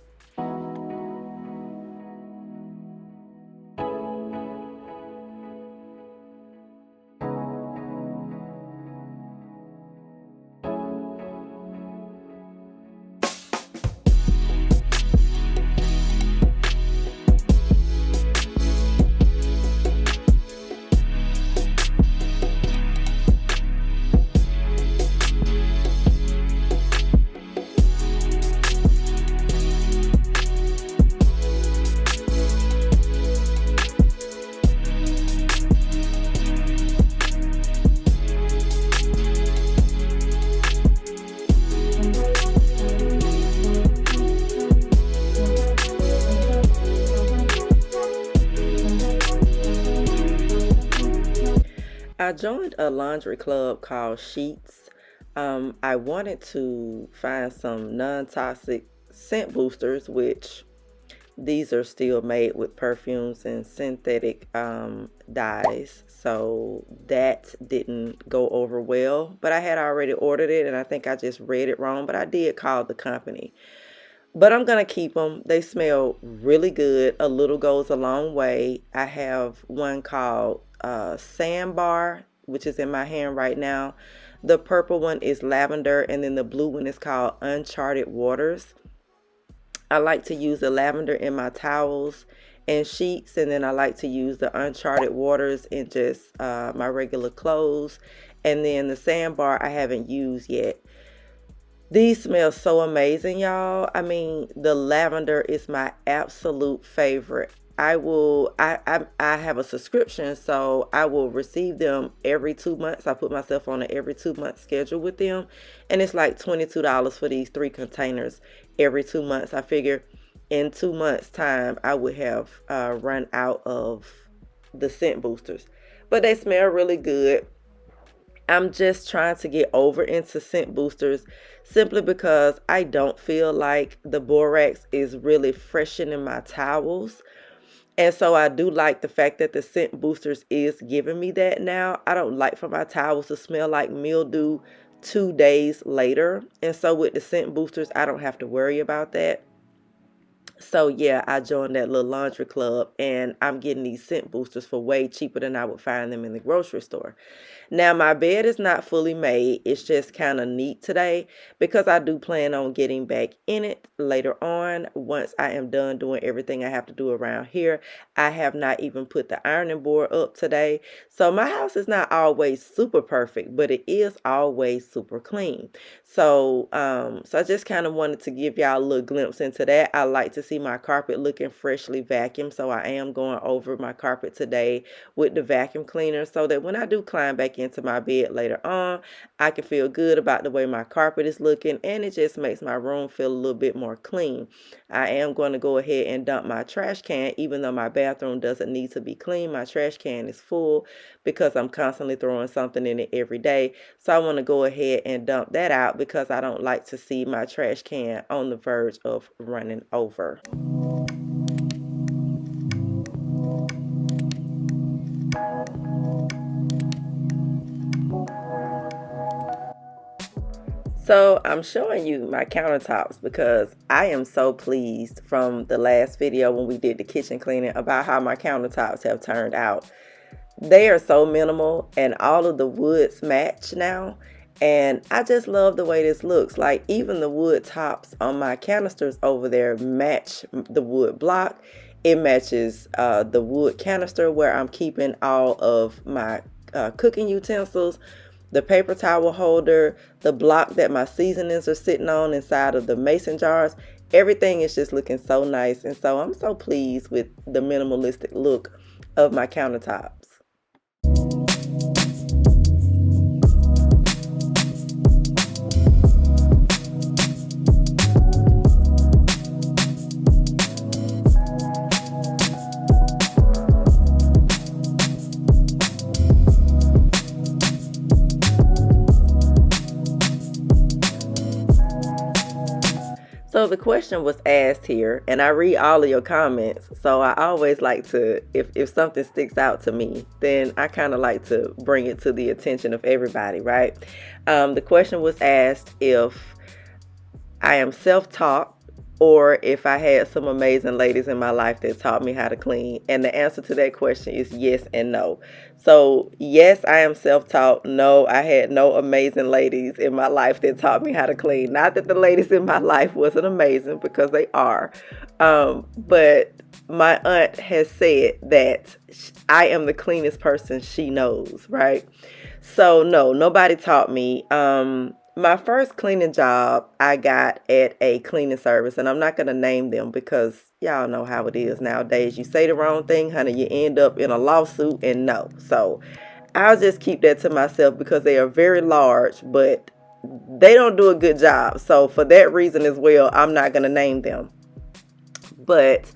I joined a laundry club called Sheets. I wanted to find some non-toxic scent boosters, which these are still made with perfumes and synthetic dyes, so that didn't go over well. But I had already ordered it, and I think I just read it wrong, but I did call the company. But I'm going to keep them. They smell really good. A little goes a long way. I have one called Sandbar, which is in my hand right now. The purple one is lavender, and then the blue one is called Uncharted Waters. I like to use the lavender in my towels and sheets, and then I like to use the Uncharted Waters in just my regular clothes. And then the Sandbar I haven't used yet. These smell so amazing, y'all. I mean, the lavender is my absolute favorite. I have a subscription, so I will receive them every 2 months. I put myself on an every 2 month schedule with them, and it's like $22 for these 3 containers every 2 months. I figure in 2 months time I would have run out of the scent boosters, but they smell really good. I'm just trying to get over into scent boosters simply because I don't feel like the borax is really freshening my towels. And so I do like the fact that the scent boosters is giving me that now. I don't like for my towels to smell like mildew 2 days later. And so with the scent boosters, I don't have to worry about that. So yeah, I joined that little laundry club, and I'm getting these scent boosters for way cheaper than I would find them in the grocery store. Now my bed is not fully made. It's just kind of neat today because I do plan on getting back in it later on once I am done doing everything I have to do around here. I have not even put the ironing board up today. So my house is not always super perfect, but it is always super clean. So I just kind of wanted to give y'all a little glimpse into that. I like to see my carpet looking freshly vacuumed, so I am going over my carpet today with the vacuum cleaner so that when I do climb back into my bed later on, I can feel good about the way my carpet is looking, and it just makes my room feel a little bit more clean. I am going to go ahead and dump my trash can. Even though my bathroom doesn't need to be clean, my trash can is full because I'm constantly throwing something in it every day. So I want to go ahead and dump that out because I don't like to see my trash can on the verge of running over. So I'm showing you my countertops because I am so pleased from the last video when we did the kitchen cleaning about how my countertops have turned out. They are so minimal and all of the woods match now. And I just love the way this looks. Like even the wood tops on my canisters over there match the wood block. It matches the wood canister where I'm keeping all of my cooking utensils, the paper towel holder, the block that my seasonings are sitting on inside of the mason jars. Everything is just looking so nice. And so I'm so pleased with the minimalistic look of my countertops. So the question was asked here, and I read all of your comments. So I always like to, if something sticks out to me, then I kind of like to bring it to the attention of everybody, right? The question was asked if I am self-taught or if I had some amazing ladies in my life that taught me how to clean. And the answer to that question is yes and no. So yes, I am self-taught. No, I had no amazing ladies in my life that taught me how to clean. Not that the ladies in my life wasn't amazing, because they are. But my aunt has said that I am the cleanest person she knows, right? So no, nobody taught me. My first cleaning job I got at a cleaning service, and I'm not going to name them because y'all know how it is nowadays. You say the wrong thing, honey, you end up in a lawsuit, and no. So I'll just keep that to myself because they are very large, but they don't do a good job. So for that reason as well, I'm not going to name them. But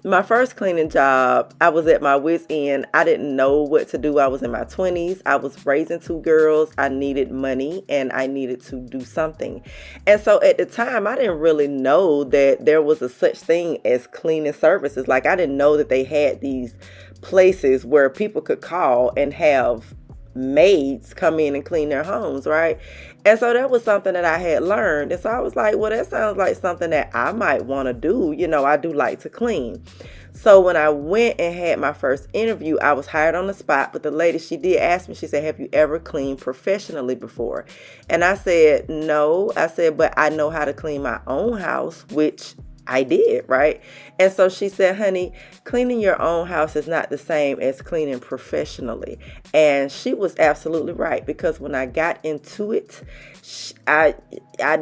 my first cleaning job, I was at my wit's end. I didn't know what to do. I was in my 20s. I was raising 2 girls. I needed money and I needed to do something. And so at the time, I didn't really know that there was a such thing as cleaning services. Like, I didn't know that they had these places where people could call and have maids come in and clean their homes, right? And so that was something that I had learned. And so I was like, well, that sounds like something that I might want to do. You know, I do like to clean. So when I went and had my first interview, I was hired on the spot. But the lady, she did ask me, she said, have you ever cleaned professionally before? And I said, no. I said, but I know how to clean my own house, which I did, right? And so she said, honey, cleaning your own house is not the same as cleaning professionally. And she was absolutely right, because when I got into it, I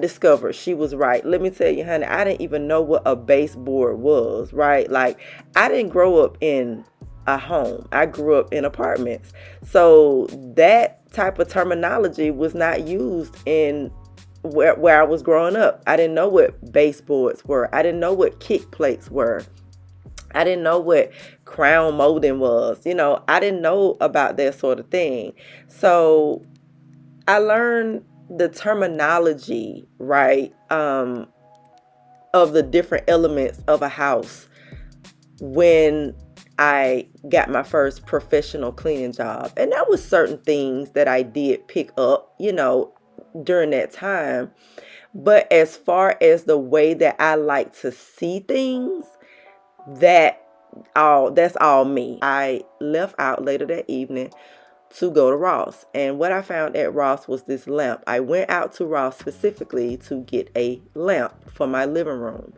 discovered she was right. Let me tell you, honey, I didn't even know what a baseboard was, right? Like, I didn't grow up in a home. I grew up in apartments. So that type of terminology was not used in where I was growing up. I didn't know what baseboards were. I didn't know what kick plates were. I didn't know what crown molding was. You know, I didn't know about that sort of thing. So I learned the terminology, right, of the different elements of a house when I got my first professional cleaning job. And that was certain things that I did pick up, you know, during that time. But as far as the way that I like to see things, that's all me. I left out later that evening to go to Ross, and what I found at Ross was this lamp. I went out to Ross specifically to get a lamp for my living room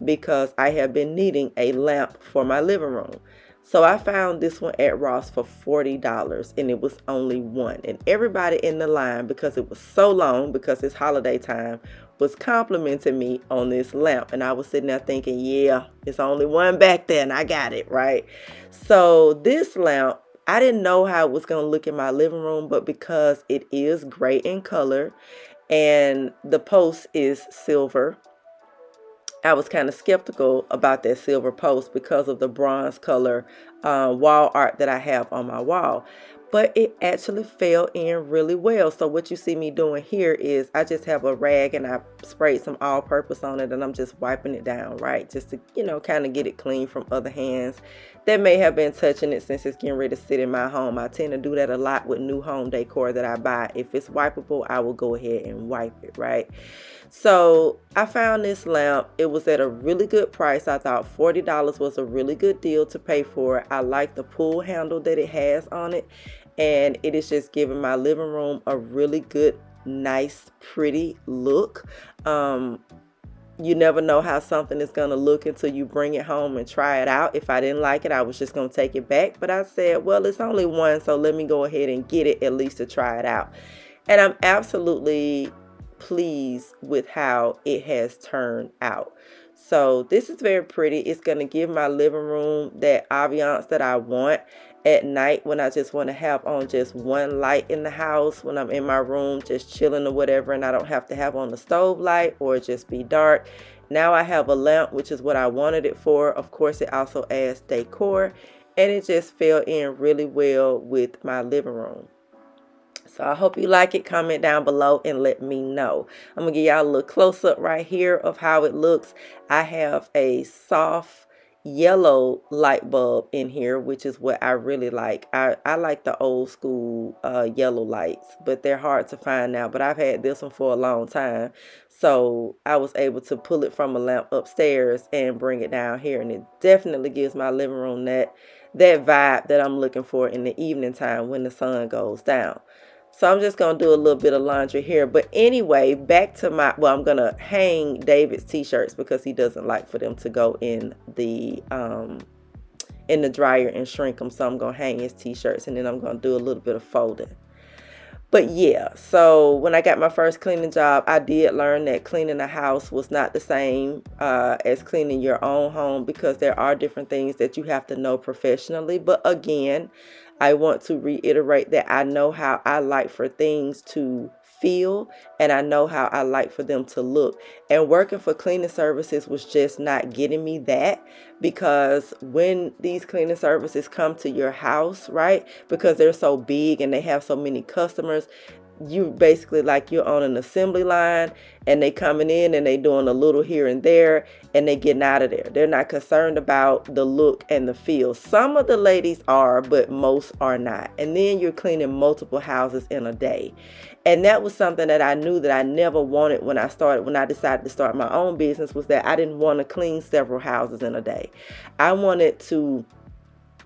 because I have been needing a lamp for my living room. So I found this one at Ross for $40, and it was only one. And everybody in the line, because it was so long, because it's holiday time, was complimenting me on this lamp. And I was sitting there thinking, yeah, it's only one back there and I got it, right? So this lamp, I didn't know how it was going to look in my living room, but because it is gray in color and the post is silver, I was kind of skeptical about that silver post because of the bronze color wall art that I have on my wall. But it actually fell in really well. So what you see me doing here is I just have a rag and I sprayed some all-purpose on it, and I'm just wiping it down, right? Just to, you know, kind of get it clean from other hands that may have been touching it since it's getting ready to sit in my home. I tend to do that a lot with new home decor that I buy. If it's wipeable, I will go ahead and wipe it, right? So I found this lamp. It was at a really good price. I thought $40 was a really good deal to pay for it. I like the pull handle that it has on it. And it is just giving my living room a really good, nice, pretty look. You never know how something is going to look until you bring it home and try it out. If I didn't like it, I was just going to take it back. But I said, well, it's only one, so let me go ahead and get it at least to try it out. And I'm absolutely pleased with how it has turned out. So this is very pretty. It's going to give my living room that ambiance that I want at night when I just want to have on just one light in the house, when I'm in my room just chilling or whatever, and I don't have to have on the stove light or just be dark. Now I have a lamp, which is what I wanted it for. Of course, it also adds decor, and it just fell in really well with my living room. So I hope you like it. Comment down below and let me know. I'm going to give y'all a little close up right here of how it looks. I have a soft yellow light bulb in here, which is what I really like. I like the old school yellow lights, but they're hard to find now. But I've had this one for a long time. So I was able to pull it from a lamp upstairs and bring it down here. And it definitely gives my living room that vibe that I'm looking for in the evening time when the sun goes down. So I'm just going to do a little bit of laundry here. But anyway, back to I'm going to hang David's t-shirts because he doesn't like for them to go in the dryer and shrink them. So I'm going to hang his t-shirts, and then I'm going to do a little bit of folding. But yeah, so when I got my first cleaning job, I did learn that cleaning a house was not the same as cleaning your own home, because there are different things that you have to know professionally. But again, I want to reiterate that I know how I like for things to feel, and I know how I like for them to look. And working for cleaning services was just not getting me that, because when these cleaning services come to your house, right, because they're so big and they have so many customers, you basically like you're on an assembly line, and they coming in and they doing a little here and there, and they getting out of there. They're not concerned about the look and the feel. Some of the ladies are, but most are not. And then you're cleaning multiple houses in a day. And that was something that I knew that I never wanted when I decided to start my own business, was that I didn't want to clean several houses in a day. I wanted to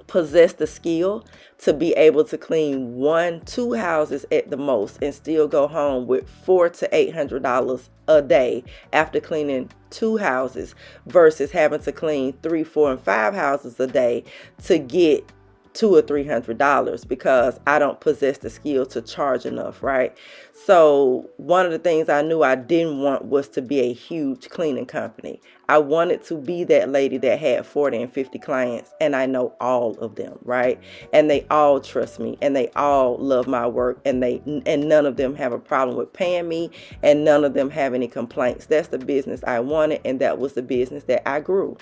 possess the skill to be able to clean 1-2 houses at the most and still go home with $400 to $800 a day after cleaning 2 houses, versus having to clean 3, 4, and 5 houses a day to get $200 or $300, because I don't possess the skill to charge enough, right? So one of the things I knew I didn't want was to be a huge cleaning company. I wanted to be that lady that had 40 and 50 clients, and I know all of them, right? And they all trust me, and they all love my work, and none of them have a problem with paying me, and none of them have any complaints. That's the business I wanted, and that was the business that I grew.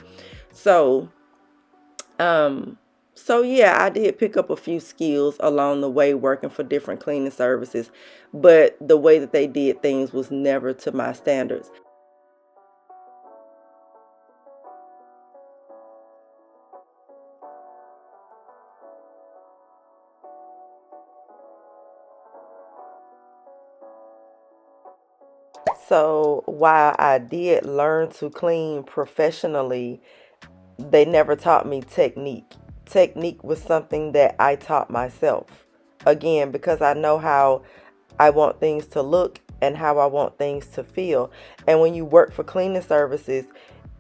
So yeah, I did pick up a few skills along the way working for different cleaning services, but the way that they did things was never to my standards. So while I did learn to clean professionally, they never taught me technique. Technique was something that I taught myself. Again, because I know how I want things to look and how I want things to feel. And when you work for cleaning services,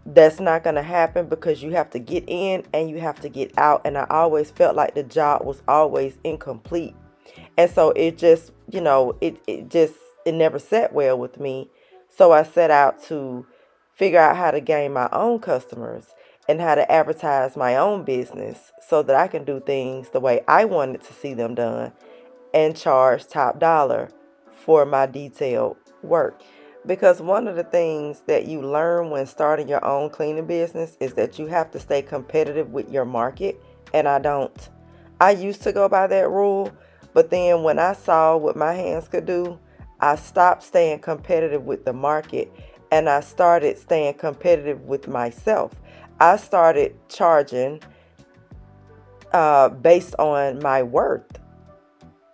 that's not going to happen, because you have to get in and you have to get out. And I always felt like the job was always incomplete. And so it just, it never sat well with me. So I set out to figure out how to gain my own customers and how to advertise my own business so that I can do things the way I wanted to see them done and charge top dollar for my detailed work. Because one of the things that you learn when starting your own cleaning business is that you have to stay competitive with your market, and I don't. I used to go by that rule, but then when I saw what my hands could do, I stopped staying competitive with the market, and I started staying competitive with myself. I started charging based on my worth.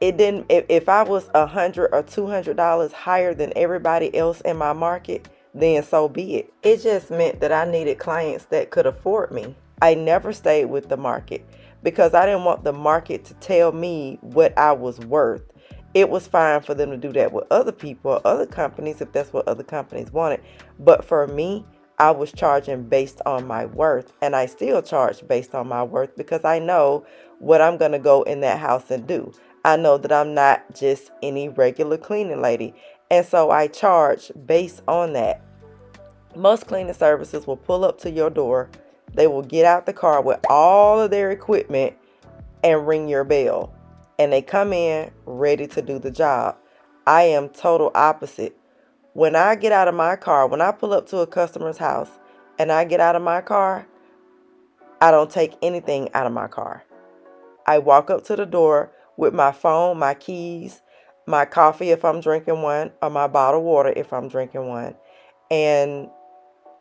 It didn't. If I was $100 or $200 higher than everybody else in my market, then so be it. It just meant that I needed clients that could afford me. I never stayed with the market because I didn't want the market to tell me what I was worth. It was fine for them to do that with other people, other companies, if that's what other companies wanted. But for me, I was charging based on my worth, and I still charge based on my worth because I know what I'm going to go in that house and do. I know that I'm not just any regular cleaning lady, and so I charge based on that. Most cleaning services will pull up to your door. They will get out the car with all of their equipment and ring your bell, and they come in ready to do the job. I am total opposite. When I get out of my car, when I pull up to a customer's house and I get out of my car, I don't take anything out of my car. I walk up to the door with my phone, my keys, my coffee if I'm drinking one, or my bottled water if I'm drinking one. And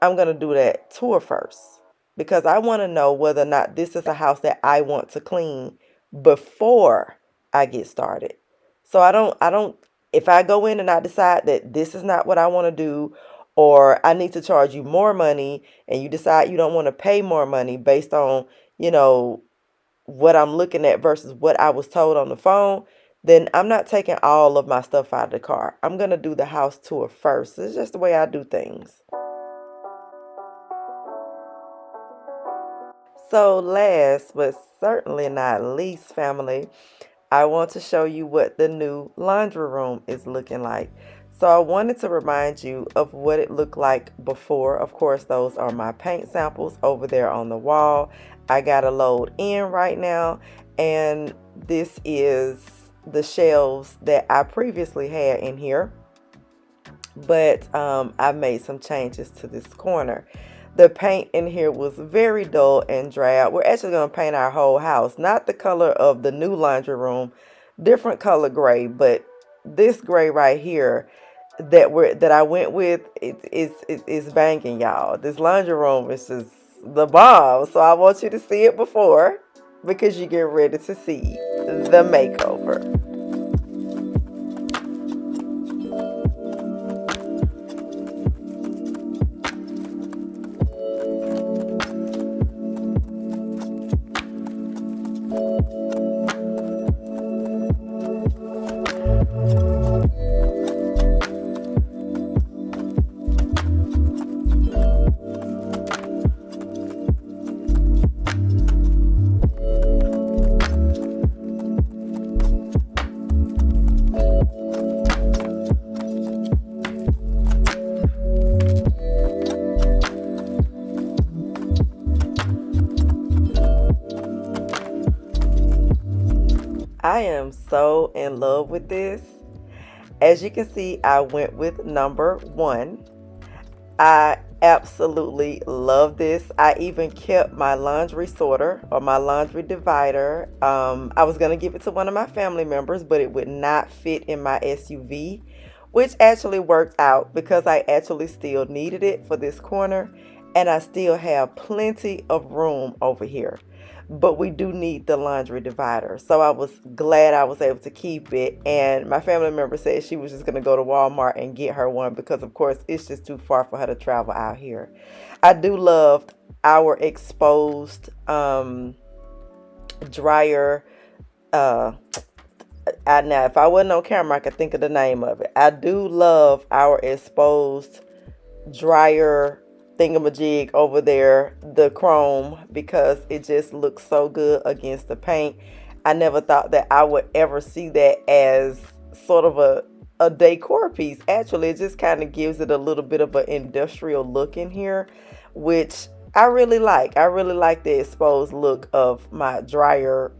I'm going to do that tour first because I want to know whether or not this is a house that I want to clean before I get started. So I don't, if I go in and I decide that this is not what I want to do, or I need to charge you more money and you decide you don't want to pay more money based on, what I'm looking at versus what I was told on the phone, then I'm not taking all of my stuff out of the car. I'm going to do the house tour first. It's just the way I do things. So last but certainly not least, family, I want to show you what the new laundry room is looking like. So I wanted to remind you of what it looked like before. Of course, those are my paint samples over there on the wall. I got a load in right now, and this is the shelves that I previously had in here, but I made some changes to this corner. The paint in here was very dull and drab. We're actually going to paint our whole house, not the color of the new laundry room, different color gray, but this gray right here that I went with is banging, y'all. This laundry room is just the bomb. So I want you to see it before, because you get ready to see the makeover. I am so in love with this. As you can see, I went with number 1. I absolutely love this. I even kept my laundry sorter or my laundry divider. I was going to give it to one of my family members, but it would not fit in my SUV, which actually worked out because I actually still needed it for this corner, and I still have plenty of room over here. But we do need the laundry divider. So I was glad I was able to keep it. And my family member said she was just going to go to Walmart and get her one because, of course, it's just too far for her to travel out here. I do love our exposed dryer. Now, if I wasn't on camera, I could think of the name of it. I do love our exposed dryer thingamajig over there, the chrome, because it just looks so good against the paint. I never thought that I would ever see that as sort of a decor piece. Actually, it just kind of gives it a little bit of an industrial look in here, which I really like. I really like the exposed look of my dryer.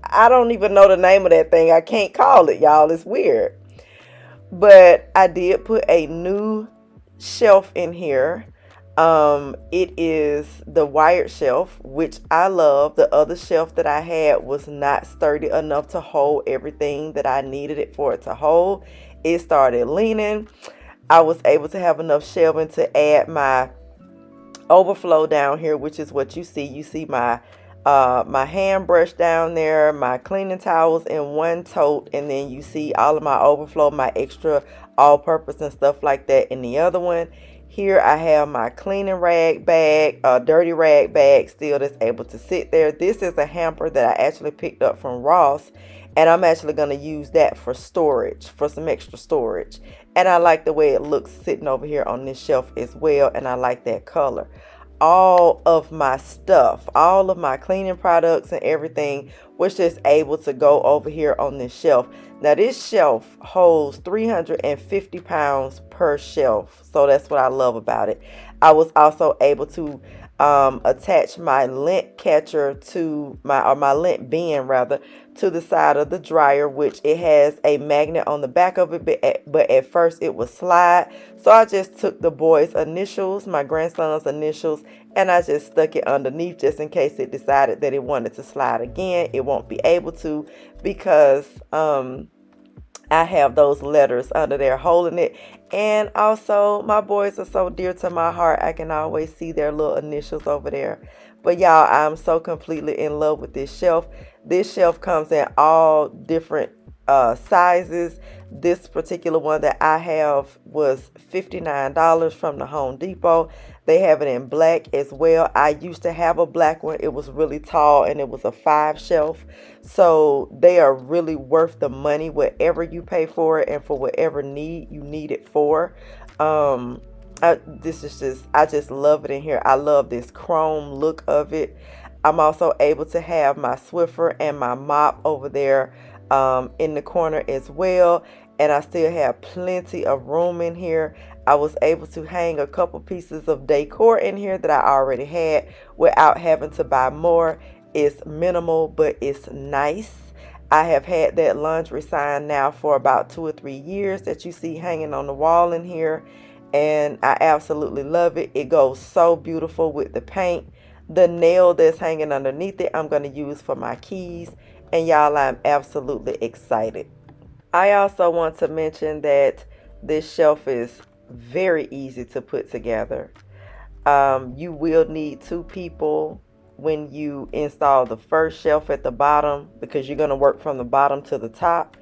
I don't even know the name of that thing. I can't call it, y'all. It's weird. But I did put a new shelf in here. It is the wired shelf, which I love. The other shelf that I had was not sturdy enough to hold everything that I needed it for it to hold. It started leaning. I was able to have enough shelving to add my overflow down here, which is what you see. You see my hand brush down there, my cleaning towels in one tote, and then you see all of my overflow, my extra all-purpose and stuff like that in the other one. Here I have my cleaning rag bag, dirty rag bag still that's able to sit there. This is a hamper that I actually picked up from Ross, and I'm actually going to use that for storage, for some extra storage. And I like the way it looks sitting over here on this shelf as well, and I like that color. All of my stuff, all of my cleaning products and everything was just able to go over here on this shelf. Now this shelf holds 350 pounds per shelf, so that's what I love about it. I was also able to attach my lint catcher to my lint bin rather to the side of the dryer, which it has a magnet on the back of it, but at first it would slide. So I just took the boy's initials, my grandson's initials, and I just stuck it underneath just in case it decided that it wanted to slide again. It won't be able to because I have those letters under there holding it. And also my boys are so dear to my heart, I can always see their little initials over there. But y'all, I'm so completely in love with this shelf. This shelf comes in all different sizes. This particular one that I have was $59 from the Home Depot. They have it in black as well. I used to have a black one. It was really tall and it was a 5 shelf. So they are really worth the money, whatever you pay for it and for whatever need you need it for. I just love it in here. I love this chrome look of it. I'm also able to have my Swiffer and my mop over there in the corner as well, and I still have plenty of room in here. I was able to hang a couple pieces of decor in here that I already had without having to buy more. It's minimal, but it's nice. I have had that laundry sign now for about 2 or 3 years that you see hanging on the wall in here, and I absolutely love it. It goes so beautiful with the paint. The nail that's hanging underneath it, I'm going to use for my keys, and y'all, I'm absolutely excited. I also want to mention that this shelf is very easy to put together. You will need 2 people when you install the first shelf at the bottom, because you're going to work from the bottom to the top.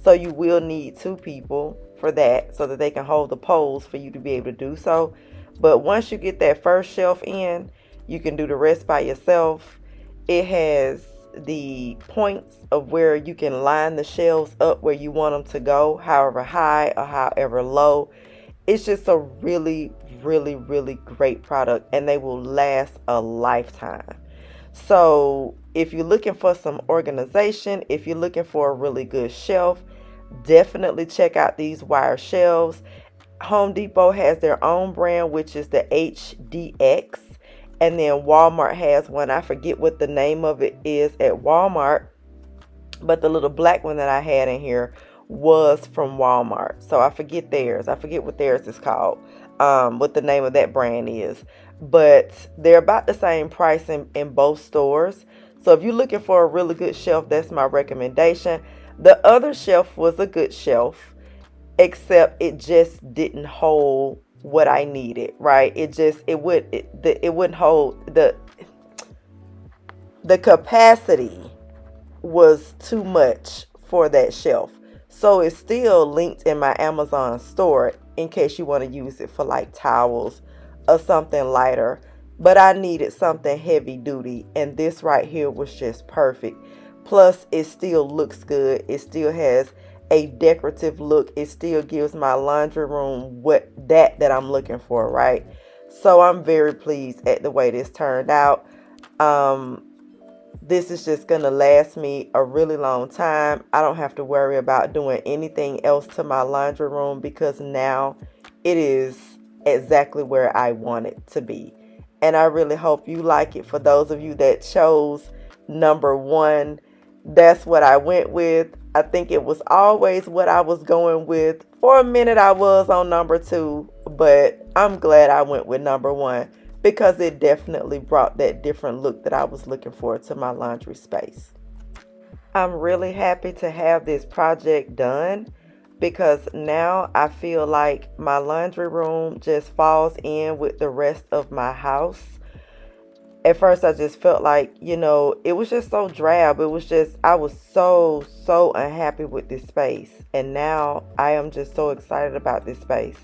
So you will need 2 people for that, so that they can hold the poles for you to be able to do so. But once you get that first shelf in, you can do the rest by yourself. It has the points of where you can line the shelves up where you want them to go, however high or however low. It's just a really, really, really great product, and they will last a lifetime. So if you're looking for some organization, if you're looking for a really good shelf, definitely check out these wire shelves. Home Depot has their own brand, which is the HDX. And then Walmart has one. I forget what the name of it is at Walmart, but the little black one that I had in here was from Walmart. So I forget theirs. I forget what theirs is called, what the name of that brand is. But they're about the same price in both stores. So if you're looking for a really good shelf, that's my recommendation. The other shelf was a good shelf, except it just didn't hold what I needed, right? It wouldn't hold the capacity was too much for that shelf. So it's still linked in my Amazon store in case you want to use it for like towels or something lighter. But I needed something heavy duty, and this right here was just perfect. Plus, it still looks good. It still has a decorative look. It still gives my laundry room that I'm looking for, right? So I'm very pleased at the way this turned out. This is just gonna last me a really long time. I don't have to worry about doing anything else to my laundry room, because now it is exactly where I want it to be. And I really hope you like it. For those of you that chose number 1, that's what I went with. I think it was always what I was going with. For a minute I was on number 2, but I'm glad I went with number 1, because it definitely brought that different look that I was looking for to my laundry space. I'm really happy to have this project done, because now I feel like my laundry room just falls in with the rest of my house. At first I just felt like, it was just so drab. I was so unhappy with this space. And now I am just so excited about this space.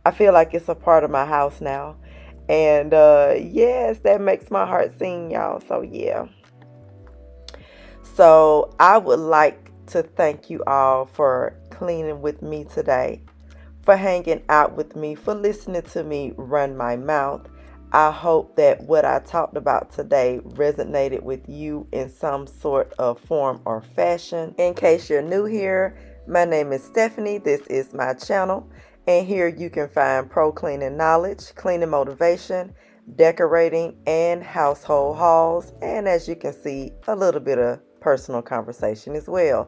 I feel like it's a part of my house now. And yes, that makes my heart sing, y'all. So yeah. So I would like to thank you all for cleaning with me today, for hanging out with me, for listening to me run my mouth. I hope that what I talked about today resonated with you in some sort of form or fashion. In case you're new here, my name is Stephanie. This is my channel. And here you can find pro cleaning knowledge, cleaning motivation, decorating, and household hauls. And as you can see, a little bit of personal conversation as well.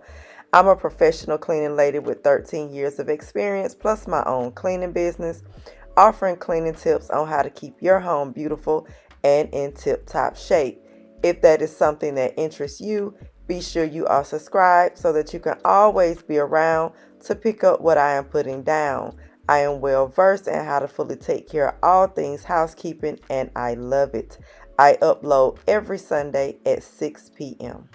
I'm a professional cleaning lady with 13 years of experience, plus my own cleaning business, offering cleaning tips on how to keep your home beautiful and in tip-top shape. If that is something that interests you, be sure you are subscribed so that you can always be around to pick up what I am putting down. I am well versed in how to fully take care of all things housekeeping, and I love it. I upload every Sunday at 6 p.m.